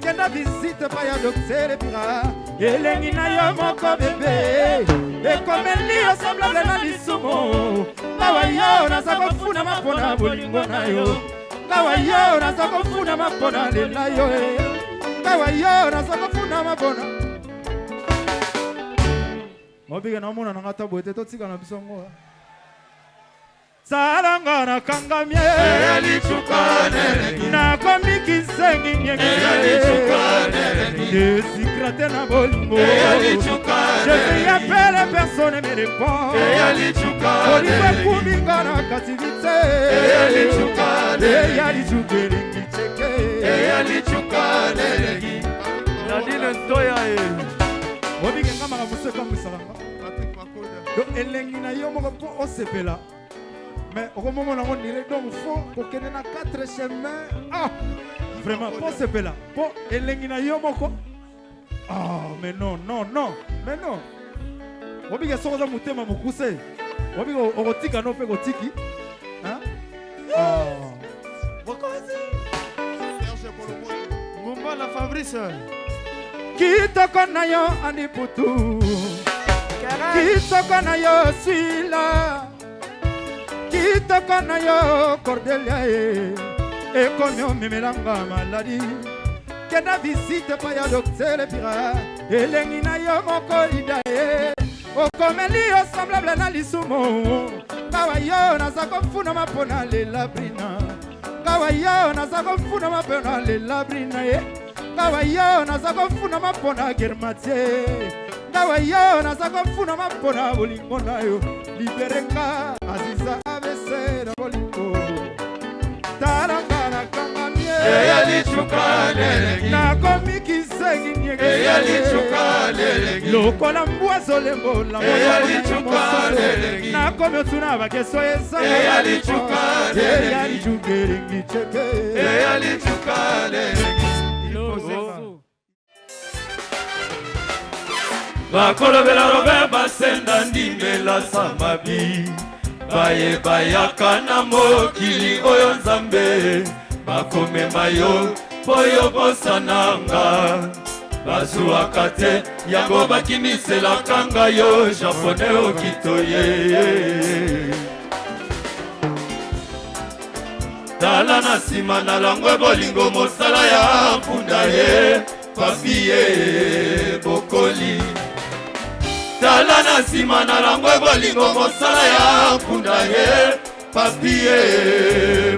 kenda visite pa ya docteur epira elengi na yo moko bebe ekomeli osemblable na lisumo ngawa yo naza kofuna mapona bolingo na yo ngawa yo naza kofuna mapona lela yo ngawa yo naza kofuna mapona Mobika na mona nanga tabo ete totika na bisongo. Salanga na kangamye na komiki sengi nyenge de secrète na bolingo. Je vais appeler personne me répond. Olive kuminga na kativite. Yali chukere ngicheke. Nadine Ntoya Mobika ngama kabuseka misalanga. Donc elengi na yo moko po osepela. Mais au moment où on dirait donc faut qu'on ait 4 chemins. Ah, vraiment, pour ce là, pour Elengina Yomoko. Ah, mais non, non, non, mais non. On dit que ça va monter ma moukousse. On dit qu'on rotika non fait rotiki. Hein? Ah. Mumba la Fabrice. Qui te connaît yo aniputu. Qui te connaît yo suis là. Kitoko na yo Cordelia e konyo mimelanga maladi kena visite pa ya docteur pira elengi na yo mokolida okomeli yo semblable na lisumo kawa yo nazako funa mapona lela brina kawa yo nazako funa mapona lela brina kawa yo nazako funa mapona germatie kawa yo nazako funa mapona bolingo na yo liberenga aziza abese na bolingo taranga na kangamye eyali chukale na komiki sengi nyege eyali chukale lokola mbwazo lembola eyali chukale na komi otuna bakeso eza eyali chukale eyali chukere ngicheke eyali chukale bakolobela robe basenda ndimela samabi bayeba yaka na mokili oyo nzambe bakomema yo mpo yo bosananga bazwwaka te yango bakimiselaka nga yo japonais okitoye tala na nsima na langwe bolingo mosala ya mpunda ye papiye bokoli tala na nsima na langwe bolingo mosala ya mpunda ye papiye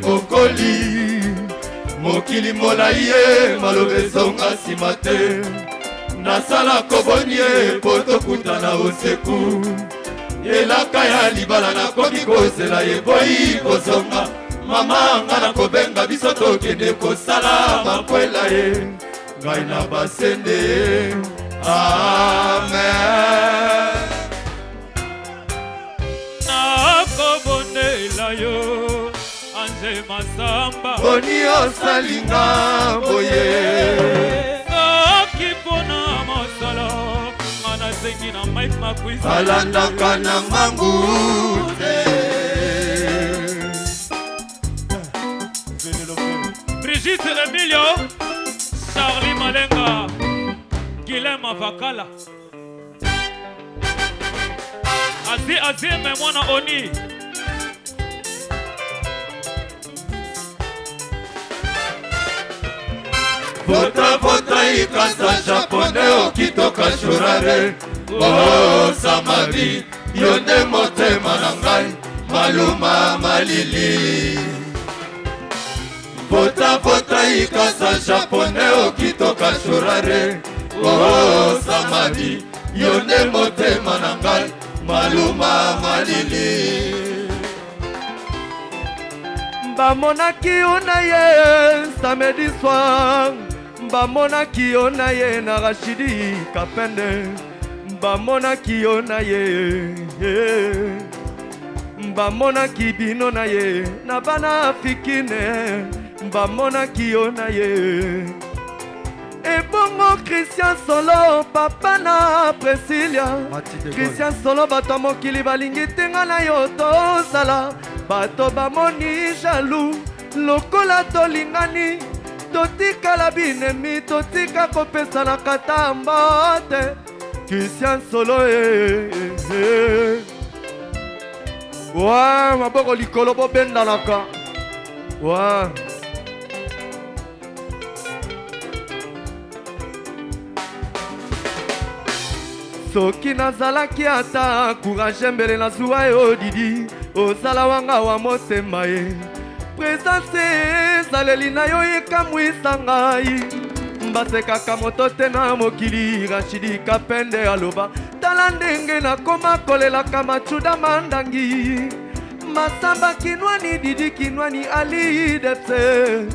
bokoli mokili molai ye maloba ezonga nsima te nasala koboni ye mpo tokutana oseku elaka ya libala nakoki kozela ye boyi kozonga mama nga na kobenga biso tokende kosala makwela ye ngai na basende ye amen nakobondela yo anje masamba boni osalinga boye soki mpona mosala nga nasengi na mike makwisa alandaka na mangu te Brigitte Emilio Charlie Malenga Guilhem Avakala Azime mwana Oni Vota ikasa japonais okitoka shurare oh samabi yonde motema na ngai maluma malili Vota ikasa japonais okitoka shurare oh samabi yonde motema na ngai maluma malili bamonaki yo na ye samedi soir bamonaki yo na ye na Rachidi Kapende bamonaki yo na ye bamonaki bino na ye na bana fikine bamonaki yo na ye ebongo Christian Solo papa na Presilia Christian Solo bato mokili balingi tenga na yo tosala bato bamoni jaloux lokola tolingani totikala binemi totika kopesana katamba te Christian Solo wa maboko likolo bobendanaka wa soki nazalaki ata courage mbele nazwa yo didi ozala wanga wa motema ye presence ezaleli na yo ekamwisa ngai mbasekaka moto te na mokili rashidi kapende aloba tala ndenge nakoma kolelaka machuda mandangi masamba kinwani didi kinwani ali depse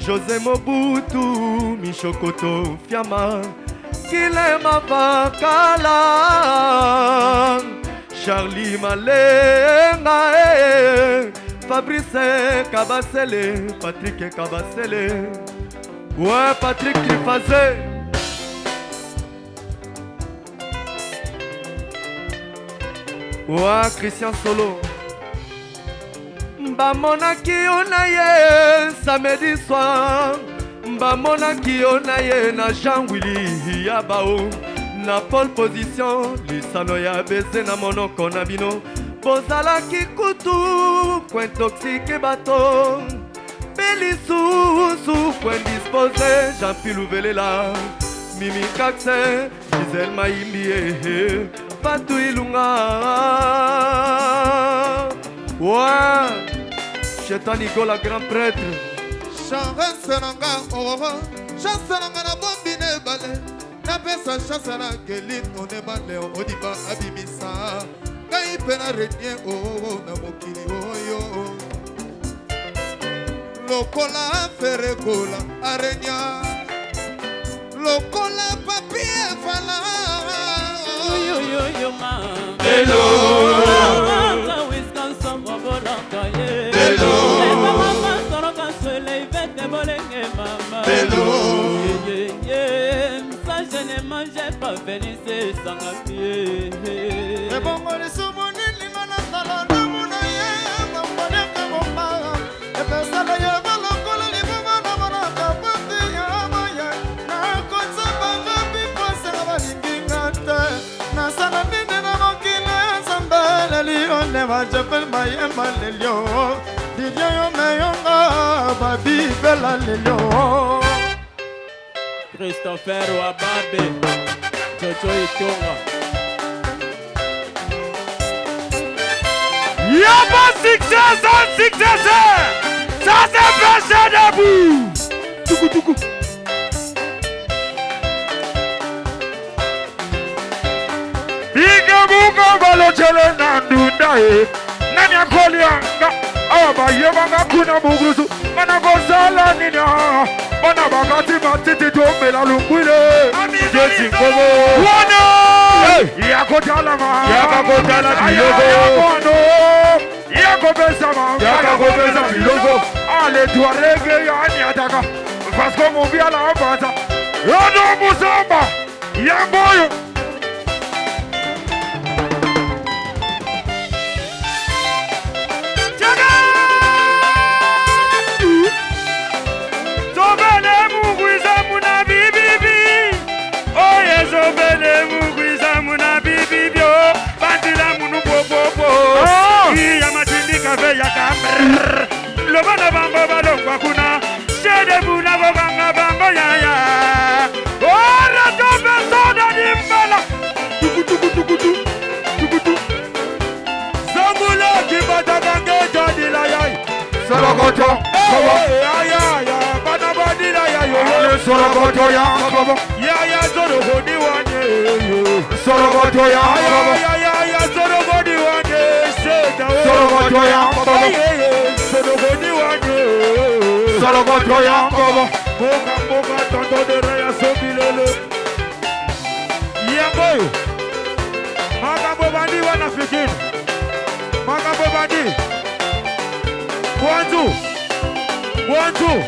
José Mobutu Mishokoto Fiama Kilema Bakala Charlie Malenga Fabrice Kabasele Patrick Kabasele Ouais Patrick Kifaze Ouais Christian Solo Bamonaki onaye samedi soir Bamonaki onaye na Jean-Willy Yabao Na pole position lisano ya bese na monoko na bino Bozalaki kutu point toxique bateau Belisusu point disposé Jean-Phil Ouvelela Mimi Kakse Gisèle Maïmbie Fatou Ilunga Ouais Chetan Nicolas grand prêtre chance nanga oh chance nanga na bombine bale na pesa chance na keline one bale odiba abimisa kai pena retien oh na mokili oyo lokola ferekola arenya lokola papier fala yo ma hello ça je ne mangeais pas venir c'est sans pied et bon on est sur mon île on a salon de mon aïe mon bonheur que mon parent et personne n'aille pas l'encore les moments dans mon acapé ya moyen na kosa banga pipo ça va lingingate na sana nene na mokile sambala lione va chapel maye malelio didio yo meyonga babi bela lelio Christopher Wababe Jojo Itonga Y'a pas succès ça c'est passé debout Tuku Biga buga balotele nandundae Nani akoli anga Aba yebanga kuna mugrusu Mana gozala nina Mana bagati matiti tome la lunguile Jesi kobo Wana Yako talama Yako tala bilogo Yako besa ma Yako besa bilogo Ale tuarege ya ni ataka Pasko mubia la abata Yodo musamba Yamboyo Lobana bambo balongwa kuna Shede buna bobanga bambo yaya Ora tobe soda dimbala Tukutu Zamula kibata gange jadi la yai Solokoto Yaya Bana badi la yayo Solokoto ya Yaya zoro hodi wanye Solokoto ya Yaya zoro hodi wanye Solokoto ya Solokoto ya Boka tonto de raya sobilele Yamboyo Makambo bandi wanafikiri Makambo bandi One two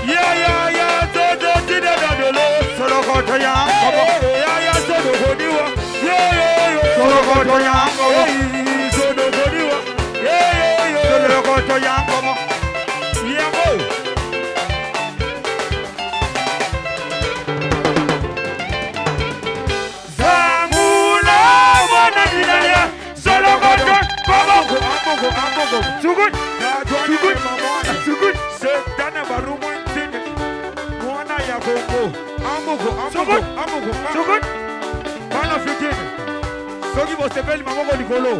Yeah Todo tide dadolo Solokoto ya Yeah Todo hodiwa Solokoto ya Todo hodiwa Solokoto ya Yambo Zamula wana dinaya Solokoto Ambogo Sugut Sugut Setana barumu Sukut. Bana fikini. Soki bo sepeli mamoko likolo.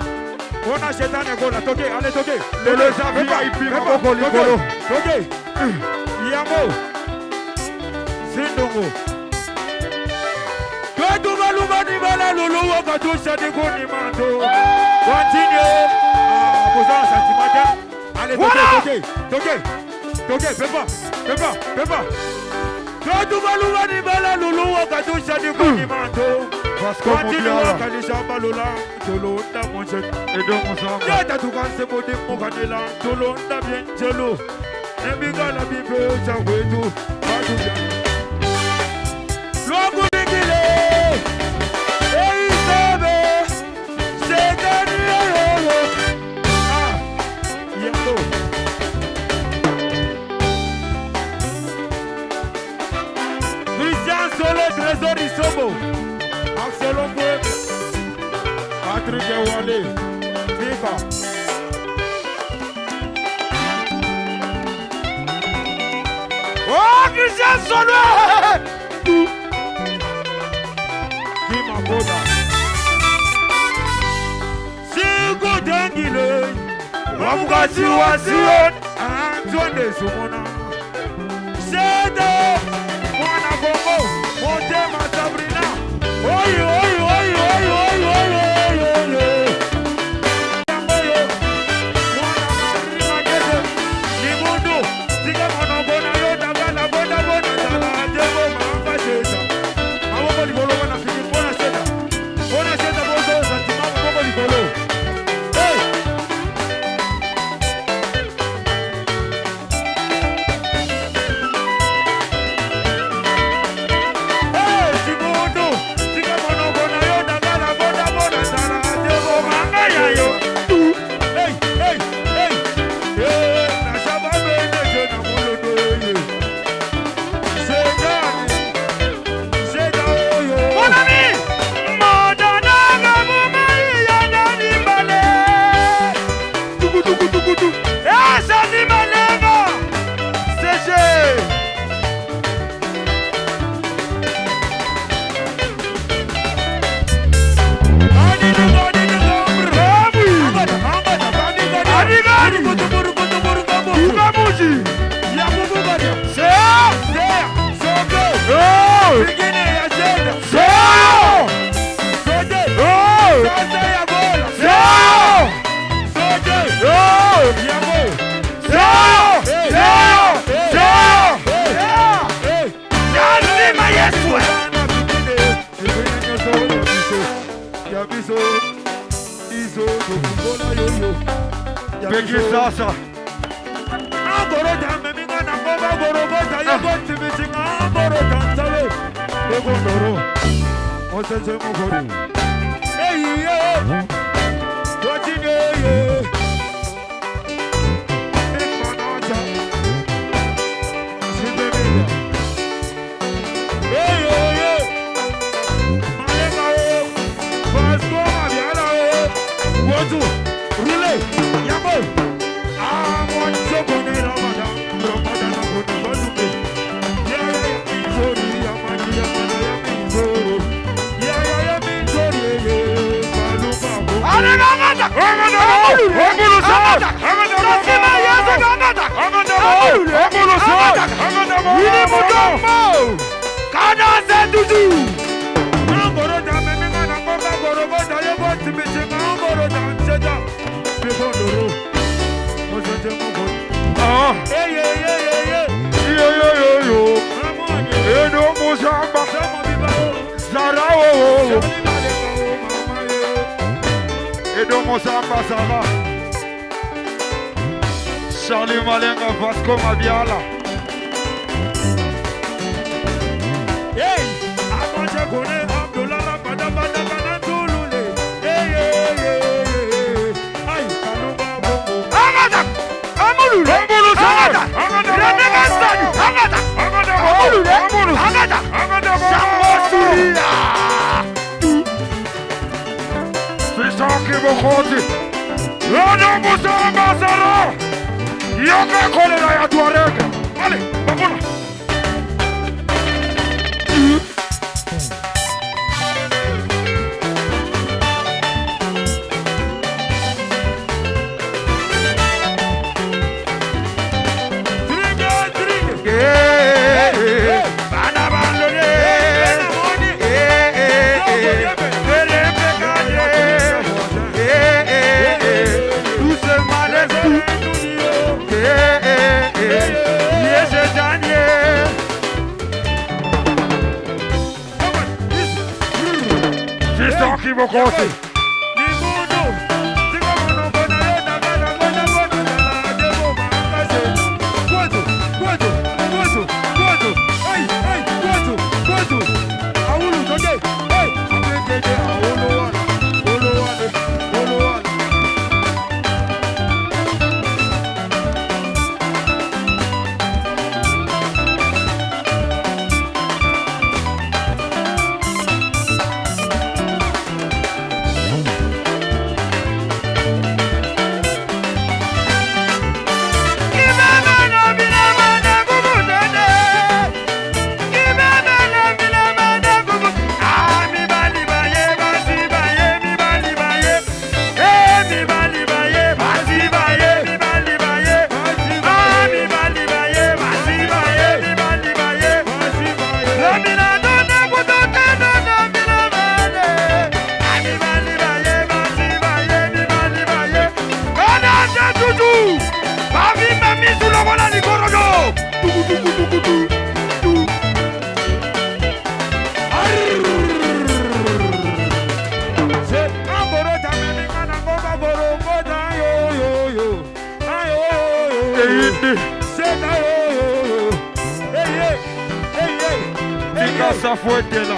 Ona shetani kola toke, allez toke. Les VIP mamoko likolo. Toke. Yamo. Sindongo. Kadu baluba ni bala lulu wakatusha ni kuni manto. Continue. Ah, boza santimata. Allez toke. Pepa. Kadu baluba ni bala lulu wakatusha ni kuni manto. Continue wakalisha balula. Tolonda monche. Yata tukanse modi mokanila. Tolonda bien jelo. Nebigala bibe chawetu. Baduya. Logo bigile. Ei sabe. Segani yo. Ah. Yendo. Christian Solo Trésor Isobo. Axel Omwe. Patrick Ewale. Mika. Oh, Christian Solo! Kima Boda. Sigo Dengile. Wamugasi wa Sion. Antoine Sumona. Sede. Mwana Bongo. Montema Sabrina. Oi. Peki sasa. Agorota meminga na ngoma gorogota yego tibitinga agorota nsawe. Ego ndoro. Osense mugori. Hey yo. Watine yo. Ekmanaja. Siberia. Hey yo. Malenga yo. Vasco Mabiala yo. Wozu. Rule. Yamo. Edo Mosamba Sara. Charlie Malenga Vasco Mabiala. Hey, Amanja Kone Abdullah Bada Tulule. Hey. Ay, Kaluba Bongo. Amulu. Fisaki Bokhoti. Edo Mosamba Sara. Yoga Kolera ya Tuareg. Allez, Babula. Bokosi. Essa foi dela.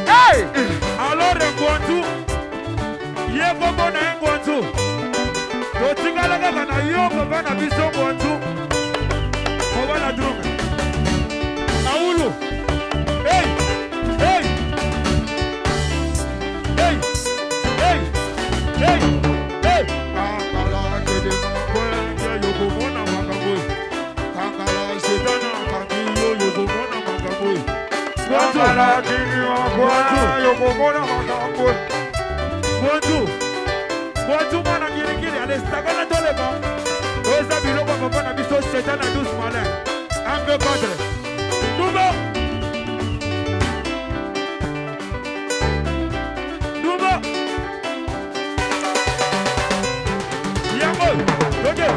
Hey! Alors Ngwantu, yebo na Ngwantu. Totingala kana yoko bana biso Ngwantu. Mobala drum. Aulu. Hey! Hey! Hey! Hey! Hey! Hey! Kangala kede mwana yoko mona makaboy. Kangala setana kangiyo yoko mona makaboy. Kangala kini mwana yoko mona makaboy. Ngwantu mwana ngirigiri alestakana toleba. Oza biloko papa na biso setana douce malin. Ambe padre. Dubo. Yango. Okay.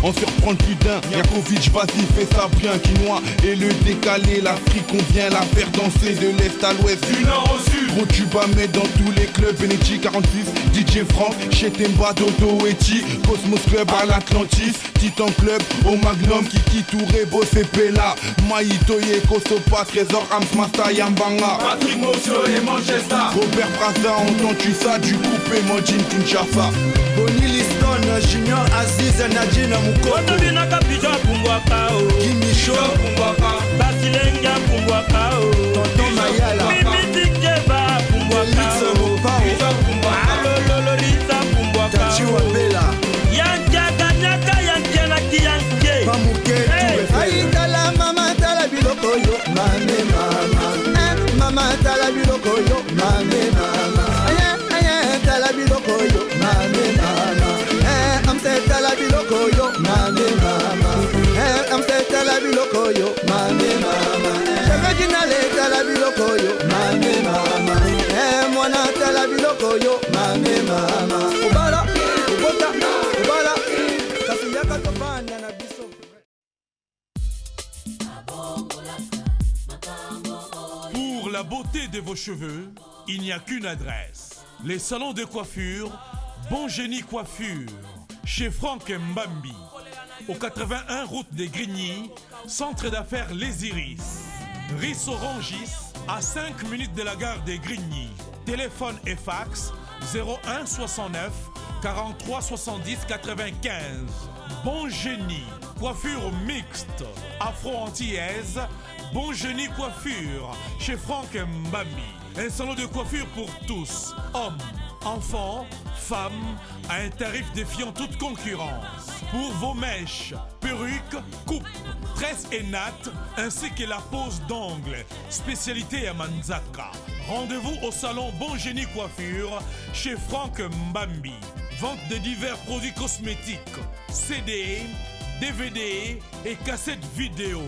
En surprendre plus d'un, Yakovic, vas-y, fais ça bien. Quinois et le décalé, l'Afrique, on vient la faire danser de l'Est à l'Ouest, du Nord au Sud. Gros tuba met dans tous les clubs, Benedji 46, DJ Franck, Chetemba, Dodo, Eti, Cosmos Club à l'Atlantis, Titan Club, au Magnum, Kiki Touré, Bossé Pella, Maïtoye, Kosopa, Trésor, Ams, Masta, Yambanga, Patrick Mosso et Manchester, Robert Braza, entends-tu ça, du coupé, Modjin, Kinshasa, Bonnie Liston. na Junior Aziz Nadine Mukoko Otobinaka Pijo Pumbwaka Kimisho Basilenga Pumbwaka Tonton Mayala Mimi Tikeba Pumbwaka Alololo Lisa Pumbwaka Tachiwa Bela Yankia Kanyaka Yankia Naki Yankia Pamuke Aitala mama tala biloko yo mame mama Mama tala biloko yo mame mama Tala biloko yo mame mama I'm say tala biloko yo mame mama I'm say tala biloko yo mame mama Chagadinale tala biloko yo mame mama Mwana tala biloko yo mame mama Ubala ubota ubala kasi yaka topanya na biso. Pour la beauté de vos cheveux, il n'y a qu'une adresse. Les salons de coiffure, Bon Génie Coiffure, chez Franck Mbambi, au 81 route des Grigny, centre d'affaires Les Iris. Riss-Orangis, à 5 minutes de la gare des Grigny. Téléphone et fax 01 69 43 70 95. Bon Génie, coiffure mixte, afro-antillaise, Bon Génie Coiffure, chez Franck Mbambi. Un salon de coiffure pour tous, hommes, enfants, femmes, à un tarif défiant toute concurrence. Pour vos mèches, perruques, coupes, tresses et nattes, ainsi que la pose d'ongles, spécialité à Manzaka. Rendez-vous au salon Bon Génie Coiffure, chez Franck Mbambi. Vente de divers produits cosmétiques, CD, DVD et cassettes vidéo.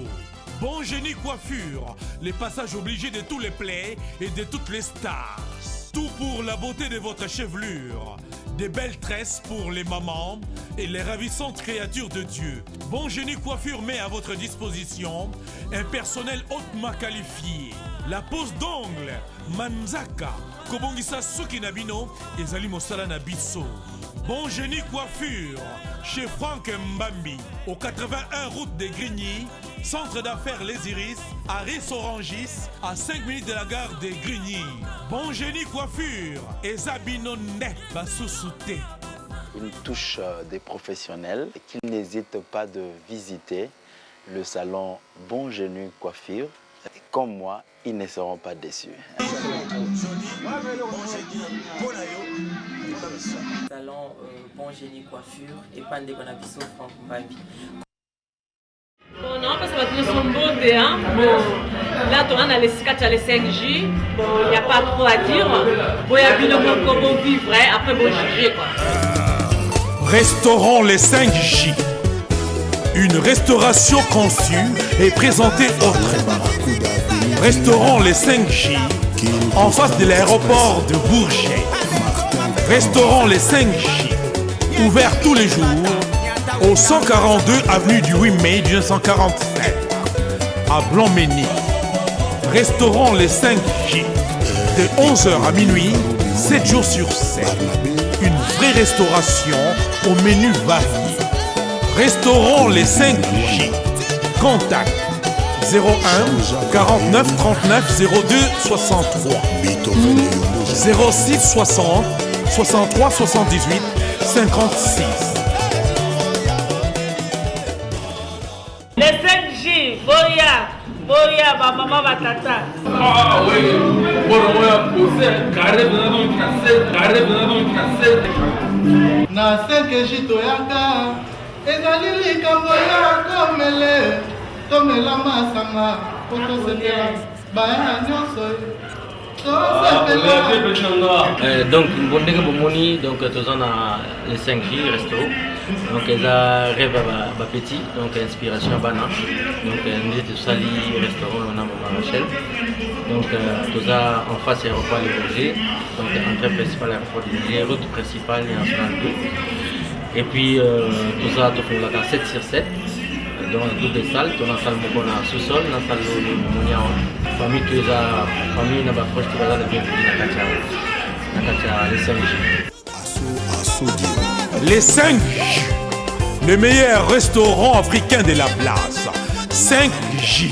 Bon Génie Coiffure, les passages obligés de tous les plaies et de toutes les stars. Tout pour la beauté de votre chevelure. Des belles tresses pour les mamans et les ravissantes créatures de Dieu. Bon Génie Coiffure met à votre disposition un personnel hautement qualifié. La pose d'ongles, Manzaka, Kobongisa Suki Nabino et Zali Mosala Nabiso. Bon Génie Coiffure, chez Franck Mbambi, au 81 route des Grigny, centre d'affaires Les Iris, à Riss-Orangis, à 5 minutes de la gare des Grigny. Bon Génie Coiffure, et Zabino Ne Basusute. Une touche des professionnels qui n'hésitent pas de visiter le salon Bon Génie Coiffure. Comme moi, ils ne seront pas déçus. Salon Bon Génie Coiffure et Pandé Bonabiso Franck Mbambi. Bon, non, parce que nous sommes beaux, hein. Bon, là, on a les 4 les 5J. Bon, il n'y a pas trop à dire. Bon, il y a bien le comment vivre, après, bon, juger, quoi. Restaurant les 5J. Une restauration conçue et présentée autrement. Restaurant les 5J, en face de l'aéroport de Bourget. Restaurant les 5J, ouvert tous les jours, au 142 avenue du 8 mai 1947, à Blanc-Ménil. Restaurant les 5J, de 11h à minuit, 7 jours sur 7. Une vraie restauration au menu varié. Restaurant les 5J. Contact 01 49 39 02 63 06 60 63 78 56. Les 5J, Boya, ma maman, ma tata. Ah oui, na 5J toyaka ezali likambo ya komele tomela masanga po tosepela baya nyonso Donc, Bondega Bomoni, donc, tous on a les 5J resto. Donc, ils ont rêvé à petit, donc, inspiration banane. Donc, on est de Sali restaurant, on a Maman Rachel. Donc, tous en face, aéroport Les Bourgers. Donc, entrée principale, aéroport Les routes principales, et nationale 2. Et puis, tous ça, tout le monde 7 sur 7. Donc, toutes les salles, dans la salle Mokona sous-sol, dans la salle Monia, famille, tous la famille, n'a pas proche, tout va bien les 5J, le meilleur restaurant africain de la place. 5J.